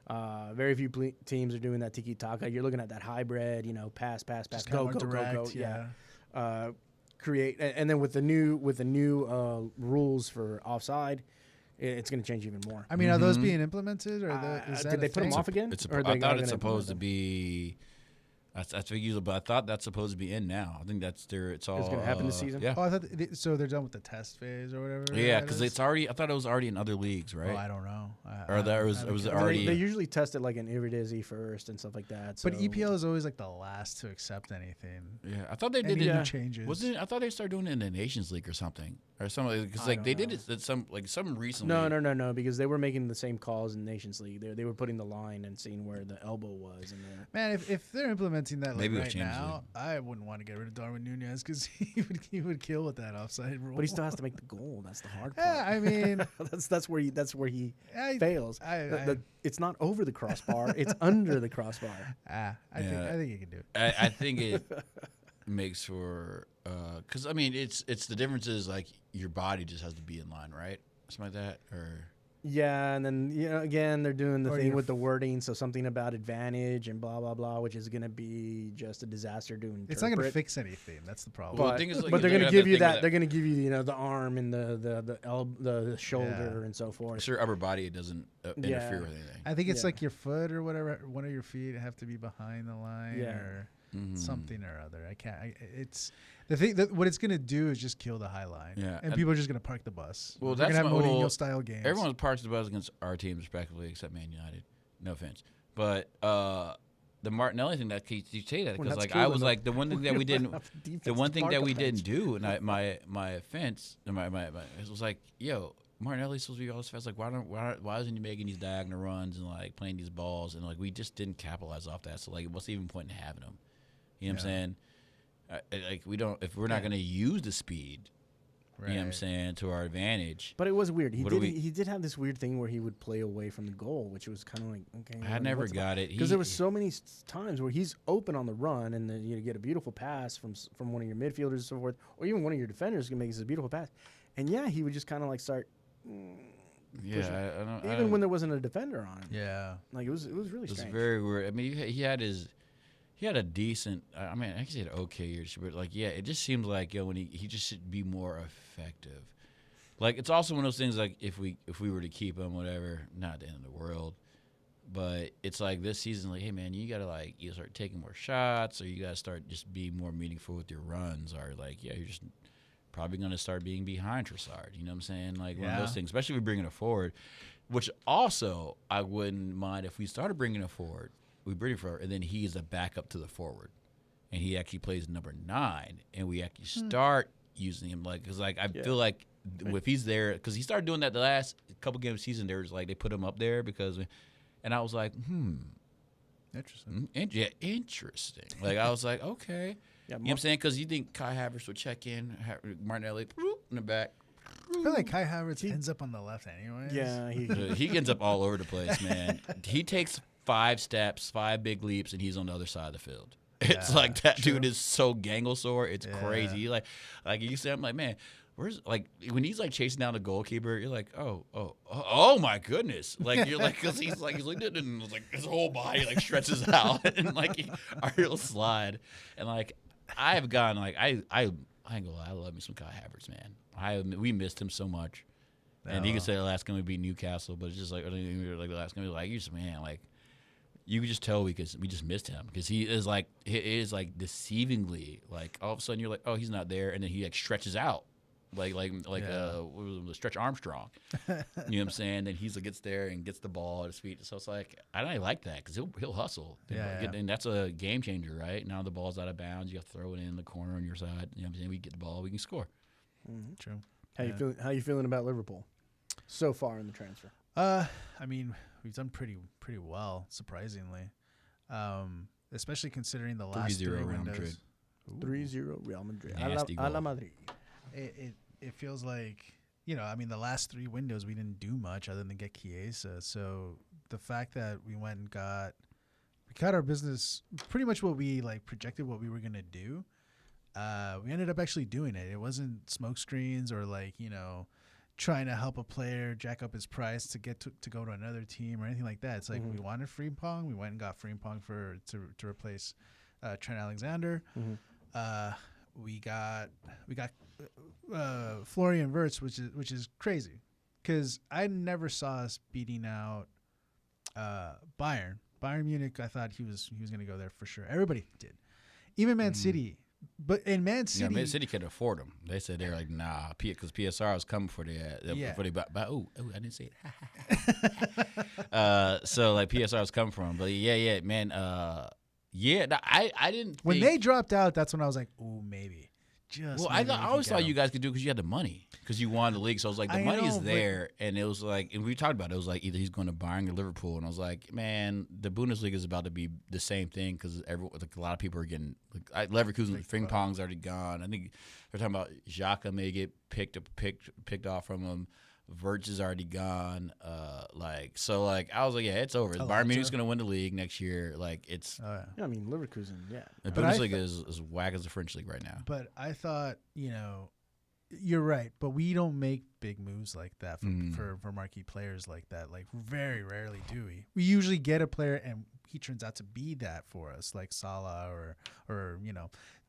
Very few teams are doing that tiki taka. You're looking at that hybrid, pass, Just go, kinda go, more direct, go. Yeah. Create and then with the new rules for offside, it's going to change even more. I mean, are those being implemented or is that did they a put them thing? off again? It's Or I they thought are it's gonna supposed to implement be. That's what usually, but I thought that's supposed to be in now. I think that's there. It's all. gonna happen this season? Yeah. Oh, I thought so. They're done with the test phase or whatever. Yeah, that because is? it's already. I thought it was already in other leagues, right? Oh, I don't know. Or there was- I it was haven't- already- They usually test it like an Eredivisie first and stuff like that. But so- EPL is always like the last to accept anything. Yeah, I thought they did Any it. new changes. Wasn't it? I thought they started doing it in the Nations League or something, or something. Because I like don't they did know. it at some recently. No, because they were making the same calls in Nations League. They were putting the line and seeing where the elbow was. And Man, if they're implementing that like Maybe it was right Champions now, I wouldn't want to get rid of Darwin Nunez because he would kill with that offside rule. but he still has to make the goal. That's the hard part. Yeah, I mean, that's where he I- fails. It's not over the crossbar; it's under the crossbar. I Yeah. think he can do it. I think it makes for because I mean it's the difference is like your body just has to be in line, right? Something like that, or Yeah, and then again they're doing the Or thing your with the wording, so something about advantage and blah blah blah, which is going to be just a disaster to interpret. It's not going to fix anything. That's the problem. Well, But, the thing is, like, but they're they're going to gonna give you have that thing that. with They're going to give you the arm and the shoulder and so forth. sure upper body it doesn't interfere Yeah. with anything. I think it's Yeah. like your foot or whatever. One of your feet have to be behind the line Yeah. or Mhm. something or other. I can't. It's the thing that what it's going to do is just kill the high line. Yeah, and and- people are just going to park the bus. Well, We're that's going to have my- Mourinho well, style games. Everyone parks the bus against our teams respectively, except Man United. No offense, but the Martinelli thing that you say that because that's like cool I was enough. like the one thing that we didn't the one thing that we didn't do. do, and my offense, my it was like, yo, Martinelli's supposed to be all this fast. Like, why isn't he making these diagonal runs and like playing these balls? And like we just didn't capitalize off that. So like, what's the even point in having him? You know what I'm saying? Like we don't if we're not going to use the speed. Right. You know what I'm saying, to our advantage. But it was weird. He What did have this weird thing where he would play away from the goal, which was kind of like, okay. I never got it. Because there was so many times where he's open on the run, and then you get a beautiful pass from one of your midfielders and so forth, or even one of your defenders can make this a beautiful pass. And yeah, he would just kind of like start. Yeah, I don't. Even when there wasn't a defender on him. Yeah. Like it was really It was strange. very weird. I mean, he had a decent. I mean, I can say an okay year, but like, yeah, it just seems like when he just should be more effective. Like, it's also one of those things. Like, if we were to keep him, whatever, not the end of the world. But it's like this season, like, hey man, you gotta like you start taking more shots, or you gotta start just being more meaningful with your runs, or like, yeah, you're just probably gonna start being behind Trossard. You know what I'm saying? Like one of those things, especially if we're bringing it forward. Which also, I wouldn't mind if we started bringing it forward. We bring it forward, and then he is a backup to the forward, and he actually plays number 9, and we actually start using him because I feel like if he's there, because he started doing that the last couple games of the season, there was like they put him up there and I was like, Interesting. interesting. Like I was like, okay, Yeah, you know what I'm saying? Because you think Kai Havertz would check in, Martinelli in the back. I feel like Kai Havertz ends up on the left anyway. Yeah, He ends up all over the place, man. He takes 5 steps, 5 big leaps, and he's on the other side of the field. It's like that dude is so gangle sore. It's crazy. He like you said, I'm like, man, where's like when he's like chasing down the goalkeeper, you're like, oh my goodness, like you're like because he's like and like his whole body like stretches out and like he'll slide and like I've gone like I ain't gonna lie, I love me some Kai Havertz, man. We missed him so much. And you can say the last game would be Newcastle, but it's just like the last game, like you just man, like you could just tell because we just missed him because he is like deceivingly like all of a sudden you're like, oh, he's not there, and then he like stretches out like what was it, Stretch Armstrong. You know what I'm saying? Then he's gets there and gets the ball at his feet. So it's like I don't like that because he'll hustle. And that's a game changer, right? Now the ball's out of bounds, you have to throw it in the corner on your side. You know what I'm saying? We get the ball, we can score. True. How you feeling about Liverpool so far in the transfer? I mean, we've done pretty well, surprisingly. Especially considering the last 3 3-0 Real windows. Madrid. 3-0 Real Madrid. Nasty A la goal. Madrid. It feels like, I mean, the last 3 windows we didn't do much other than get Chiesa. So the fact that we went and we got our business pretty much what we like projected what we were gonna do. We ended up actually doing it. It wasn't smoke screens or like trying to help a player jack up his price to get to go to another team or anything like that. It's like we wanted Frimpong. We went and got Frimpong to replace Trent Alexander. We got Florian Wirtz, which is crazy because I never saw us beating out Bayern Munich. I thought he was going to go there for sure. Everybody did, even Man City. But in Man City, Man City could afford him. They said they're like, nah, because PSR was coming for the oh, I didn't say it. So like PSR was coming for him, but man, I didn't. When they dropped out, that's when I was like, ooh, maybe. I always thought you guys could do it because you had the money because you won the league. So I was like, the money's there, and it was like, and we talked about it. It was like either he's going to Bayern or Liverpool, and I was like, man, the Bundesliga is about to be the same thing because a lot of people are getting Leverkusen, Frimpong's already gone. I think they're talking about Xhaka may get picked off from him. Wirtz is already gone. I was like, yeah, it's over. Bayern Munich's going to win the league next year. Like it's. Yeah, I mean Leverkusen. Yeah, The Bundesliga is whack as the French league right now. But I thought, you're right. But we don't make big moves like that for marquee players like that. Like very rarely do we. We usually get a player and he turns out to be that for us, like Salah or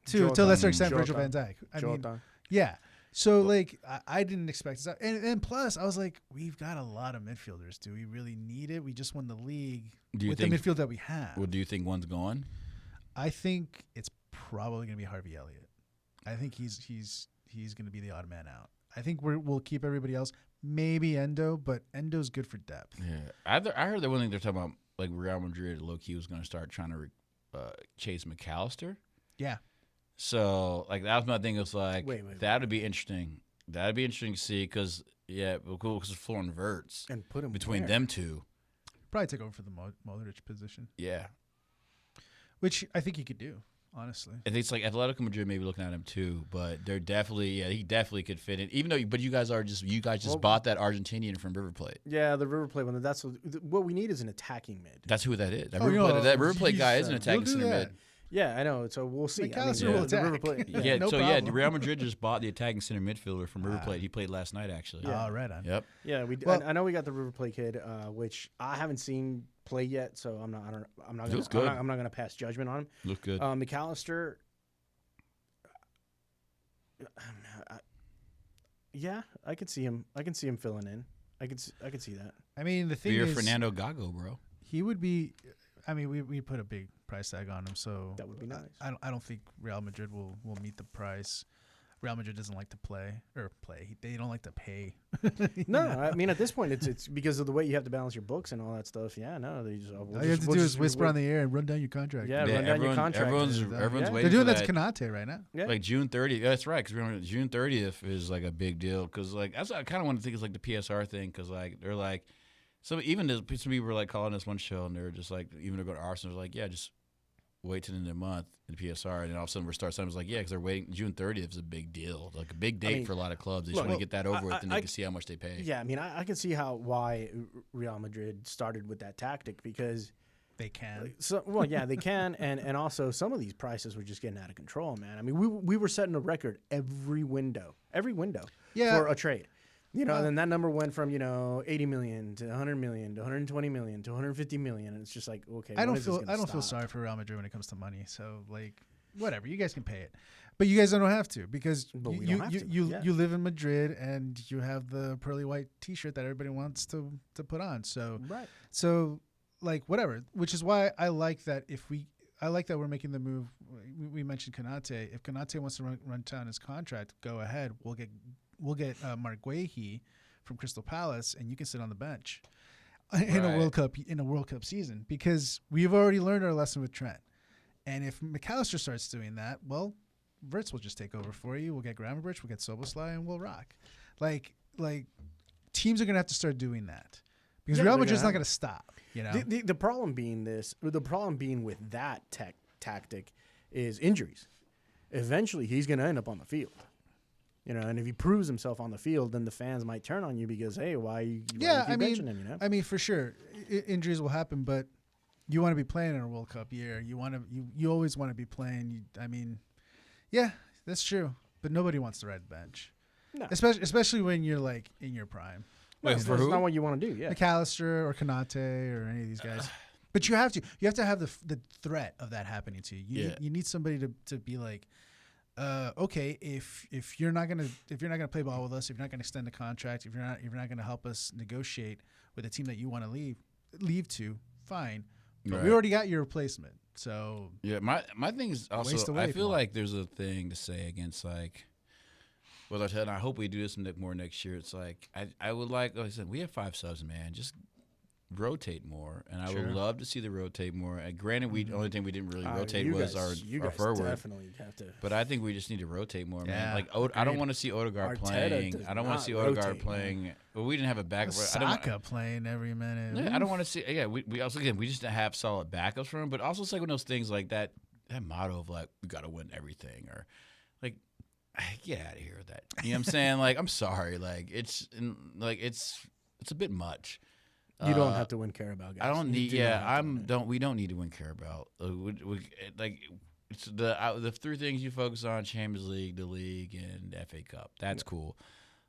to a lesser extent Virgil van Dijk. I mean, yeah. So, like, I didn't expect this. And plus, I was like, we've got a lot of midfielders. Do we really need it? We just won the league with the midfield that we have. Well, do you think one's gone? I think it's probably going to be Harvey Elliott. I think he's going to be the odd man out. I think we'll keep everybody else. Maybe Endo, but Endo's good for depth. Yeah. I heard that one thing they're talking about, like, Real Madrid, low-key was going to start trying to Chase McAllister. Yeah. So like that was my thing. It was like Wait. that would be interesting. That'd be interesting to see because because Floor and Verts And put him between where? them two. Probably take over for the Modric position, Yeah, which I think he could do, honestly. I think it's like Atletico Madrid maybe looking at him too, but they're definitely he definitely could fit in. Even though, but you guys just bought that Argentinian from River Plate. Yeah, the River Plate one. That's what we need is an attacking mid. That's who that is. That Oh, River Plate guy is an he'll attacking do center that. mid. Yeah, I know. So we'll see. McAllister will the River attack. Plate. Yeah, No so problem. Real Madrid just bought the attacking center midfielder from River Plate. He played last night actually. Oh, right on. Yep. Yeah, Well- I know we got the River Plate kid, which I haven't seen play yet, so I'm not Looks good. gonna pass judgment on him. Look good. McAllister, yeah, I could see him. I can see him filling in. I could see that. I mean, the thing You're is, Fernando Gago, bro. he would be. I mean, we put a big price tag on him, so That would be nice. I don't think Real Madrid will meet the price. Real Madrid doesn't like to play. They don't like to pay. No, I mean at this point it's because of the way you have to balance your books and all that stuff. Yeah, no, they just All you have to do is whisper on the air and run down your contract. Yeah, run down your contract. Everyone's Yeah. waiting. They're doing for that to Kanate right now. Yeah. Like June 30th. That's right. Because June 30th is like a big deal. Because like that's what I kind of want to think it's like the PSR thing. Because like they're like some people were like calling this one show and they're just like even to go to Arsenal, they're like just wait till the end of the month in the PSR, and then all of a sudden we're starting. Something like because they're waiting. June 30th is a big deal, like a big date for a lot of clubs. They just want to get that over with, and they can see how much they pay. Yeah, I mean I can see why Real Madrid started with that tactic because They can. they can, and also some of these prices were just getting out of control, man. I mean, we were setting a record every window Yeah. for a trade. And then that number went from 80 million to 100 million to 120 million to 150 million, and it's just like okay. I don't when is this feel gonna feel stop? sorry for Real Madrid when it comes to money. So like, whatever, you guys can pay it, but you guys don't have to because But we you don't have to, you yeah. you live in Madrid and you have the pearly white T-shirt that everybody wants to put on. So Right. So like whatever, which is why I like that I like that we're making the move. We mentioned Kanate. If Kanate wants to run down his contract, go ahead. We'll get Mark Guehi from Crystal Palace, and you can sit on the bench in a World Cup season because we've already learned our lesson with Trent. And if McAllister starts doing that, well, Verts will just take over for you. We'll get Gravenberch, we'll get Soboslai, and we'll rock. Like teams are gonna have to start doing that because Real Madrid's not gonna stop. The problem being with that tactic is injuries. Eventually, he's going to end up on the field. And if he proves himself on the field, then the fans might turn on you because, hey, why you keep benching him? I mean, for sure, injuries will happen, but you want to be playing in a World Cup year. You always want to be playing. Yeah, that's true. But nobody wants to ride the bench, No. especially when you're like in your prime. Wait, That's for who? not what you want to do. Yeah. McAllister or Kanate or any of these guys. But you have to have the threat of that happening to you. You need somebody to be like, okay, if you're not gonna play ball with us, if you're not gonna extend the contract, if you're not gonna help us negotiate with a team that you want to leave to, fine. But we already got your replacement. So yeah, my thing is Waste also away I feel from like there's a thing to say against like. Well, and I hope we do this more next year. It's like I would like I said, we have 5 subs, man. Just rotate more, and I would love to see the rotate more. Granted, the only thing we didn't really rotate was our forward. Definitely have to. But I think we just need to rotate more, man. Yeah, Like I don't want to see Odegaard Arteta playing. does I don't want to not see Odegaard rotate, playing. Well, we didn't have a back. I don't want- Saka playing every minute. Yeah, I don't want to see. Yeah, we also we just didn't have solid backups for him. But also, it's like one of those things like that motto of like we got to win everything or like get out of here with that. You know what I'm saying? Like I'm sorry. Like it's a bit much. You don't have to win Carabao, guys. I don't You need. do not have to win it. We don't need to win Carabao. Like it's the 3 things you focus on: Champions League, the league, and FA Cup. That's cool,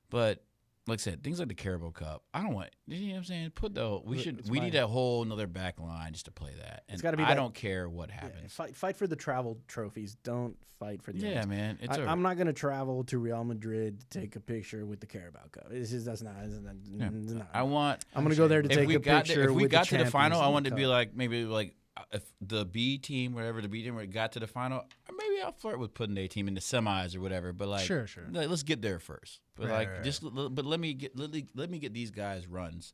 but. Like I said, things like the Carabao Cup, I don't want. You know what I'm saying? We need a whole another back line just to play that. And It's gotta be I that- don't care what Yeah, happens. fight for the travel trophies. Don't fight for the. Yeah, others. man. I'm not going to travel to Real Madrid to take a picture with the Carabao Cup. That's not. I want. I'm going to go there to If take we a got picture. if we with got the to the final, Champions I wanted to League be Cup. like maybe like if the B team, whatever the B team, got to the final, maybe I'll flirt with putting A team in the semis or whatever. But like, Sure. like, let's get there first. But Right, like, right. just but let me get these guys runs.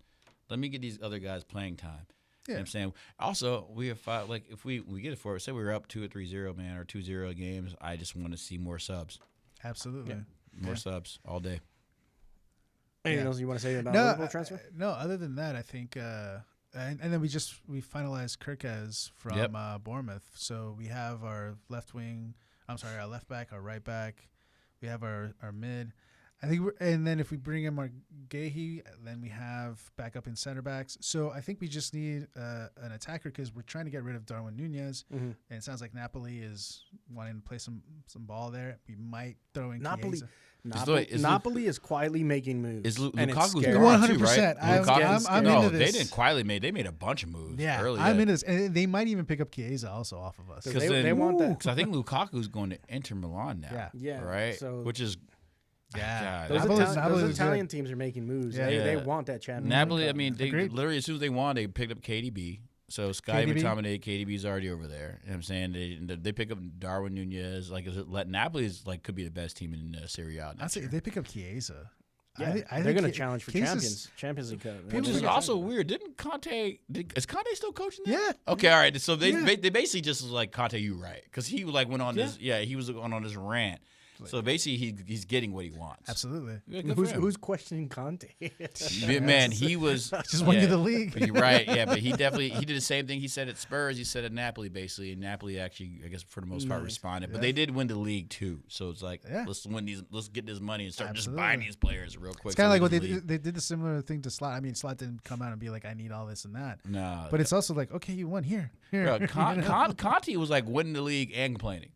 Let me get these other guys playing time. You know what I'm saying? Also, we have five, like if we get it for it, say we were up 2 or 3-0, man, or 2-0 games. I just want to see more subs. Absolutely. More subs all day. Anything else you want to say about Liverpool transfer? No, other than that, I think, and then we finalized Kirkez from Bournemouth. So we have our our left back, our right back. We have our mid. I think, and then if we bring in our Gehi, then we have backup in center backs. So I think we just need an attacker because we're trying to get rid of Darwin Nunez, and it sounds like Napoli is wanting to play some ball there. We might throw in Chiesa. Napoli is quietly making moves. Is Lukaku's scary. gone 100%. too, right? I'm into this. They didn't quietly made. They made a bunch of moves. Yeah, early. I'm into this, and they might even pick up Chiesa also off of us. Because they want that. Because I think Lukaku's going to Inter Milan now. Yeah. Right. So which is. Yeah, those Italian teams are making moves. Yeah. They want that Champions Napoli, League. I mean, they literally as soon as they won, they picked up KDB. So Sky McTominay, KDB's already over there. You know what I'm saying? They pick up Darwin Nunez. Like, Napoli is like could be the best team in Serie A. I'd say if they pick up Chiesa. Yeah, they're going to challenge for Champions League Cup. Which is also weird. Didn't Conte? Is Conte still coaching there? Yeah. Okay, all right. So they basically just was like, Conte, you right, because he like went on this. Yeah, he was going on this rant. So basically, he's getting what he wants. Absolutely. Who's questioning Conte? Man, he was just won you the league. You're right. Yeah, but he did the same thing he said at Spurs. He said at Napoli, basically, and Napoli actually, I guess, for the most part, responded. But they did win the league too. So it's like, let's win these. Let's get this money and start just buying these players real quick. It's kind of like what they did the similar thing to Slot. I mean, Slot didn't come out and be like, I need all this and that. No, but it's also like, okay, you won here. Bro, Conte was like winning the league and complaining.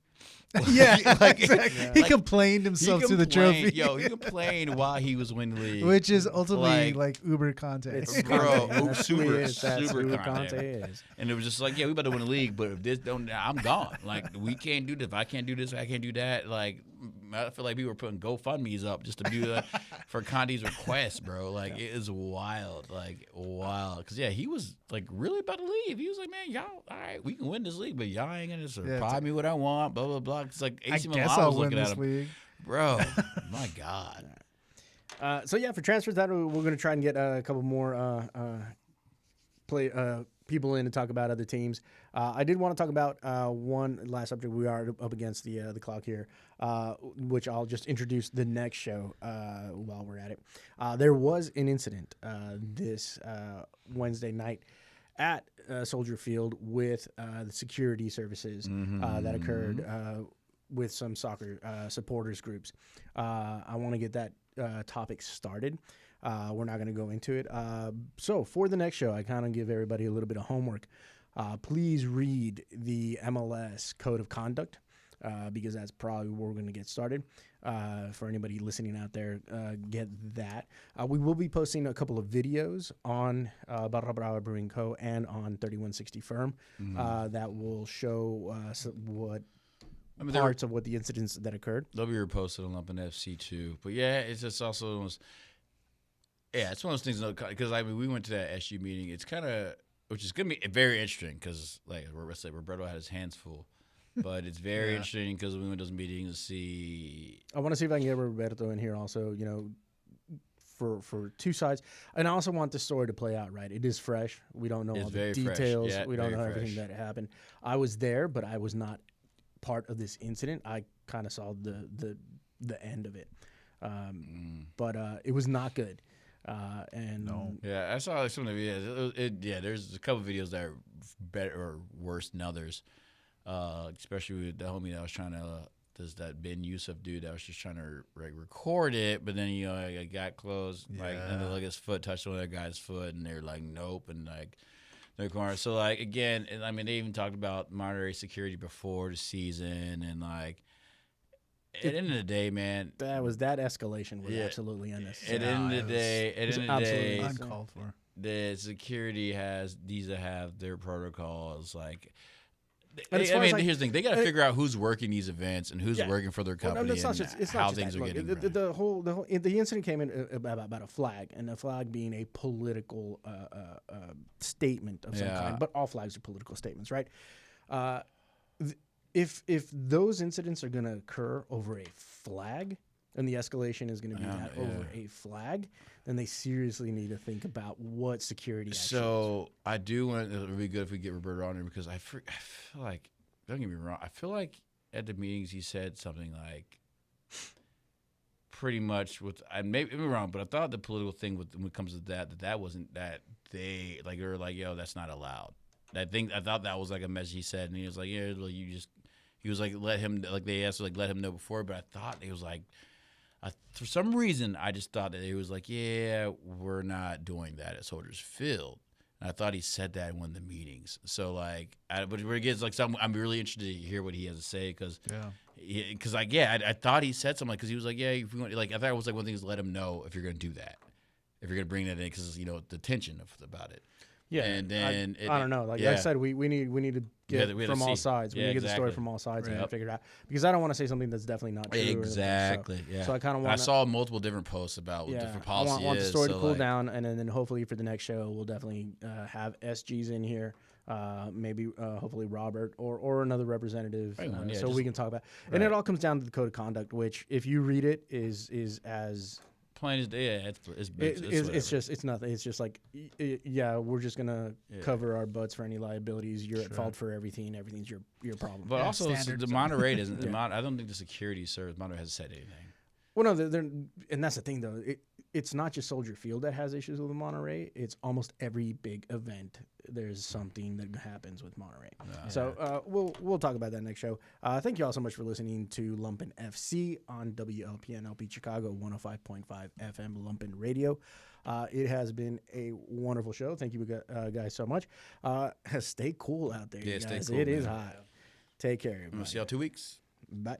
He complained himself to the trophy. Yo, he complained while he was winning the league, which is ultimately like Uber Conte. It's bro, super Conte is. And it was just like, we about to win the league, but if this don't, I'm gone. Like, we can't do this. If I can't do this, I can't do that. Like, I feel like people were putting GoFundMe's up just to do that for Conte's request, bro. Like, it is wild, because he was like really about to leave. He was like, man, y'all, all right, we can win this league, but y'all ain't gonna supply me what I want, blah blah blah. It's like AC Milan was looking at him, league. bro. My God. For transfers, that we're going to try and get a couple more people in to talk about other teams. I did want to talk about one last subject. We are up against the clock here, which I'll just introduce the next show while we're at it. There was an incident this Wednesday night at Soldier Field with the security services that occurred with some soccer supporters groups. I want to get that topic started. We're not going to go into it. So for the next show, I kind of give everybody a little bit of homework. Please read the MLS Code of Conduct because that's probably where we're going to get started. For anybody listening out there, get that. We will be posting a couple of videos on Barra Brava Brewing Co. and on 3160 Firm that will show parts of what the incidents that occurred. They'll be reposted on Lumpen FC too. But it's just also it's one of those things because we went to that SU meeting. It's kind of which is gonna be very interesting because like Roberto had his hands full, but it's very interesting because we went to those meetings to see. I want to see if I can get Roberto in here also. For two sides, and I also want the story to play out right. It is fresh. We don't know all the details. We don't know everything that happened. I was there, but I was not part of this incident. I kind of saw the end of it, but it was not good. I saw some of the videos. There's a couple of videos that are better or worse than others, especially with the homie that was trying to. There's that Ben Youssef dude that was just trying to record it, but then he got close, and then his foot touched one of that guy's foot, and they're like, nope, and their corner. So again, I mean, they even talked about Monterey security before the season, and at the end of the day, man, that escalation was absolutely unnecessary. At the end of the day, uncalled for. The security needs to have their protocols. Here's the thing: they got to figure out who's working these events and who's working for their company and how things are getting run. The incident came in about a flag, and the flag being a political statement of some kind. But all flags are political statements, right? If those incidents are going to occur over a flag, and the escalation is going to be that over a flag, then they seriously need to think about what security action is. So I do want it would be good if we get Roberto on here because I feel like, don't get me wrong, I feel like at the meetings he said something like pretty much with, I may be wrong, but I thought the political thing when it comes to that wasn't that they were like, yo, that's not allowed. I thought that was like a message he said, and he was like, yeah, well, he was like, let him, like they asked, like let him know before, but I thought it was like, for some reason, I just thought that he was like, yeah, we're not doing that at Soldiers Field. And I thought he said that in one of the meetings. So like, but where it gets like something, I'm really interested to hear what he has to say because, I thought he said something because he was like, yeah, if we want, like I thought it was like one thing is let him know if you're going to do that, if you're going to bring that in because the tension about it. Yeah, and then I don't know. Like I said, we need to get from all sides. We need to get the story from all sides and figure it out because I don't want to say something that's definitely not true. Exactly. So I kind of want. I saw multiple different posts about what different policy I want the story to cool down, and then hopefully for the next show we'll definitely have SGs in here. Maybe hopefully Robert or another representative, so we can talk about. And it all comes down to the code of conduct, which if you read it is as plain as it's nothing. It's just like, we're just gonna cover our butts for any liabilities. You're at fault for everything. Everything's your problem. But also, the Monterey doesn't. I don't think the security service Monterey hasn't said anything. Well, no, and that's the thing though. It's not just Soldier Field that has issues with Monterey. It's almost every big event. There's something that happens with Monterey. So we'll talk about that next show. Thank you all so much for listening to Lumpen FC on WLPN LP Chicago 105.5 FM Lumpen Radio. It has been a wonderful show. Thank you guys so much. Stay cool out there, you guys. Stay cool, It is hot. Take care, everybody. We'll see y'all 2 weeks. Bye.